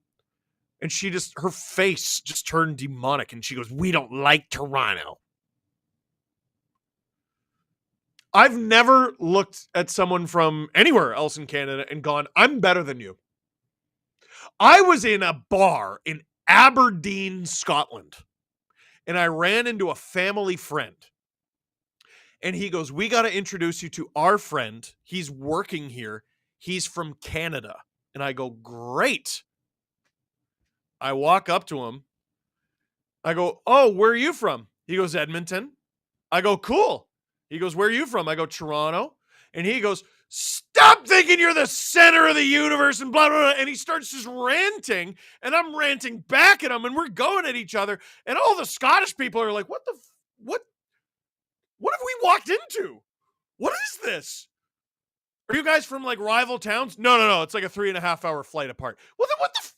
And she just, her face just turned demonic. And she goes, we don't like Toronto. I've never looked at someone from anywhere else in Canada and gone, I'm better than you. I was in a bar in Aberdeen, Scotland, and I ran into a family friend. And he goes, we got to introduce you to our friend. He's working here. He's from Canada. And I go, great. I walk up to him. I go, oh, where are you from? He goes, Edmonton. I go, cool. He goes, where are you from? I go, Toronto. And he goes, stop thinking you're the center of the universe and blah, blah, blah. And he starts just ranting, and I'm ranting back at him, and we're going at each other. And all the Scottish people are like, what have we walked into? What is this? Are you guys from like rival towns? No. It's like a 3.5 hour flight apart. Well, then what the?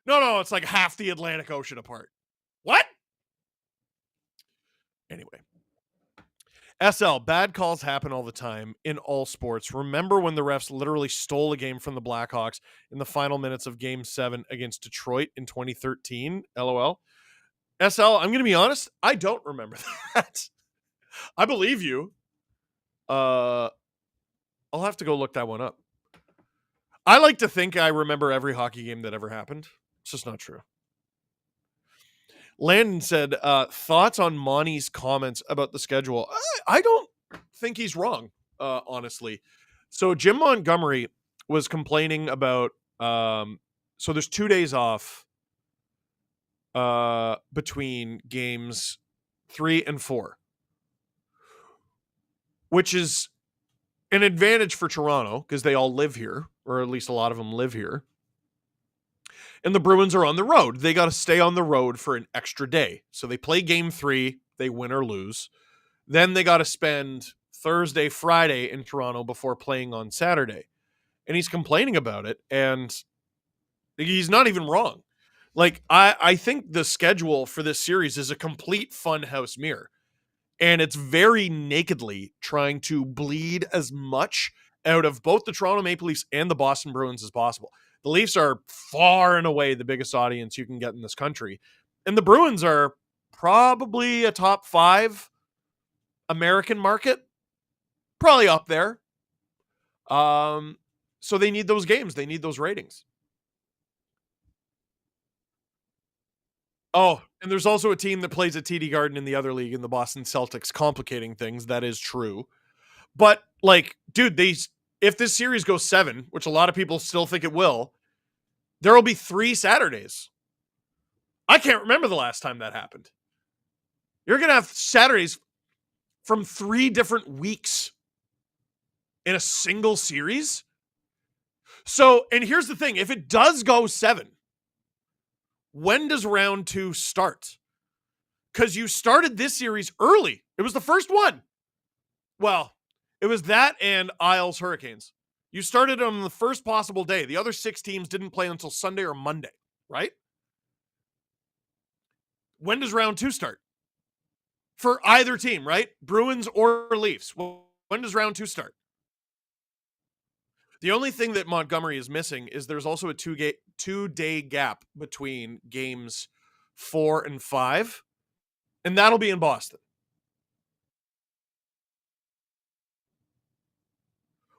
No. It's like half the Atlantic Ocean apart. What? Anyway. SL, bad calls happen all the time in all sports. Remember when the refs literally stole a game from the Blackhawks in the final minutes of Game 7 against Detroit in 2013? LOL. SL, I'm going to be honest. I don't remember that. I believe you. I'll have to go look that one up. I like to think I remember every hockey game that ever happened. It's just not true. Landon said, thoughts on Monty's comments about the schedule? I don't think he's wrong, honestly. So Jim Montgomery was complaining about, so there's 2 days off between games 3 and 4, which is an advantage for Toronto because they all live here, or at least a lot of them live here. And the Bruins are on the road. They got to stay on the road for an extra day. So they play game 3, they win or lose. Then they got to spend Thursday, Friday in Toronto before playing on Saturday. And he's complaining about it, and he's not even wrong. Like, I think the schedule for this series is a complete funhouse mirror. And it's very nakedly trying to bleed as much out of both the Toronto Maple Leafs and the Boston Bruins as possible. The Leafs are far and away the biggest audience you can get in this country. And the Bruins are probably a top 5 American market. Probably up there. So they need those games. They need those ratings. Oh, and there's also a team that plays at TD Garden in the other league in the Boston Celtics, complicating things. That is true. But, like, dude, if this series goes 7, which a lot of people still think it will, there will be 3 Saturdays. I can't remember the last time that happened. You're going to have Saturdays from 3 different weeks in a single series. So, and here's the thing. If it does go 7, when does round 2 start? Because you started this series early. It was the first one. Well, it was that and Isles Hurricanes. You started on the first possible day. The other 6 teams didn't play until Sunday or Monday, right? When does round 2 start? For either team, right? Bruins or Leafs. Well, when does round 2 start? The only thing that Montgomery is missing is there's also a 2-day gap between games 4 and 5, and that'll be in Boston.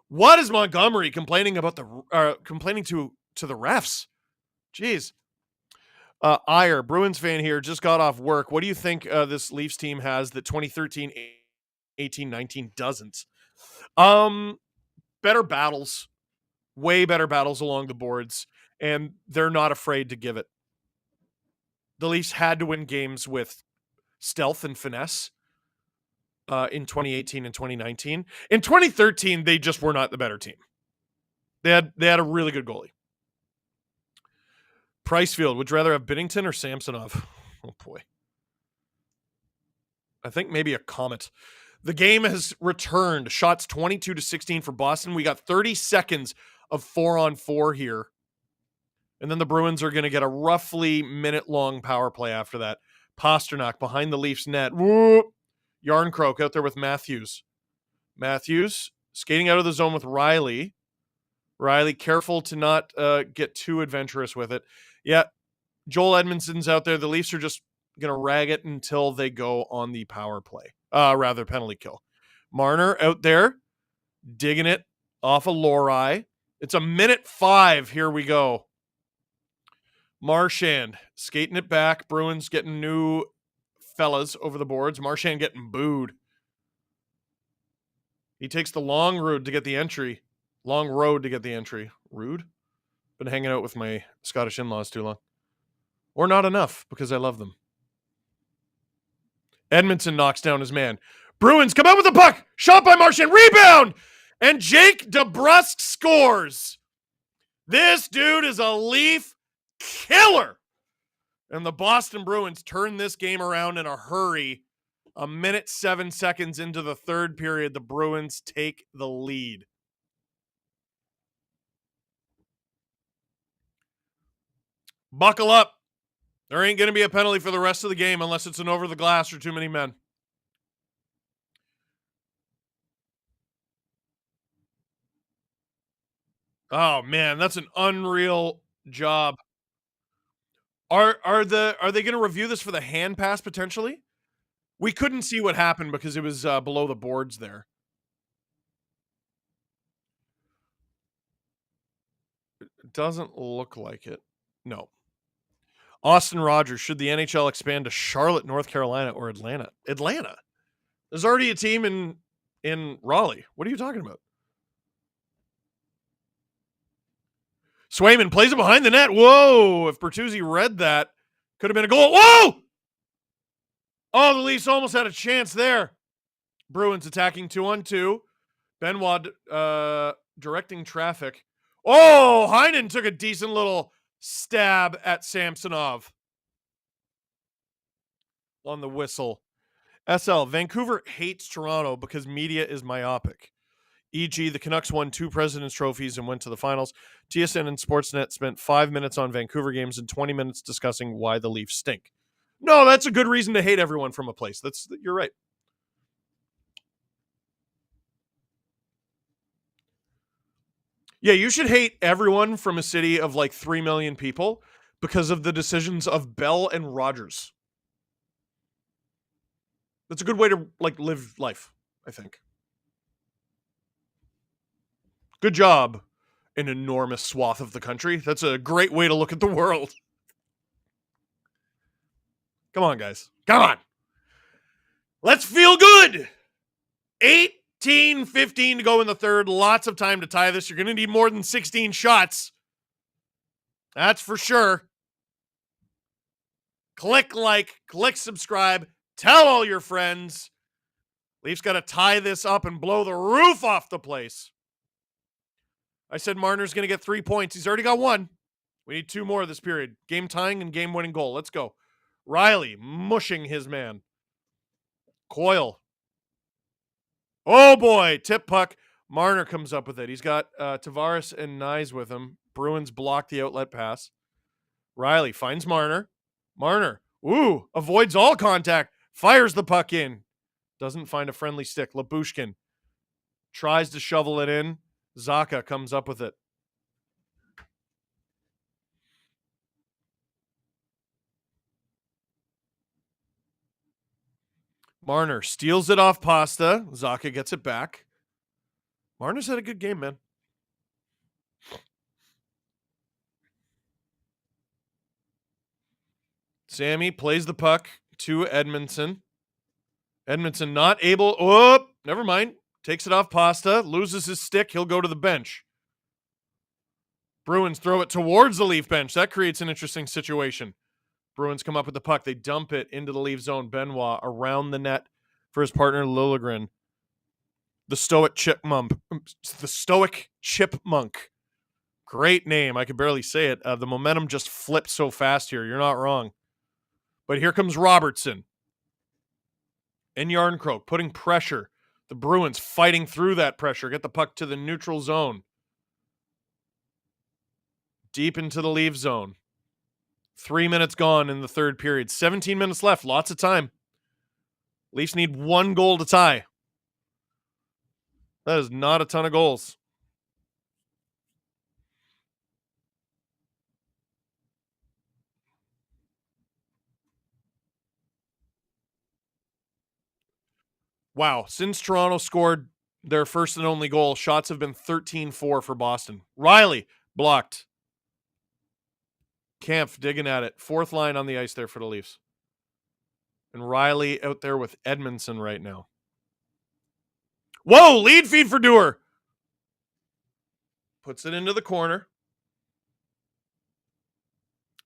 What is Montgomery complaining about complaining to the refs? Jeez. Iyer, Bruins fan here, just got off work. What do you think this Leafs team has that 2013, 18, 19 doesn't? Better battles. Way better battles along the boards, and they're not afraid to give it. The Leafs had to win games with stealth and finesse in 2018 and 2019. In 2013, they just were not the better team. They had a really good goalie. Pricefield, would you rather have Binnington or Samsonov? Oh, boy. I think maybe a Comet. The game has returned. Shots 22-16 for Boston. We got 30 seconds of 4-on-4 here. And then the Bruins are going to get a roughly minute-long power play after that. Pasternak behind the Leafs net. Whoop. Yarncroke out there with Matthews. Matthews skating out of the zone with Riley. Riley careful to not get too adventurous with it. Yeah, Joel Edmondson's out there. The Leafs are just going to rag it until they go on the power play. Rather, penalty kill. Marner out there digging it off of Lori. It's 1:05. Here we go. Marchand skating it back. Bruins getting new fellas over the boards. Marchand getting booed. He takes the long road to get the entry. Long road to get the entry. Rude. Been hanging out with my Scottish in-laws too long. Or not enough, because I love them. Edmondson knocks down his man. Bruins come out with the puck. Shot by Marchand. Rebound! And Jake DeBrusk scores. This dude is a Leaf killer. And the Boston Bruins turn this game around in a hurry. 1:07 into the third period, the Bruins take the lead. Buckle up. There ain't going to be a penalty for the rest of the game unless it's an over the glass or too many men. Oh man, that's an unreal job. Are they going to review this for the hand pass potentially? We couldn't see what happened because it was below the boards there. It doesn't look like it. No. Austin Rogers, should the NHL expand to Charlotte, North Carolina, or Atlanta? Atlanta. There's already a team in Raleigh. What are you talking about? Swayman plays it behind the net. Whoa! If Bertuzzi read that, could have been a goal. Whoa! Oh, the Leafs almost had a chance there. Bruins attacking 2-on-2. Benoit directing traffic. Oh, Heinen took a decent little stab at Samsonov on the whistle. SL, Vancouver hates Toronto because media is myopic. E.g., the Canucks won 2 President's Trophies and went to the finals. TSN and Sportsnet spent 5 minutes on Vancouver games and 20 minutes discussing why the Leafs stink. No, that's a good reason to hate everyone from a place. You're right. Yeah, you should hate everyone from a city of like 3 million people because of the decisions of Bell and Rogers. That's a good way to like live life, I think. Good job, an enormous swath of the country. That's a great way to look at the world. Come on, guys. Come on. Let's feel good. 18-15 to go in the third. Lots of time to tie this. You're going to need more than 16 shots. That's for sure. Click like, click subscribe. Tell all your friends. Leafs got to tie this up and blow the roof off the place. I said Marner's going to get 3 points. He's already got 1. We need 2 more this period. Game tying and game winning goal. Let's go. Riley mushing his man. Coyle. Oh boy, tip puck. Marner comes up with it. He's got Tavares and Nyes with him. Bruins block the outlet pass. Riley finds Marner. Marner, avoids all contact. Fires the puck in. Doesn't find a friendly stick. Labushkin tries to shovel it in. Zacha comes up with it. Marner steals it off Pasta. Zacha gets it back. Marner's had a good game, man. Sammy plays the puck to Edmondson. Edmondson not able. Oh, never mind. Takes it off Pasta. Loses his stick. He'll go to the bench. Bruins throw it towards the Leaf bench. That creates an interesting situation. Bruins come up with the puck. They dump it into the Leaf zone. Benoit around the net for his partner Liljegren. The Stoic Chipmunk. The Stoic Chipmunk. Great name. I could barely say it. The momentum just flipped so fast here. You're not wrong. But here comes Robertson. And Yarncroke putting pressure. The Bruins fighting through that pressure. Get the puck to the neutral zone. Deep into the Leaf zone. 3 minutes gone in the third period. 17 minutes left. Lots of time. Leafs need 1 goal to tie. That is not a ton of goals. Wow. Since Toronto scored their first and only goal, shots have been 13-4 for Boston. Riley blocked. Kampf digging at it. 4th line on the ice there for the Leafs. And Riley out there with Edmondson right now. Whoa, lead feed for Dewar. Puts it into the corner.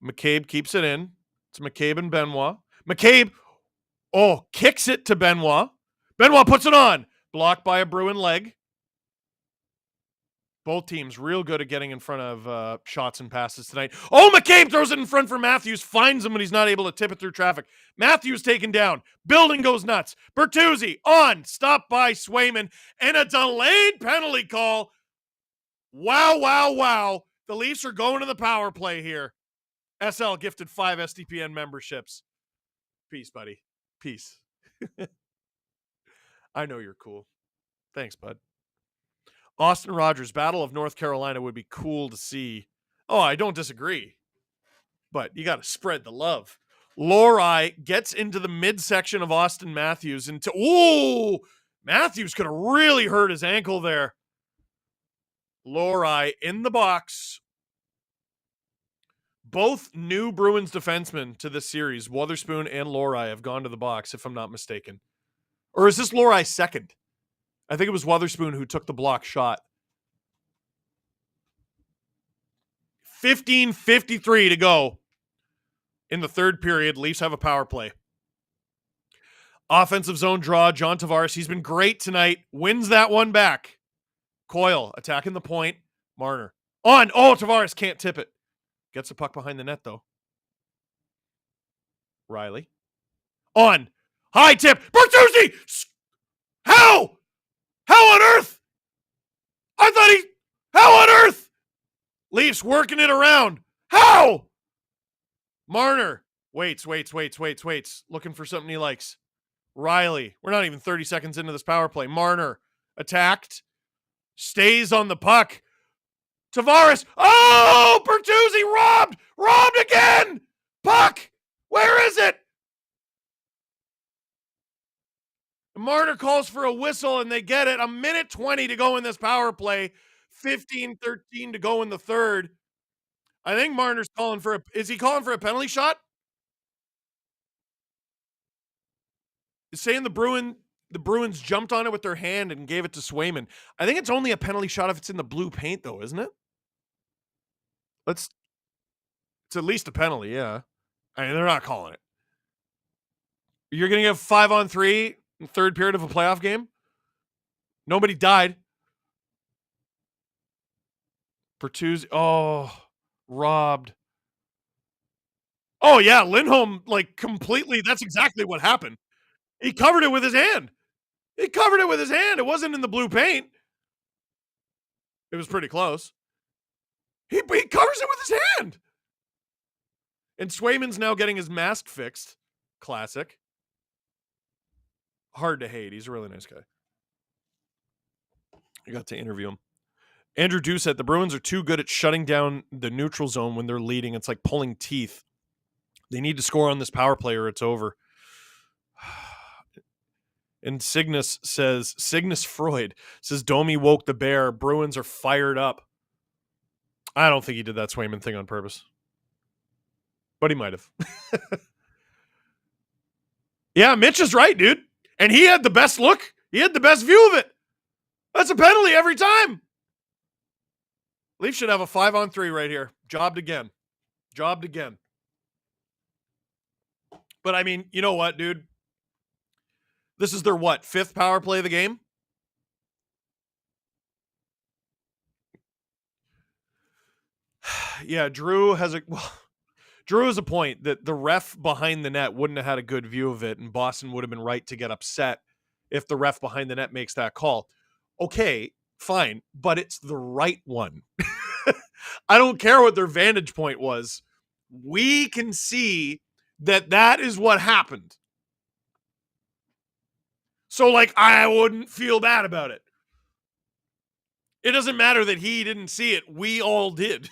McCabe keeps it in. It's McCabe and Benoit. McCabe, kicks it to Benoit. Benoit puts it on. Blocked by a Bruin leg. Both teams real good at getting in front of shots and passes tonight. Oh, McCabe throws it in front for Matthews. Finds him, but he's not able to tip it through traffic. Matthews taken down. Building goes nuts. Bertuzzi on. Stopped by Swayman. And a delayed penalty call. Wow, wow, wow. The Leafs are going to the power play here. SL gifted 5 SDPN memberships. Peace, buddy. Peace. I know you're cool. Thanks, bud. Austin Rogers, Battle of North Carolina would be cool to see. Oh, I don't disagree. But you got to spread the love. Lori gets into the midsection of Austin Matthews. Matthews could have really hurt his ankle there. Lori in the box. Both new Bruins defensemen to this series, Wotherspoon and Lori, have gone to the box, if I'm not mistaken. Or is this Lori's second? I think it was Wotherspoon who took the block shot. 15:53 to go in the third period. Leafs have a power play. Offensive zone draw. John Tavares, he's been great tonight. Wins that one back. Coyle attacking the point. Marner on. Oh, Tavares can't tip it. Gets the puck behind the net, though. Riley on. High tip. Bertuzzi! How? How on earth? How on earth? Leafs working it around. How? Marner waits. Looking for something he likes. Riley, we're not even 30 seconds into this power play. Marner attacked. Stays on the puck. Tavares. Oh, Bertuzzi robbed. Robbed again. Puck. Where is it? Marner calls for a whistle, and they get it. 1:20 to go in this power play. 15-13 to go in the third. I think Marner's calling for is he calling for a penalty shot? He's saying the Bruins jumped on it with their hand and gave it to Swayman. I think it's only a penalty shot if it's in the blue paint, though, isn't it? It's at least a penalty, yeah. I mean, they're not calling it. You're going to get 5-on-3 in the third period of a playoff game? Nobody died. Bertuzzi, robbed. Oh, yeah, Lindholm, like, completely, that's exactly what happened. He covered it with his hand. It wasn't in the blue paint. It was pretty close. He covers it with his hand. And Swayman's now getting his mask fixed. Classic. Hard to hate. He's a really nice guy. I got to interview him. Andrew Doucette, the Bruins are too good at shutting down the neutral zone when they're leading. It's like pulling teeth. They need to score on this power play or it's over. And Cygnus Freud says, Domi woke the bear. Bruins are fired up. I don't think he did that Swayman thing on purpose. But he might have. Yeah, Mitch is right, dude. And he had the best look. He had the best view of it. That's a penalty every time. Leafs should have a 5-on-3 right here. Jobbed again. But I mean, you know what, dude? This is their what? 5th power play of the game? Yeah, Drew has a point that the ref behind the net wouldn't have had a good view of it, and Boston would have been right to get upset if the ref behind the net makes that call. Okay, fine, but it's the right one. I don't care what their vantage point was. We can see that is what happened. So, like, I wouldn't feel bad about it. It doesn't matter that he didn't see it. We all did.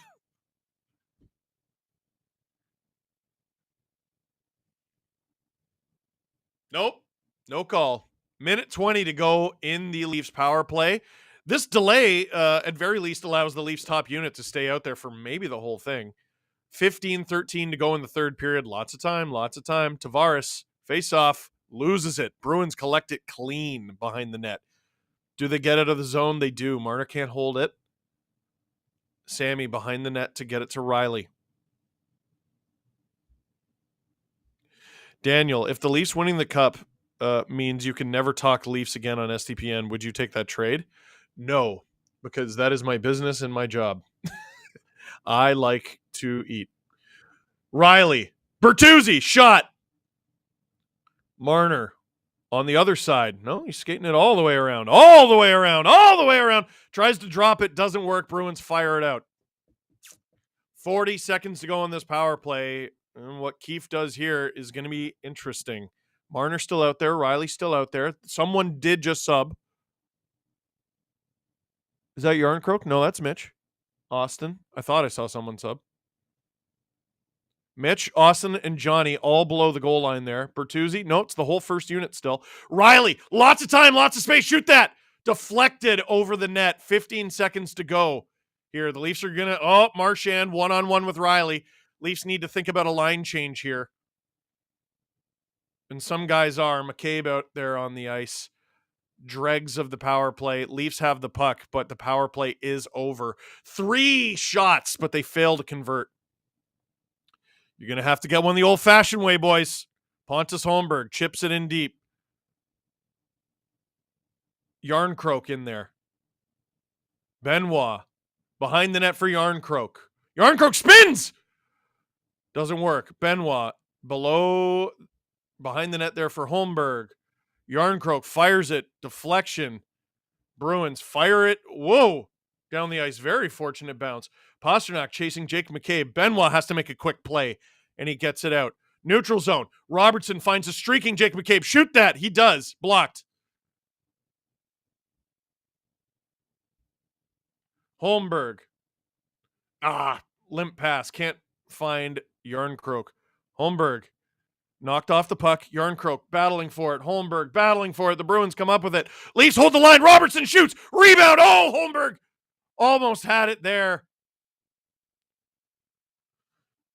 Nope. No call. Minute 20 to go in the Leafs power play. This delay, at very least, allows the Leafs top unit to stay out there for maybe the whole thing. 15-13 to go in the third period. Lots of time. Tavares, face off, loses it. Bruins collect it clean behind the net. Do they get out of the zone? They do. Marner can't hold it. Sammy behind the net to get it to Riley. Daniel, if the Leafs winning the cup means you can never talk Leafs again on STPN, would you take that trade? No, because that is my business and my job. I like to eat. Riley, Bertuzzi, shot. Marner on the other side. No, he's skating it all the way around. Tries to drop it, doesn't work. Bruins fire it out. 40 seconds to go on this power play. And what Keefe does here is going to be interesting. Marner's still out there. Riley's still out there. Someone did just sub. Is that Yarncroke? No, that's Mitch. Austin. I thought I saw someone sub. Mitch, Austin, and Johnny all below the goal line there. Bertuzzi. No, it's the whole first unit still. Riley. Lots of time. Lots of space. Shoot that. Deflected over the net. 15 seconds to go. Here, the Leafs are going to... Oh, Marchand one-on-one with Riley. Leafs need to think about a line change here. And some guys are. McCabe out there on the ice. Dregs of the power play. Leafs have the puck, but the power play is over. 3 shots, but they fail to convert. You're going to have to get one the old-fashioned way, boys. Pontus Holmberg chips it in deep. Yarncroke in there. Benoit behind the net for Yarncroke. Yarncroke spins! Doesn't work. Benoit behind the net there for Holmberg. Yarncroke fires it. Deflection. Bruins fire it. Whoa! Down the ice. Very fortunate bounce. Pasternak chasing Jake McCabe. Benoit has to make a quick play, and he gets it out. Neutral zone. Robertson finds a streaking Jake McCabe. Shoot that. He does. Blocked. Holmberg. Limp pass. Can't find Yarncroke. Holmberg knocked off the puck. Yarncroke battling for it. Holmberg battling for it. The Bruins come up with it. Leafs hold the line. Robertson shoots. Rebound. Oh, Holmberg. Almost had it there.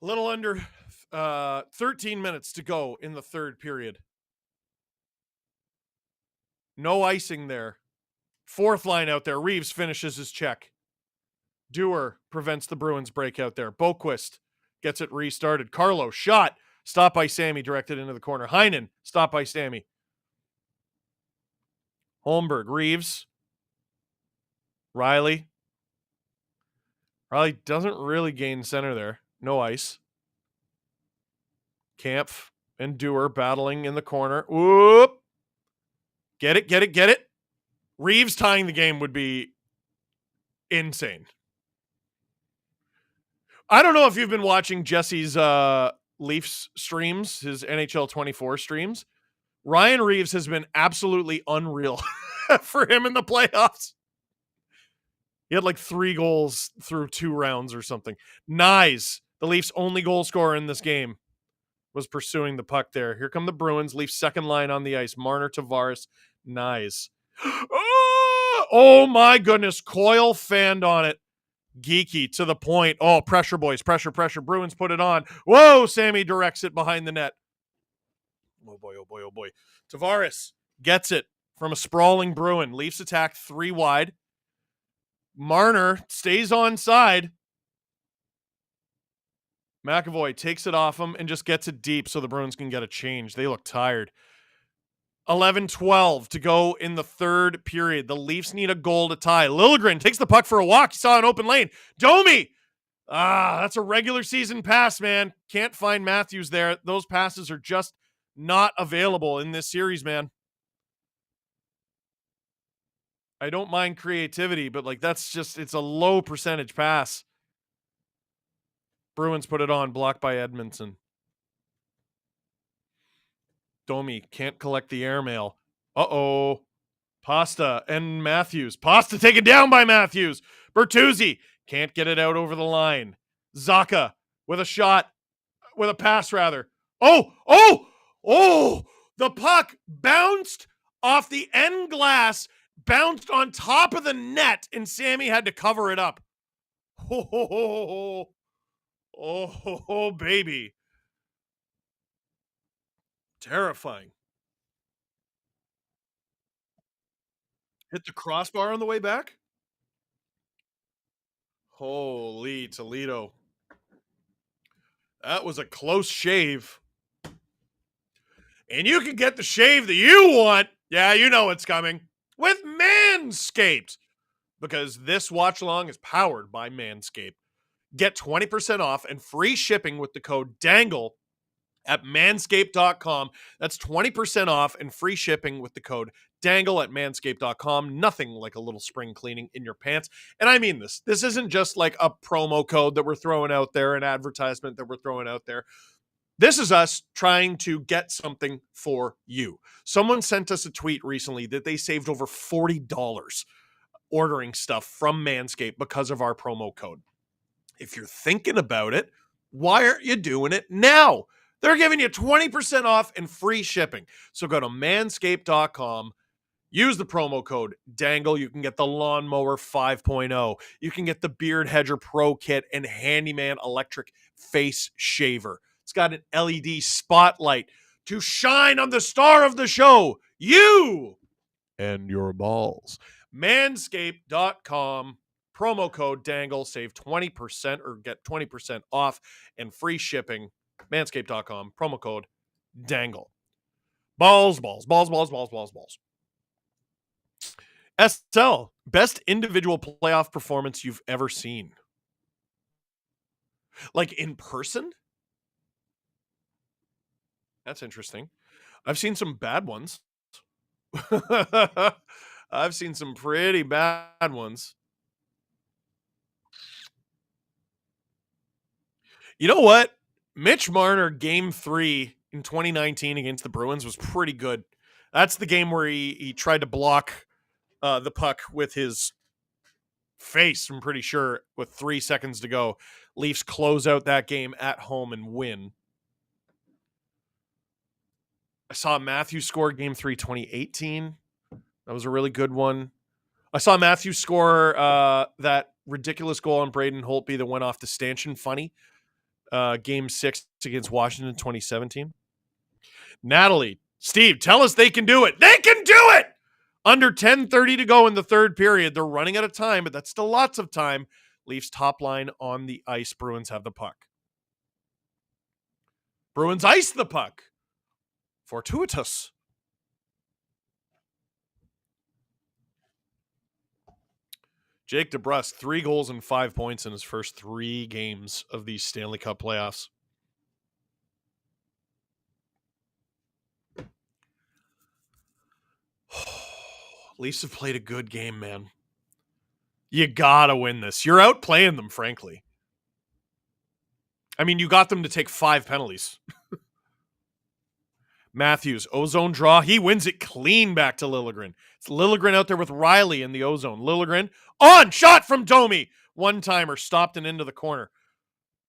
A little under 13 minutes to go in the third period. No icing there. Fourth line out there. Reeves finishes his check. Dewar prevents the Bruins breakout there. Boquist gets it restarted. Carlo, shot. Stop by Sammy, directed into the corner. Heinen, stop by Sammy. Holmberg, Reeves. Riley. Riley doesn't really gain center there. No ice. Kampf and Dewar battling in the corner. Whoop. Get it. Reeves tying the game would be insane. I don't know if you've been watching Jesse's Leafs streams, his NHL 24 streams. Ryan Reeves has been absolutely unreal for him in the playoffs. He had like 3 goals through 2 rounds or something. Nyes, the Leafs' only goal scorer in this game, was pursuing the puck there. Here come the Bruins. Leafs second line on the ice. Marner, Tavares, Nyes. Oh my goodness. Coyle fanned on it. Geeky to the point. Oh, pressure, boys. Pressure. Bruins put it on. Whoa, Sammy directs it behind the net. Oh boy. Tavares gets it from a sprawling Bruin. Leafs attack 3 wide. Marner stays on side. McAvoy takes it off him and just gets it deep so the Bruins can get a change. They look tired. 11-12 to go in the third period. The Leafs need a goal to tie. Liljegren takes the puck for a walk. He saw an open lane. Domi! That's a regular season pass, man. Can't find Matthews there. Those passes are just not available in this series, man. I don't mind creativity, but like that's just, it's a low percentage pass. Bruins put it on, blocked by Edmondson. Domi can't collect the airmail. Uh-oh. Pasta and Matthews. Pasta taken down by Matthews. Bertuzzi can't get it out over the line. Zacha with a shot, with a pass rather. Oh! The puck bounced off the end glass, bounced on top of the net, and Sammy had to cover it up. Oh, baby. Terrifying. Hit the crossbar on the way back? Holy Toledo. That was a close shave. And you can get the shave that you want. Yeah, you know it's coming. With Manscaped. Because this watch along is powered by Manscaped. Get 20% off and free shipping with the code DANGLE at manscaped.com. That's 20% off and free shipping with the code DANGLE at manscaped.com. Nothing like a little spring cleaning in your pants. And I mean this. This isn't just like a promo code that we're throwing out there, an advertisement that we're throwing out there. This is us trying to get something for you. Someone sent us a tweet recently that they saved over $40 ordering stuff from Manscaped because of our promo code. If you're thinking about it, why aren't you doing it now? They're giving you 20% off and free shipping. So go to manscaped.com, use the promo code DANGLE. You can get the Lawnmower 5.0. You can get the Beard Hedger Pro Kit and Handyman Electric Face Shaver. It's got an LED spotlight to shine on the star of the show, you and your balls. Manscaped.com. Promo code DANGLE, save 20% or get 20% off and free shipping. Manscaped.com, promo code DANGLE. Balls. SL, best individual playoff performance you've ever seen. Like in person? That's interesting. I've seen some bad ones. I've seen some pretty bad ones. You know what? Mitch Marner, game 3 in 2019 against the Bruins was pretty good. That's the game where he tried to block the puck with his face, I'm pretty sure, with 3 seconds to go. Leafs close out that game at home and win. I saw Matthews score game 3 2018. That was a really good one. I saw Matthews score that ridiculous goal on Braden Holtby that went off the stanchion funny. Game 6 against Washington 2017. Natalie, Steve, tell us they can do it. They can do it! Under 10:30 to go in the third period. They're running out of time, but that's still lots of time. Leafs top line on the ice. Bruins have the puck. Bruins ice the puck. Fortuitous. Jake DeBrusk, 3 goals and 5 points in his first 3 games of these Stanley Cup playoffs. Leafs have played a good game, man. You gotta win this. You're outplaying them, frankly. I mean, you got them to take 5 penalties. Matthews, ozone draw. He wins it clean back to Liljegren. It's Liljegren out there with Riley in the ozone. Liljegren on shot from Domi. One-timer stopped and into the corner.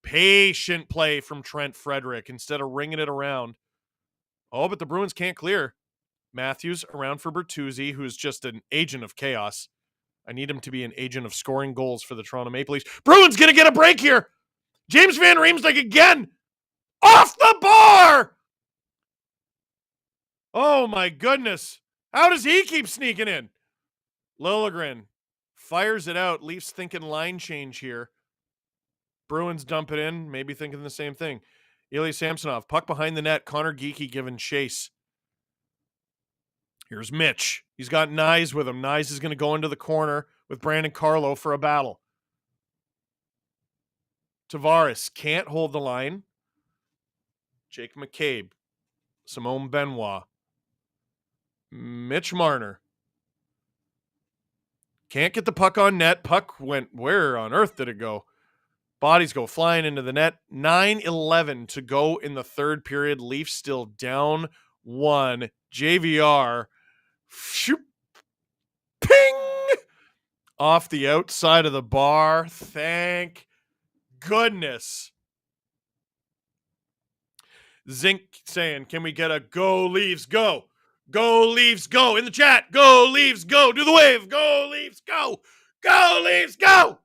Patient play from Trent Frederick instead of ringing it around. Oh, but the Bruins can't clear. Matthews around for Bertuzzi, who's just an agent of chaos. I need him to be an agent of scoring goals for the Toronto Maple Leafs. Bruins going to get a break here. James Van Riemsdyk again. Off the bar! Oh, my goodness. How does he keep sneaking in? Liljegren fires it out. Leafs thinking line change here. Bruins dump it in, maybe thinking the same thing. Ilya Samsonov, puck behind the net. Connor Geekie giving chase. Here's Mitch. He's got Nyes with him. Nyes is going to go into the corner with Brandon Carlo for a battle. Tavares can't hold the line. Jake McCabe. Simone Benoit. Mitch Marner. Can't get the puck on net. Puck went, where on earth did it go? Bodies go flying into the net. 9:11 to go in the third period. Leafs still down 1. JVR. Shoop. Ping! Off the outside of the bar. Thank goodness. Zink saying, can we get a go Leafs go? Go Leafs go in the chat. Go Leafs go. Do the wave. Go Leafs go. Go Leafs go.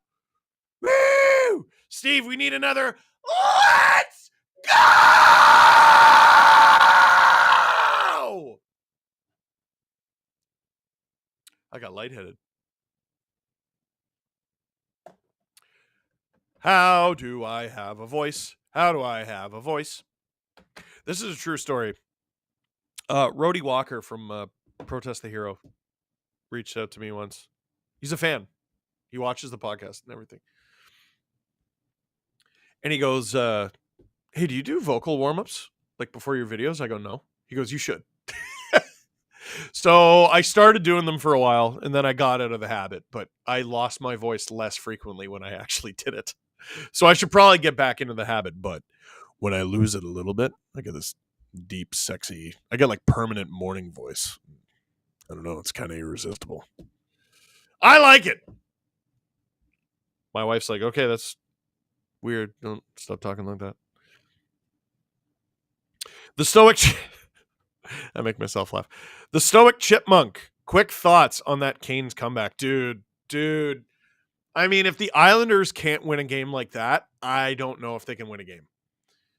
Woo! Steve, we need another. Let's go! I got lightheaded. How do I have a voice? How do I have a voice? This is a true story. Rhodey Walker from Protest the Hero reached out to me once. He's a fan. He watches the podcast and everything. And he goes, hey, do you do vocal warm-ups like before your videos? I go, no. He goes, you should. So I started doing them for a while, and then I got out of the habit, but I lost my voice less frequently when I actually did it. So I should probably get back into the habit, but when I lose it a little bit, I get this deep, sexy, I get like permanent morning voice. I don't know, it's kind of irresistible. I like it. My wife's like, okay, that's weird. Don't stop talking like that. The Stoic... I make myself laugh. The Stoic Chipmunk. Quick thoughts on that Canes comeback. Dude. I mean, if the Islanders can't win a game like that, I don't know if they can win a game.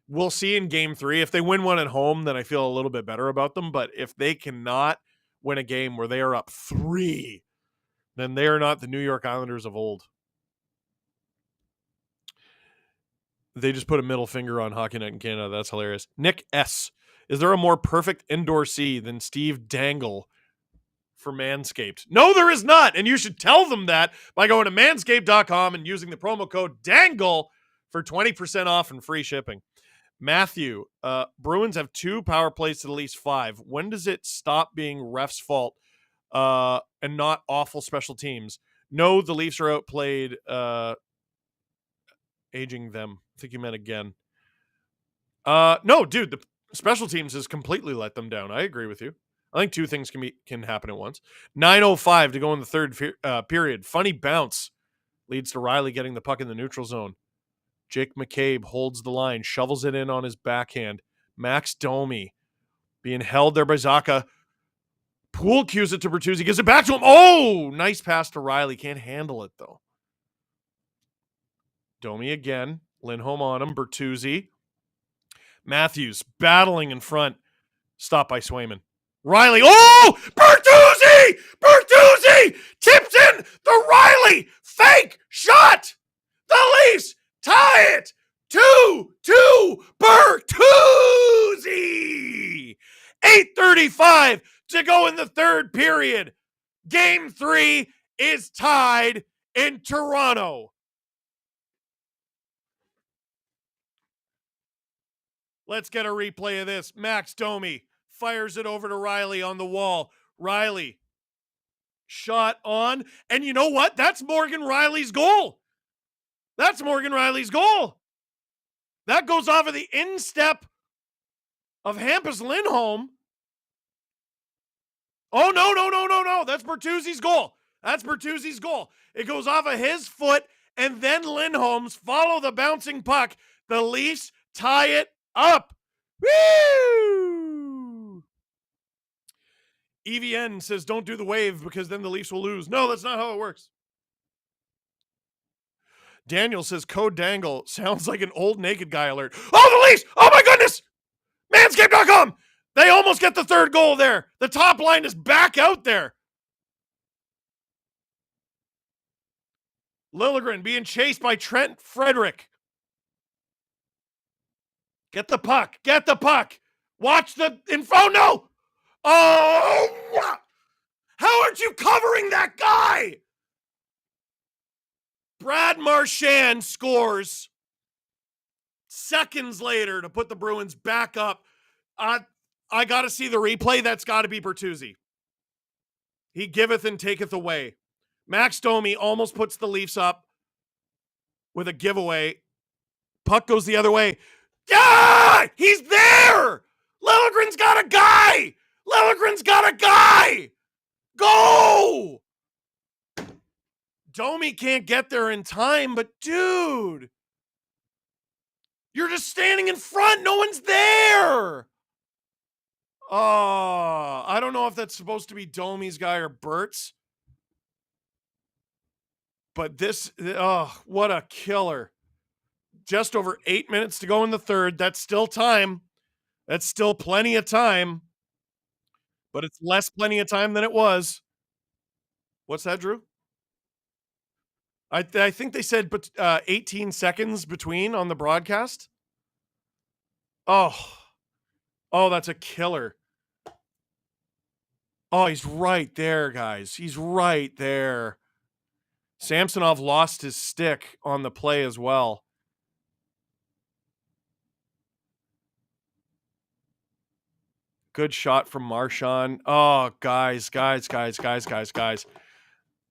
We'll see in game 3. If they win one at home, then I feel a little bit better about them. But if they cannot win a game where they are up 3, then they are not the New York Islanders of old. They just put a middle finger on Hockey Night in Canada. That's hilarious. Nick S. Is there a more perfect indoor C than Steve Dangle for Manscaped? No, there is not. And you should tell them that by going to manscaped.com and using the promo code DANGLE for 20% off and free shipping. Matthew, Bruins have 2 power plays to the Leafs 5. When does it stop being ref's fault and not awful special teams? No, the Leafs are outplayed aging them. I think you meant again. No, dude, the special teams has completely let them down. I agree with you. I think 2 things can happen at once. 9:05 to go in the third period. Funny bounce leads to Riley getting the puck in the neutral zone. Jake McCabe holds the line, shovels it in on his backhand. Max Domi being held there by Zaka. Poole cues it to Bertuzzi, gives it back to him. Oh, nice pass to Riley. Can't handle it, though. Domi again. Lindholm on him. Bertuzzi. Matthews battling in front. Stopped by Swayman. Riley. Oh! Bertuzzi! Bertuzzi! Tips in the Riley! Fake shot! The Leafs tie it! 2-2 Bertuzzi! 8:35 to go in the third period. Game 3 is tied in Toronto. Let's get a replay of this. Max Domi fires it over to Riley on the wall. Riley, shot on. And you know what? That's Morgan Riley's goal. That's Morgan Riley's goal. That goes off of the instep of Hampus Lindholm. Oh, no. That's Bertuzzi's goal. That's Bertuzzi's goal. It goes off of his foot, and then Lindholm's follow the bouncing puck. The Leafs tie it up. Woo! EVN says don't do the wave because then the Leafs will lose. No, that's not how it works. Daniel says code Dangle sounds like an old naked guy alert. Oh, the Leafs! Oh my goodness! Manscaped.com! They almost get the third goal there. The top line is back out there. Liljegren being chased by Trent Frederick. Get the puck. Get the puck. Watch the info. No. Oh, how aren't you covering that guy? Brad Marchand scores seconds later to put the Bruins back up. I got to see the replay. That's got to be Bertuzzi. He giveth and taketh away. Max Domi almost puts the Leafs up with a giveaway. Puck goes the other way. Yeah! He's there! Liljegren's got a guy! Liljegren's got a guy! Go! Domi can't get there in time, but dude, you're just standing in front. No one's there. Oh, I don't know if that's supposed to be Domi's guy or Bert's. But this, oh, what a killer. Just over 8 minutes to go in the third. That's still time. That's still plenty of time. But it's less plenty of time than it was. What's that, Drew? I think they said 18 seconds between on the broadcast. Oh, that's a killer. Oh, he's right there, guys. He's right there. Samsonov lost his stick on the play as well. Good shot from Marchand. Oh, guys.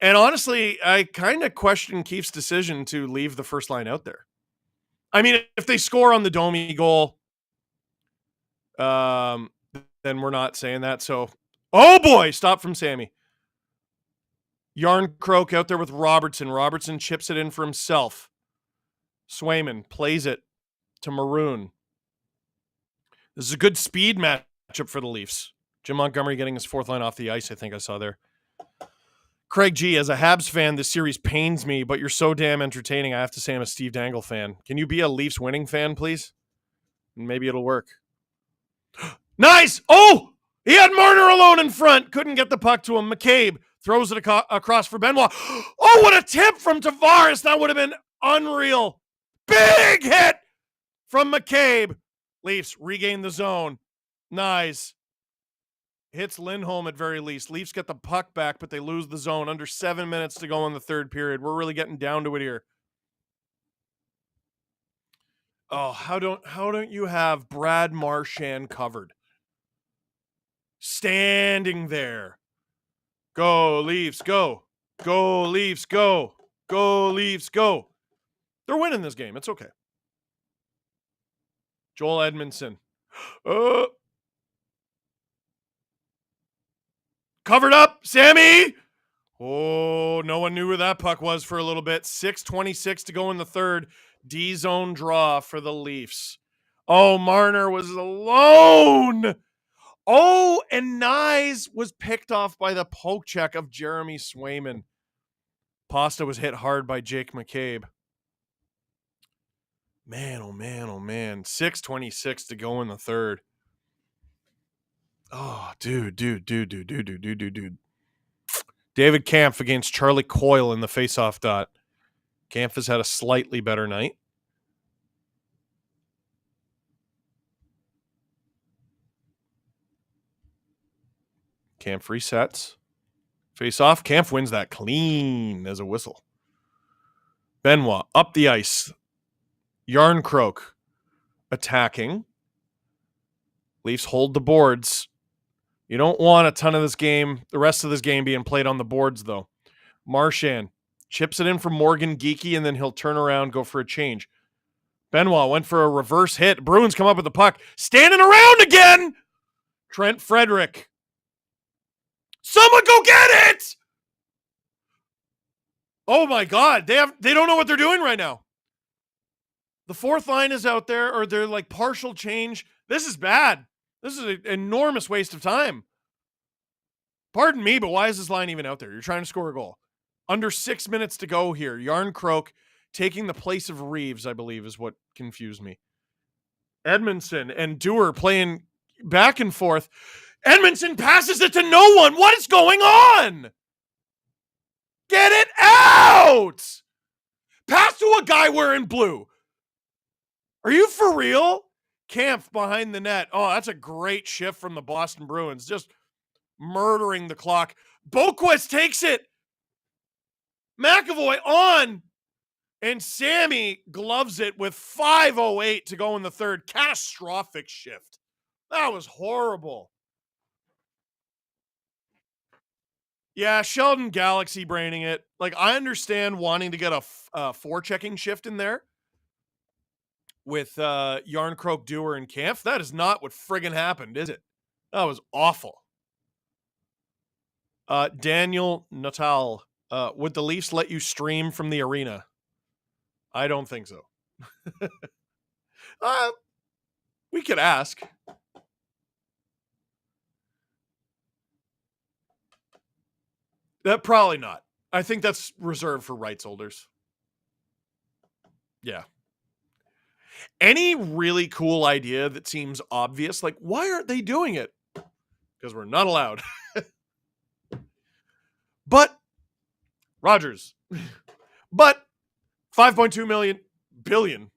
And honestly, I kind of question Keefe's decision to leave the first line out there. I mean, if they score on the Domi goal, then we're not saying that. So, oh boy, stop from Sammy. Yarncroke out there with Robertson. Robertson chips it in for himself. Swayman plays it to Maroon. This is a good speed matchup for the Leafs. Jim Montgomery getting his fourth line off the ice, I think I saw there. Craig G, as a Habs fan, this series pains me, but you're so damn entertaining. I have to say I'm a Steve Dangle fan. Can you be a Leafs winning fan, please? Maybe it'll work. Nice! Oh! He had Marner alone in front. Couldn't get the puck to him. McCabe throws it across for Benoit. Oh, what a tip from Tavares. That would have been unreal. Big hit from McCabe. Leafs regain the zone. Nice. Hits Lindholm at very least. Leafs get the puck back, but they lose the zone. Under 7 minutes to go in the third period. We're really getting down to it here. Oh, how don't you have Brad Marchand covered? Standing there. Go, Leafs, go. Go, Leafs, go. Go, Leafs, go. They're winning this game. It's okay. Joel Edmondson. Covered up, Sammy. Oh, no one knew where that puck was for a little bit. 6:26 to go in the third. D-zone draw for the Leafs. Oh, Marner was alone. Oh, and Nyes was picked off by the poke check of Jeremy Swayman. Pasta was hit hard by Jake McCabe. Man, oh man, oh man. 6:26 to go in the third. Oh, dude. David Kampf against Charlie Coyle in the faceoff dot. Kampf has had a slightly better night. Kampf resets. Face off. Kampf wins that clean as a whistle. Benoit up the ice. Yarncroak attacking. Leafs hold the boards. You don't want a ton of this game, the rest of this game being played on the boards, though. Marchand chips it in from Morgan Geekie, and then he'll turn around, go for a change. Benoit went for a reverse hit. Bruins come up with the puck. Standing around again! Trent Frederick. Someone go get it! Oh my God, they don't know what they're doing right now. The fourth line is out there, or they're like partial change. This is bad. This is an enormous waste of time. Pardon me, but why is this line even out there? You're trying to score a goal. Under 6 minutes to go here. Yarncroak taking the place of Reeves, I believe, is what confused me. Edmondson and Dewar playing back and forth. Edmondson passes it to no one. What is going on? Get it out! Pass to a guy wearing blue. Are you for real? Kampf behind the net. Oh, that's a great shift from the Boston Bruins. Just murdering the clock. Boquist takes it. McAvoy on. And Sammy gloves it with 5:08 to go in the third. Catastrophic shift. That was horrible. Yeah, Sheldon Galaxy braining it. Like, I understand wanting to get a forechecking shift in there with Yarncroak, Dewar, and Kampf. That is not what friggin' happened, is it? That was awful. Daniel Natal, would the Leafs let you stream from the arena? I don't think so. We could ask. Probably not. I think that's reserved for rights holders. Yeah. Any really cool idea that seems obvious, like, why aren't they doing it? Because we're not allowed. But, Rogers. But, $5.2 billion.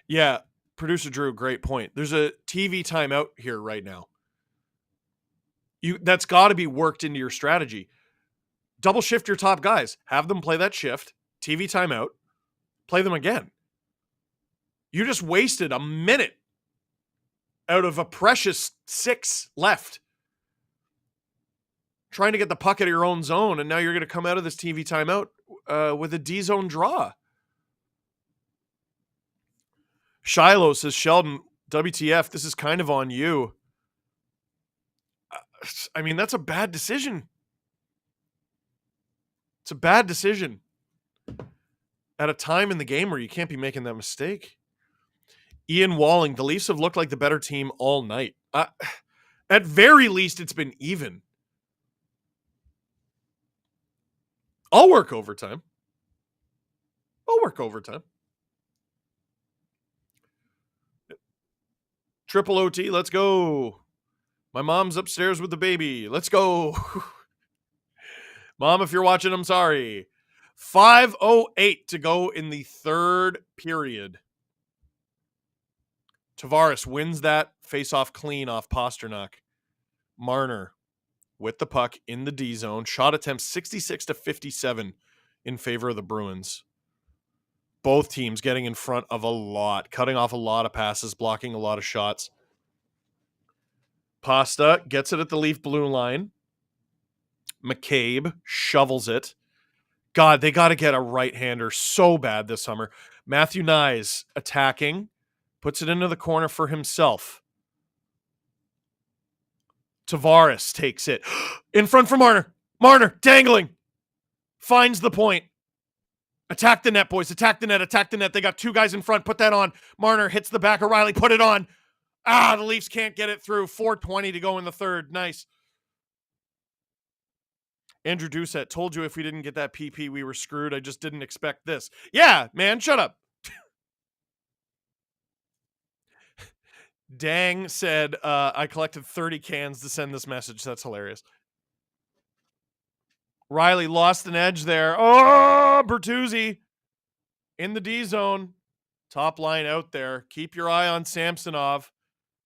Yeah, producer Drew, great point. There's a TV timeout here right now. That's got to be worked into your strategy. Double shift your top guys. Have them play that shift. TV timeout. Play them again. You just wasted a minute out of a precious 6 left. Trying to get the puck out of your own zone, and now you're going to come out of this TV timeout with a D-zone draw. Shiloh says, Sheldon, WTF, this is kind of on you. I mean, that's a bad decision. It's a bad decision at a time in the game where you can't be making that mistake. Ian Walling, the Leafs have looked like the better team all night. At very least, it's been even. I'll work overtime. Triple OT, let's go. My mom's upstairs with the baby. Let's go. Mom, if you're watching, I'm sorry. 5:08 to go in the third period. Tavares wins that face-off clean off Pasternak. Marner with the puck in the D zone. Shot attempt 66-57 in favor of the Bruins. Both teams getting in front of a lot, cutting off a lot of passes, blocking a lot of shots. Pasta gets it at the Leaf blue line. McCabe shovels it. God, they got to get a right-hander so bad this summer. Matthew Nyes attacking. Puts it into the corner for himself. Tavares takes it. In front for Marner. Marner dangling. Finds the point. Attack the net, boys. Attack the net. Attack the net. They got 2 guys in front. Put that on. Marner hits the back of Riley. Put it on. The Leafs can't get it through. 4:20 to go in the third. Nice. Andrew Doucette, told you if we didn't get that PP, we were screwed. I just didn't expect this. Yeah, man, shut up. Dang said, I collected 30 cans to send this message. That's hilarious. Riley lost an edge there. Oh, Bertuzzi in the D zone. Top line out there. Keep your eye on Samsonov.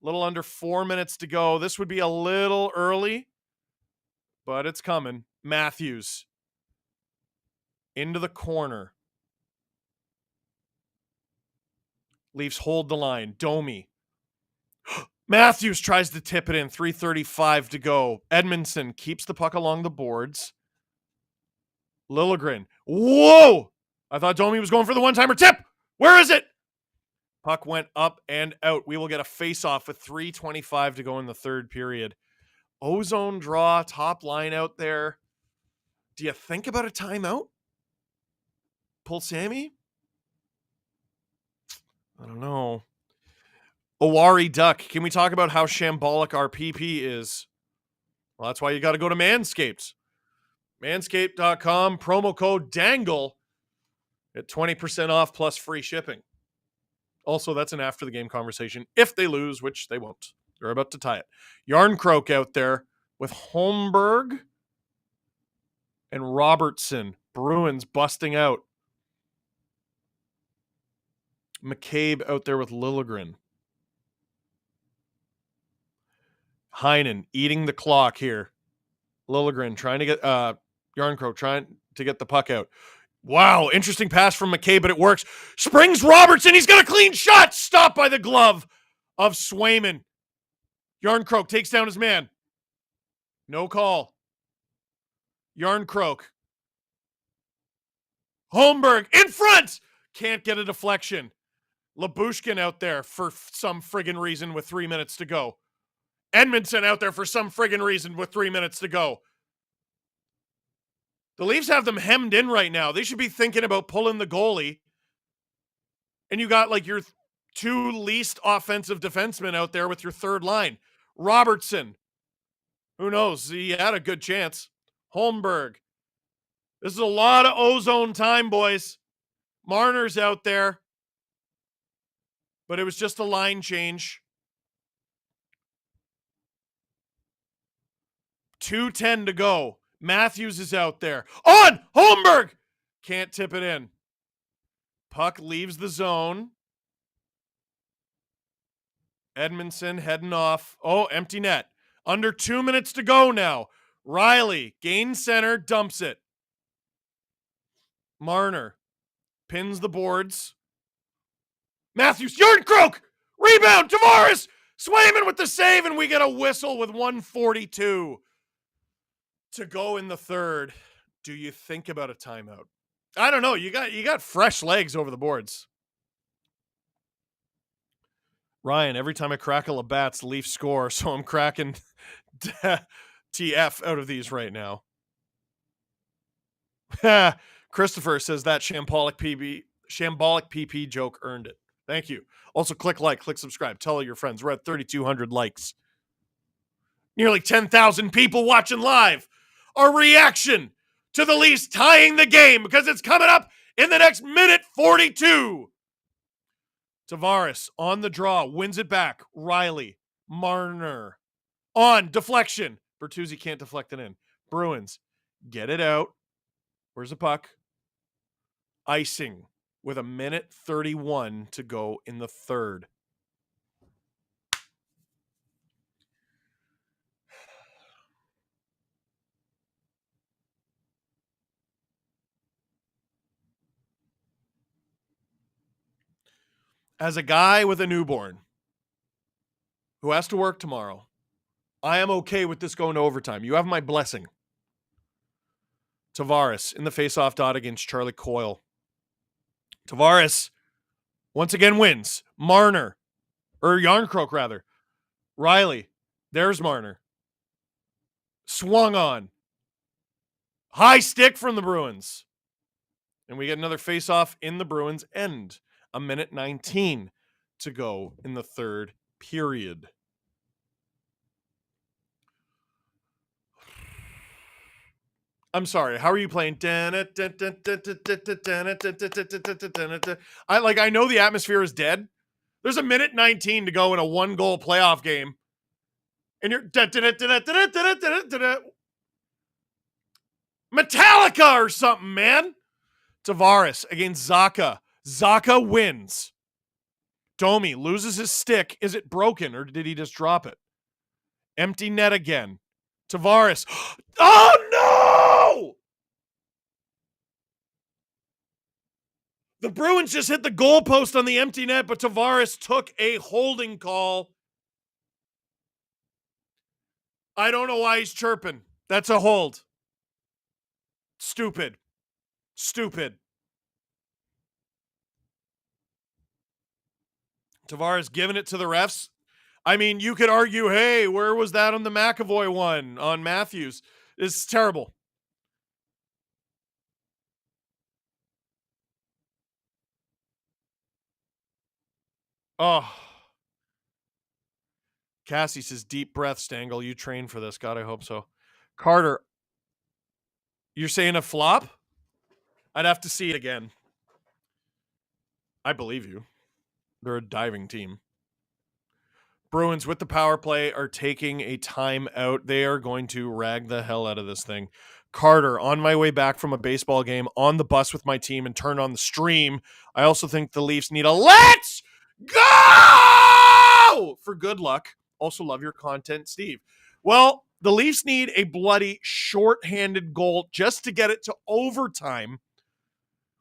A little under 4 minutes to go. This would be a little early, but it's coming. Matthews into the corner. Leafs hold the line. Domi. Matthews tries to tip it in. 3:35 to go. Edmondson keeps the puck along the boards. Liljegren. Whoa! I thought Domi was going for the one-timer tip. Where is it? Puck went up and out. We will get a face-off with 3:25 to go in the third period. Ozone draw, top line out there. Do you think about a timeout? Pull Sammy? I don't know. Owari Duck. Can we talk about how shambolic our PP is? Well, that's why you got to go to Manscaped. Manscaped.com, promo code DANGLE at 20% off plus free shipping. Also, that's an after the game conversation. If they lose, which they won't. They're about to tie it. Yarncroke out there with Holmberg and Robertson. Bruins busting out. McCabe out there with Liljegren. Heinen eating the clock here. Liljegren trying to get Yarncroke trying to get the puck out. Wow, interesting pass from McCabe, but it works. Springs Robertson. He's got a clean shot. Stopped by the glove of Swayman. Yarncroke takes down his man. No call. Yarncroke. Holmberg in front. Can't get a deflection. Labushkin out there for some friggin' reason with 3 minutes to go. Edmondson out there for some friggin' reason with 3 minutes to go. The Leafs have them hemmed in right now. They should be thinking about pulling the goalie. And you got like your 2 least offensive defensemen out there with your third line. Robertson. Who knows? He had a good chance. Holmberg. This is a lot of ozone time, boys. Marner's out there. But it was just a line change. 2:10 to go. Matthews is out there. On! Holmberg! Can't tip it in. Puck leaves the zone. Edmondson heading off. Oh, empty net. Under 2 minutes to go now. Riley gains center, dumps it. Marner pins the boards. Matthews, Yarncroke! Rebound, Tavares! Swayman with the save, and we get a whistle with 1:42 to go in the third. Do you think about a timeout? I don't know. You got fresh legs over the boards. Ryan, every time I crack a Labatt's, Leafs score, so I'm cracking TF out of these right now. Christopher says that shambolic PP joke earned it. Thank you. Also, click like, click subscribe. Tell all your friends. We're at 3,200 likes. Nearly 10,000 people watching live. Our reaction to the Leafs tying the game because it's coming up in the next minute 42. Tavares on the draw, wins it back. Riley, Marner on deflection. Bertuzzi can't deflect it in. Bruins get it out. Where's the puck? Icing with a minute 31 to go in the third. As a guy with a newborn who has to work tomorrow, I am okay with this going to overtime. You have my blessing. Tavares in the faceoff dot against Charlie Coyle. Tavares once again wins. Marner, or Yarncroke rather. Riley, there's Marner. Swung on. High stick from the Bruins. And we get another face-off in the Bruins end. 1:19 to go in the third period. I'm sorry. How are you playing? I know the atmosphere is dead. There's 1:19 to go in a 1-goal playoff game. And you're Metallica or something, man. Tavares against Zacha. Zacha wins. Domi loses his stick. Is it broken or did he just drop it? Empty net again. Tavares. Oh, no! The Bruins just hit the goalpost on the empty net, but Tavares took a holding call. I don't know why he's chirping. That's a hold. Stupid. Tavares giving it to the refs. I mean, you could argue, hey, where was that on the McAvoy one on Matthews? It's terrible. Oh. Cassie says, deep breath, Stangle. You trained for this. God, I hope so. Carter, you're saying a flop? I'd have to see it again. I believe you. They're a diving team. Bruins with the power play are taking a timeout. They are going to rag the hell out of this thing. Carter, on my way back from a baseball game, on the bus with my team and turned on the stream. I also think the Leafs need a let's go for good luck. Also love your content, Steve. Well, the Leafs need a bloody shorthanded goal just to get it to overtime,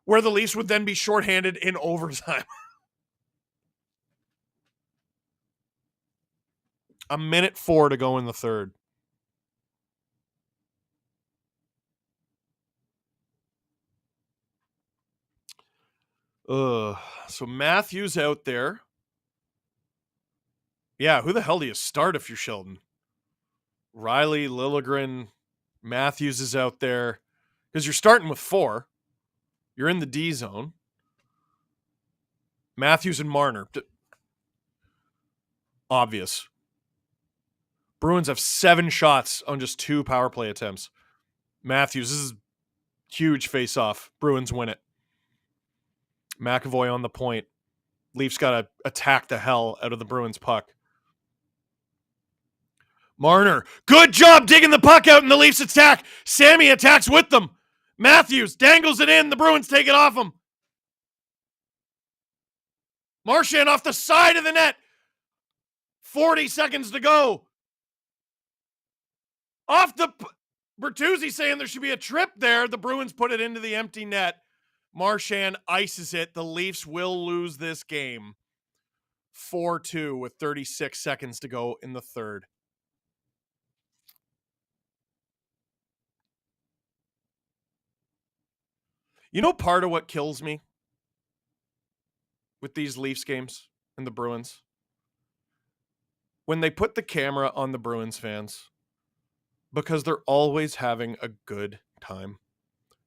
where the Leafs would then be shorthanded in overtime. 1:04 to go in the third. So Matthews out there. Yeah, who the hell do you start if you're Sheldon? Riley, Liljegren, Matthews is out there. Because you're starting with 4. You're in the D zone. Matthews and Marner. Obvious. Bruins have 7 shots on just 2 power play attempts. Matthews, this is huge face-off. Bruins win it. McAvoy on the point. Leafs got to attack the hell out of the Bruins puck. Marner, good job digging the puck out in the Leafs attack. Sammy attacks with them. Matthews dangles it in. The Bruins take it off him. Marchand off the side of the net. 40 seconds to go. Off the... Bertuzzi saying there should be a trip there. The Bruins put it into the empty net. Marchand ices it. The Leafs will lose this game 4-2 with 36 seconds to go in the third. You know, part of what kills me with these Leafs games and the Bruins? When they put the camera on the Bruins fans, because they're always having a good time.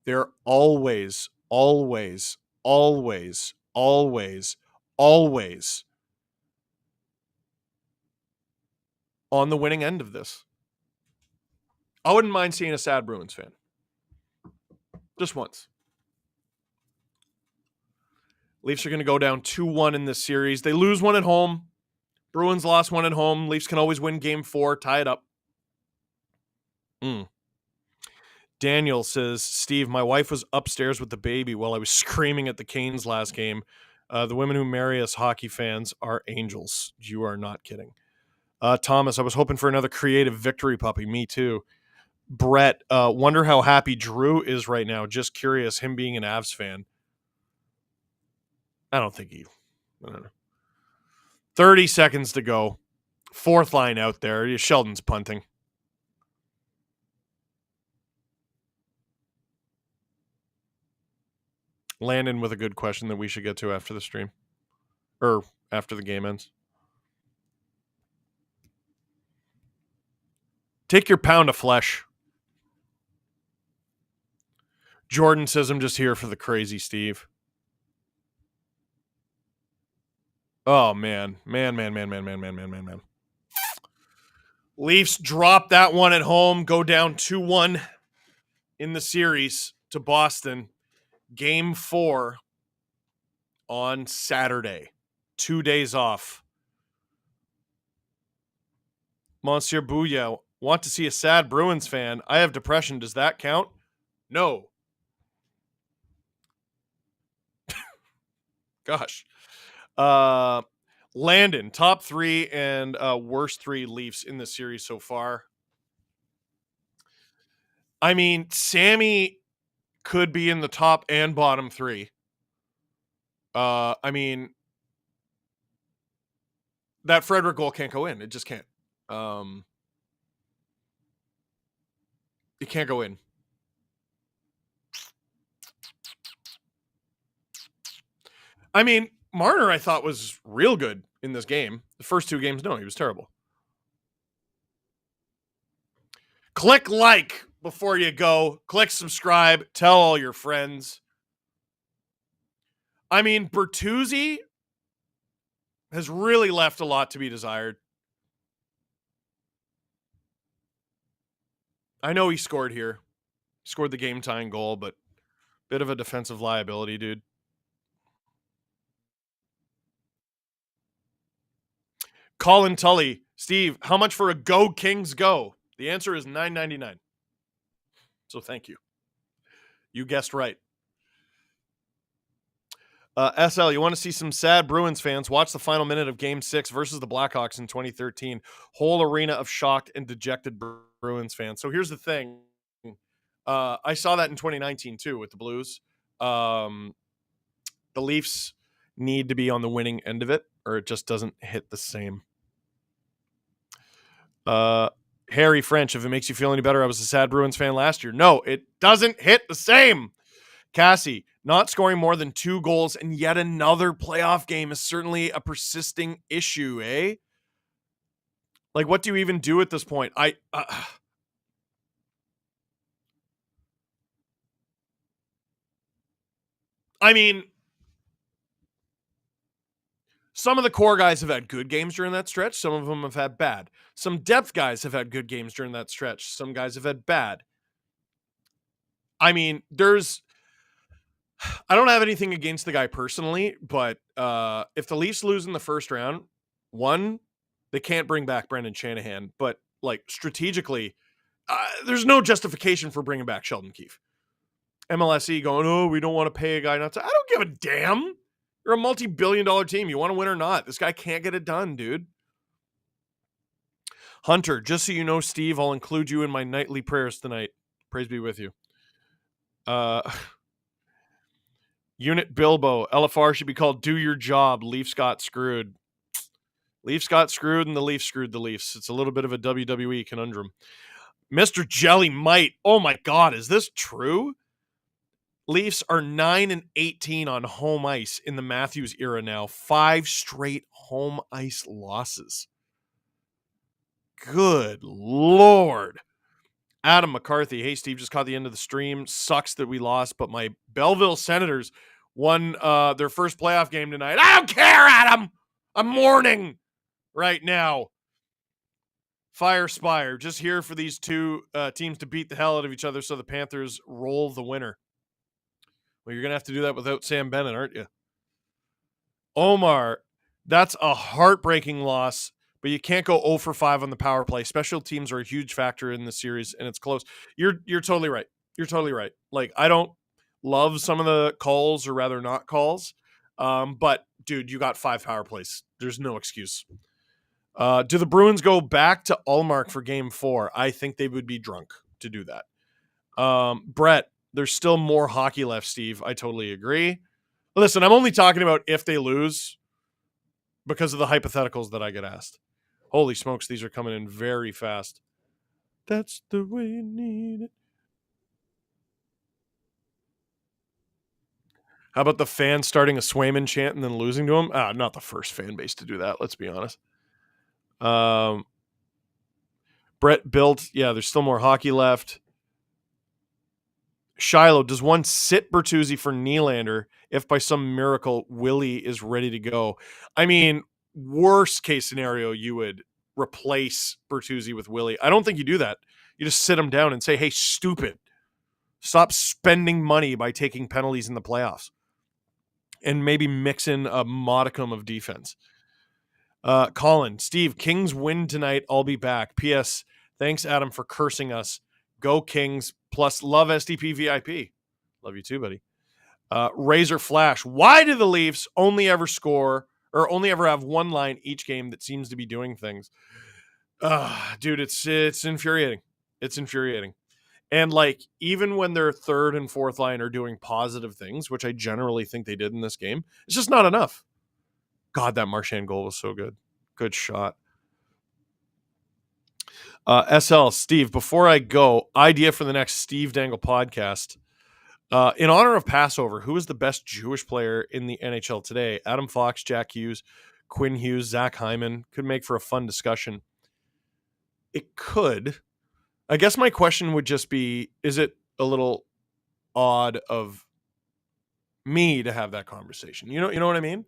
They're always on the winning end of this. I wouldn't mind seeing a sad Bruins fan. Just once. Leafs are going to go down 2-1 in this series. They lose one at home. Bruins lost one at home. Leafs can always win game 4, tie it up. Daniel says, Steve, my wife was upstairs with the baby while I was screaming at the Canes last game. The women who marry us hockey fans are angels. You are not kidding. Thomas, I was hoping for another creative victory puppy. Me too. Brett, wonder how happy Drew is right now. Just curious, him being an Avs fan. I don't know. 30 seconds to go. 4th line out there. Sheldon's punting. Landon with a good question that we should get to after the stream. Or after the game ends. Take your pound of flesh. Jordan says I'm just here for the crazy Steve. Oh, man. Man. Leafs drop that one at home, go down 2-1 in the series to Boston. Game 4 on Saturday. 2 days off. Monsieur Bouya, want to see a sad Bruins fan. I have depression. Does that count? No. Gosh. Landon, top 3 and worst 3 Leafs in the series so far. I mean, Sammy could be in the top and bottom 3. I mean, that Frederick goal can't go in. It just can't. It can't go in. I mean, Marner, I thought, was real good in this game. The first 2 games, no, he was terrible. Click like before you go. Click subscribe. Tell all your friends. I mean, Bertuzzi has really left a lot to be desired. I know he scored here. Scored the game-tying goal, but bit of a defensive liability, dude. Colin Tully, Steve, how much for a Go Kings Go? The answer is $9.99. So thank you. You guessed right. SL, you want to see some sad Bruins fans? Watch the final minute of Game 6 versus the Blackhawks in 2013. Whole arena of shocked and dejected Bruins fans. So here's the thing. I saw that in 2019 too with the Blues. The Leafs need to be on the winning end of it, or it just doesn't hit the same. Harry French, if it makes you feel any better, I was a sad Bruins fan last year. No, it doesn't hit the same. Cassie, not scoring more than 2 goals in yet another playoff game is certainly a persisting issue, eh? Like, what do you even do at this point? I mean, some of the core guys have had good games during that stretch. Some of them have had bad. Some depth guys have had good games during that stretch. Some guys have had bad. I mean, I don't have anything against the guy personally, but if the Leafs lose in the first round, one, they can't bring back Brendan Shanahan. But, like, strategically, there's no justification for bringing back Sheldon Keefe. MLSE going, oh, we don't want to pay a guy not to. I don't give a damn. You're a multi-billion-dollar team. You want to win or not? This guy can't get it done, dude. Hunter, just so you know, Steve, I'll include you in my nightly prayers tonight. Praise be with you. Unit Bilbo, LFR should be called Do Your Job. Leafs got screwed. Leafs got screwed and the Leafs screwed the Leafs. It's a little bit of a WWE conundrum. Mr. Jelly Might. Oh my God, is this true? Leafs are 9-18 on home ice in the Matthews era now. 5 straight home ice losses. Good Lord. Adam McCarthy. Hey, Steve, just caught the end of the stream. Sucks that we lost, but my Belleville Senators won their first playoff game tonight. I don't care, Adam. I'm mourning right now. Fire Spire. Just here for these 2 teams to beat the hell out of each other so the Panthers roll the winner. Well, you're going to have to do that without Sam Bennett, aren't you? Omar, that's a heartbreaking loss, but you can't go 0 for 5 on the power play. Special teams are a huge factor in the series, and it's close. You're totally right. You're totally right. Like, I don't love some of the calls, or rather not calls, but, dude, you got 5 power plays. There's no excuse. Do the Bruins go back to Ullmark for Game 4? I think they would be drunk to do that. Brett, there's still more hockey left, Steve. I totally agree. Listen, I'm only talking about if they lose because of the hypotheticals that I get asked. Holy smokes, these are coming in very fast. That's the way you need it. How about the fans starting a Swayman chant and then losing to him? Not the first fan base to do that, let's be honest. Brett built, yeah, there's still more hockey left. Shiloh, does one sit Bertuzzi for Nylander if by some miracle Willie is ready to go? I mean, worst case scenario, you would replace Bertuzzi with Willie. I don't think you do that. You just sit him down and say, hey, stupid, stop spending money by taking penalties in the playoffs, and maybe mix in a modicum of defense. Colin, Steve, Kings win tonight. I'll be back. P.S. Thanks, Adam, for cursing us. Go Kings. Plus, love STP VIP. Love you too, buddy. Razor Flash. Why do the Leafs only ever have one line each game that seems to be doing things? Dude, it's infuriating. It's infuriating. And like, even when their third and fourth line are doing positive things, which I generally think they did in this game, it's just not enough. God, that Marchand goal was so good. Good shot. SL, Steve, before I go, idea for the next Steve Dangle podcast. In honor of Passover, who is the best Jewish player in the NHL today? Adam Fox, Jack Hughes, Quinn Hughes, Zach Hyman. Could make for a fun discussion. It could. I guess my question would just be, is it a little odd of me to have that conversation? You know what I mean?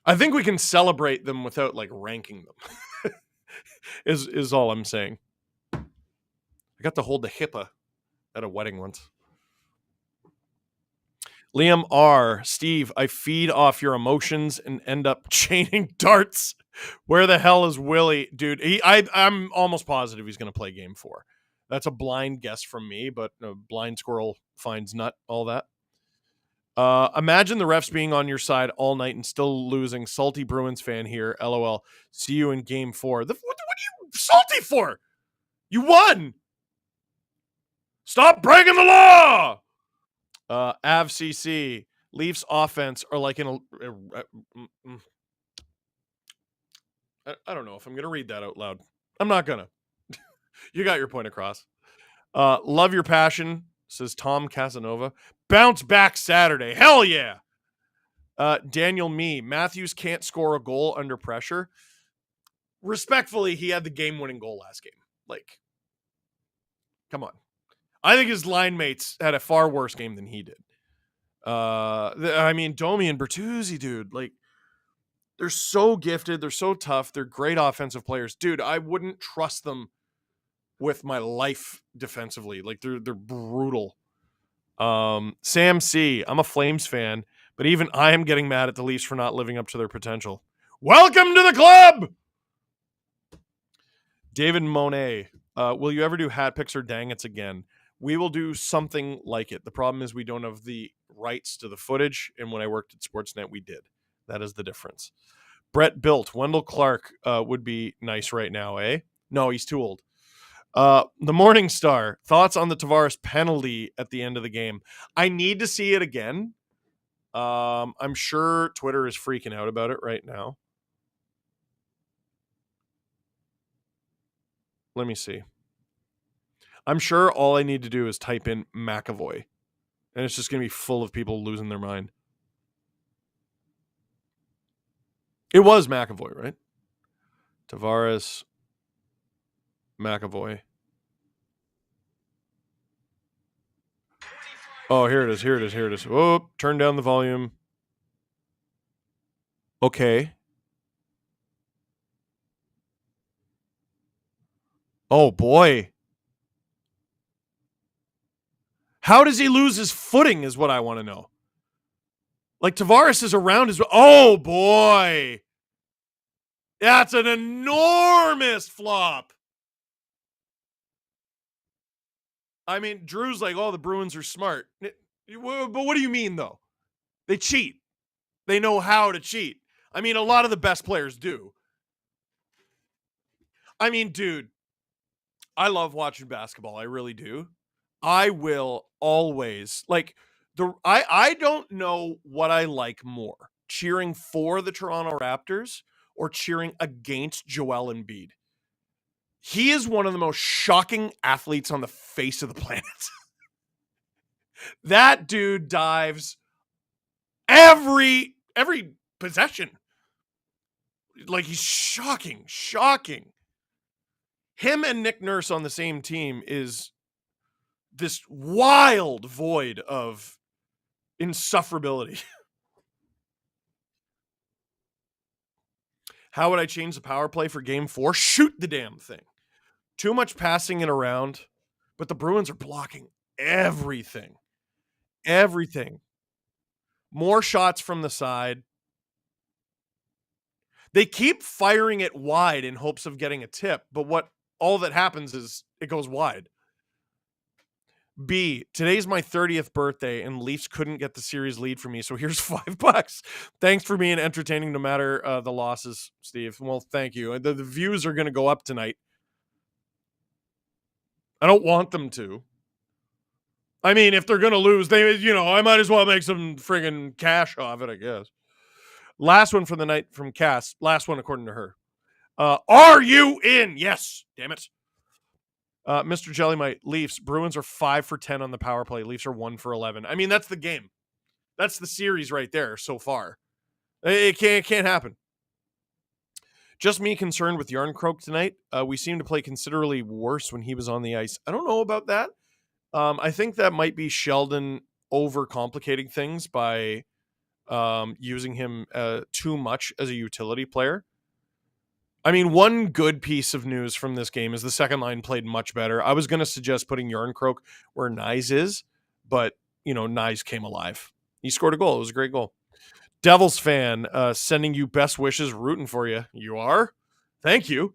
I think we can celebrate them without like ranking them. is all I'm saying. I got to hold the hippa at a wedding once. Liam R. Steve, I feed off your emotions and end up chaining darts. Where the hell is Willie? Dude, I'm almost positive he's going to play game 4. That's a blind guess from me, but a blind squirrel finds nut, all that. Imagine the refs being on your side all night and still losing. Salty Bruins fan here. LOL. See you in game 4. What are you salty for? You won. Stop breaking the law. AvCC. Leafs offense are like in I don't know if I'm going to read that out loud. I'm not going to. You got your point across. Love your passion, says Tom Casanova. Bounce back Saturday. Hell yeah. Daniel Matthews can't score a goal under pressure. Respectfully, he had the game-winning goal last game. Like, come on. I think his line mates had a far worse game than he did. I mean, Domi and Bertuzzi, dude, like, they're so gifted. They're so tough. They're great offensive players. Dude, I wouldn't trust them with my life defensively. Like, they're brutal. Sam C. I'm a Flames fan, but even I am getting mad at the Leafs for not living up to their potential. Welcome to the club! David Monet. Will you ever do hat picks or dangets again? We will do something like it. The problem is we don't have the rights to the footage, and when I worked at Sportsnet, we did. That is the difference. Brett Built. Wendell Clark would be nice right now, eh? No, he's too old. The Morning Star. Thoughts on the Tavares penalty at the end of the game? I need to see it again. I'm sure Twitter is freaking out about it right now. Let me see. I'm sure all I need to do is type in McAvoy, and it's just going to be full of people losing their mind. It was McAvoy, right? Tavares, McAvoy. Oh, here it is. Oh, turn down the volume. Okay. Oh, boy. How does he lose his footing is what I want to know. Like, Tavares is around his... Oh, boy. That's an enormous flop. I mean, Drew's like, oh, the Bruins are smart. But what do you mean, though? They cheat. They know how to cheat. I mean, a lot of the best players do. I mean, dude, I love watching basketball. I really do. I will always, like, I don't know what I like more, cheering for the Toronto Raptors or cheering against Joel Embiid. He is one of the most shocking athletes on the face of the planet. That dude dives every possession. Like, he's shocking. Him and Nick Nurse on the same team is this wild void of insufferability. How would I change the power play for game 4? Shoot the damn thing. Too much passing it around, but the Bruins are blocking everything. Everything. More shots from the side. They keep firing it wide in hopes of getting a tip, but all that happens is it goes wide. B, today's my 30th birthday and Leafs couldn't get the series lead for me, so here's $5. Thanks for being entertaining no matter the losses, Steve. Well, thank you. The views are going to go up tonight. I don't want them to. I mean, if they're going to lose, I might as well make some friggin' cash off it, I guess. Last one for the night from Cass. Last one according to her. Are you in? Yes. Damn it. Mr. Jellymite, Leafs. Bruins are 5 for 10 on the power play. Leafs are 1 for 11. I mean, that's the game. That's the series right there so far. It can't happen. Just me concerned with Yarncroke tonight. We seem to play considerably worse when he was on the ice. I don't know about that. I think that might be Sheldon overcomplicating things by using him too much as a utility player. I mean, one good piece of news from this game is the second line played much better. I was going to suggest putting Yarncroke where Nyes is, but, Nyes came alive. He scored a goal. It was a great goal. Devils fan, sending you best wishes, rooting for you. You are? Thank you.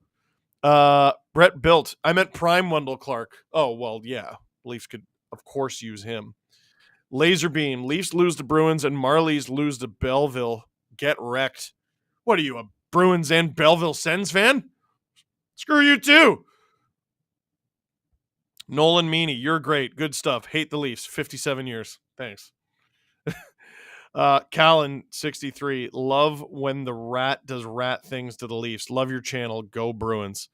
Brett Built. I meant Prime Wendell Clark. Oh, well, yeah. Leafs could, of course, use him. Laser Beam. Leafs lose to Bruins and Marlies lose to Belleville. Get wrecked. What are you, a Bruins and Belleville Sens fan? Screw you too. Nolan Meany, you're great. Good stuff. Hate the Leafs. 57 years. Thanks. Callan, 63. Love when the rat does rat things to the Leafs. Love your channel. Go Bruins.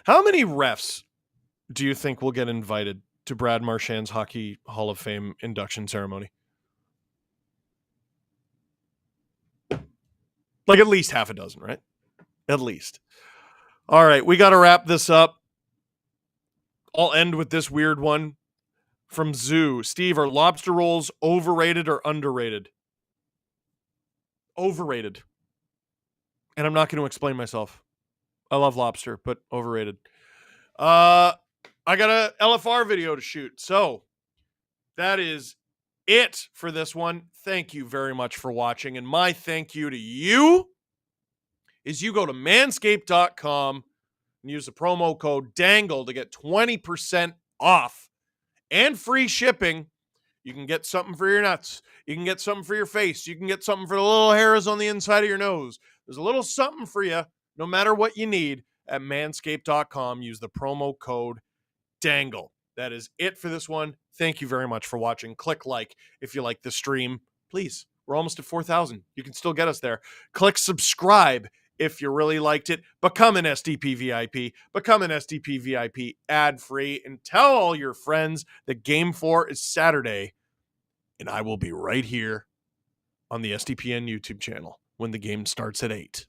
How many refs do you think will get invited to Brad Marchand's Hockey Hall of Fame induction ceremony? Like at least half a dozen, right? At least. All right, we got to wrap this up. I'll end with this weird one from Zoo. Steve, are lobster rolls overrated or underrated? Overrated. And I'm not going to explain myself. I love lobster, but overrated. I got a LFR video to shoot. So that is it for this one. Thank you very much for watching. And my thank you to you is you go to manscaped.com and use the promo code DANGLE to get 20% off and free shipping. You can get something for your nuts. You can get something for your face. You can get something for the little hairs on the inside of your nose. There's a little something for you, no matter what you need, at manscaped.com. Use the promo code DANGLE. That is it for this one. Thank you very much for watching. Click like if you like the stream. Please, we're almost at 4,000. You can still get us there. Click subscribe if you really liked it. Become an SDP VIP. Become an SDP VIP ad-free. And tell all your friends that Game 4 is Saturday. And I will be right here on the SDPN YouTube channel when the game starts at 8.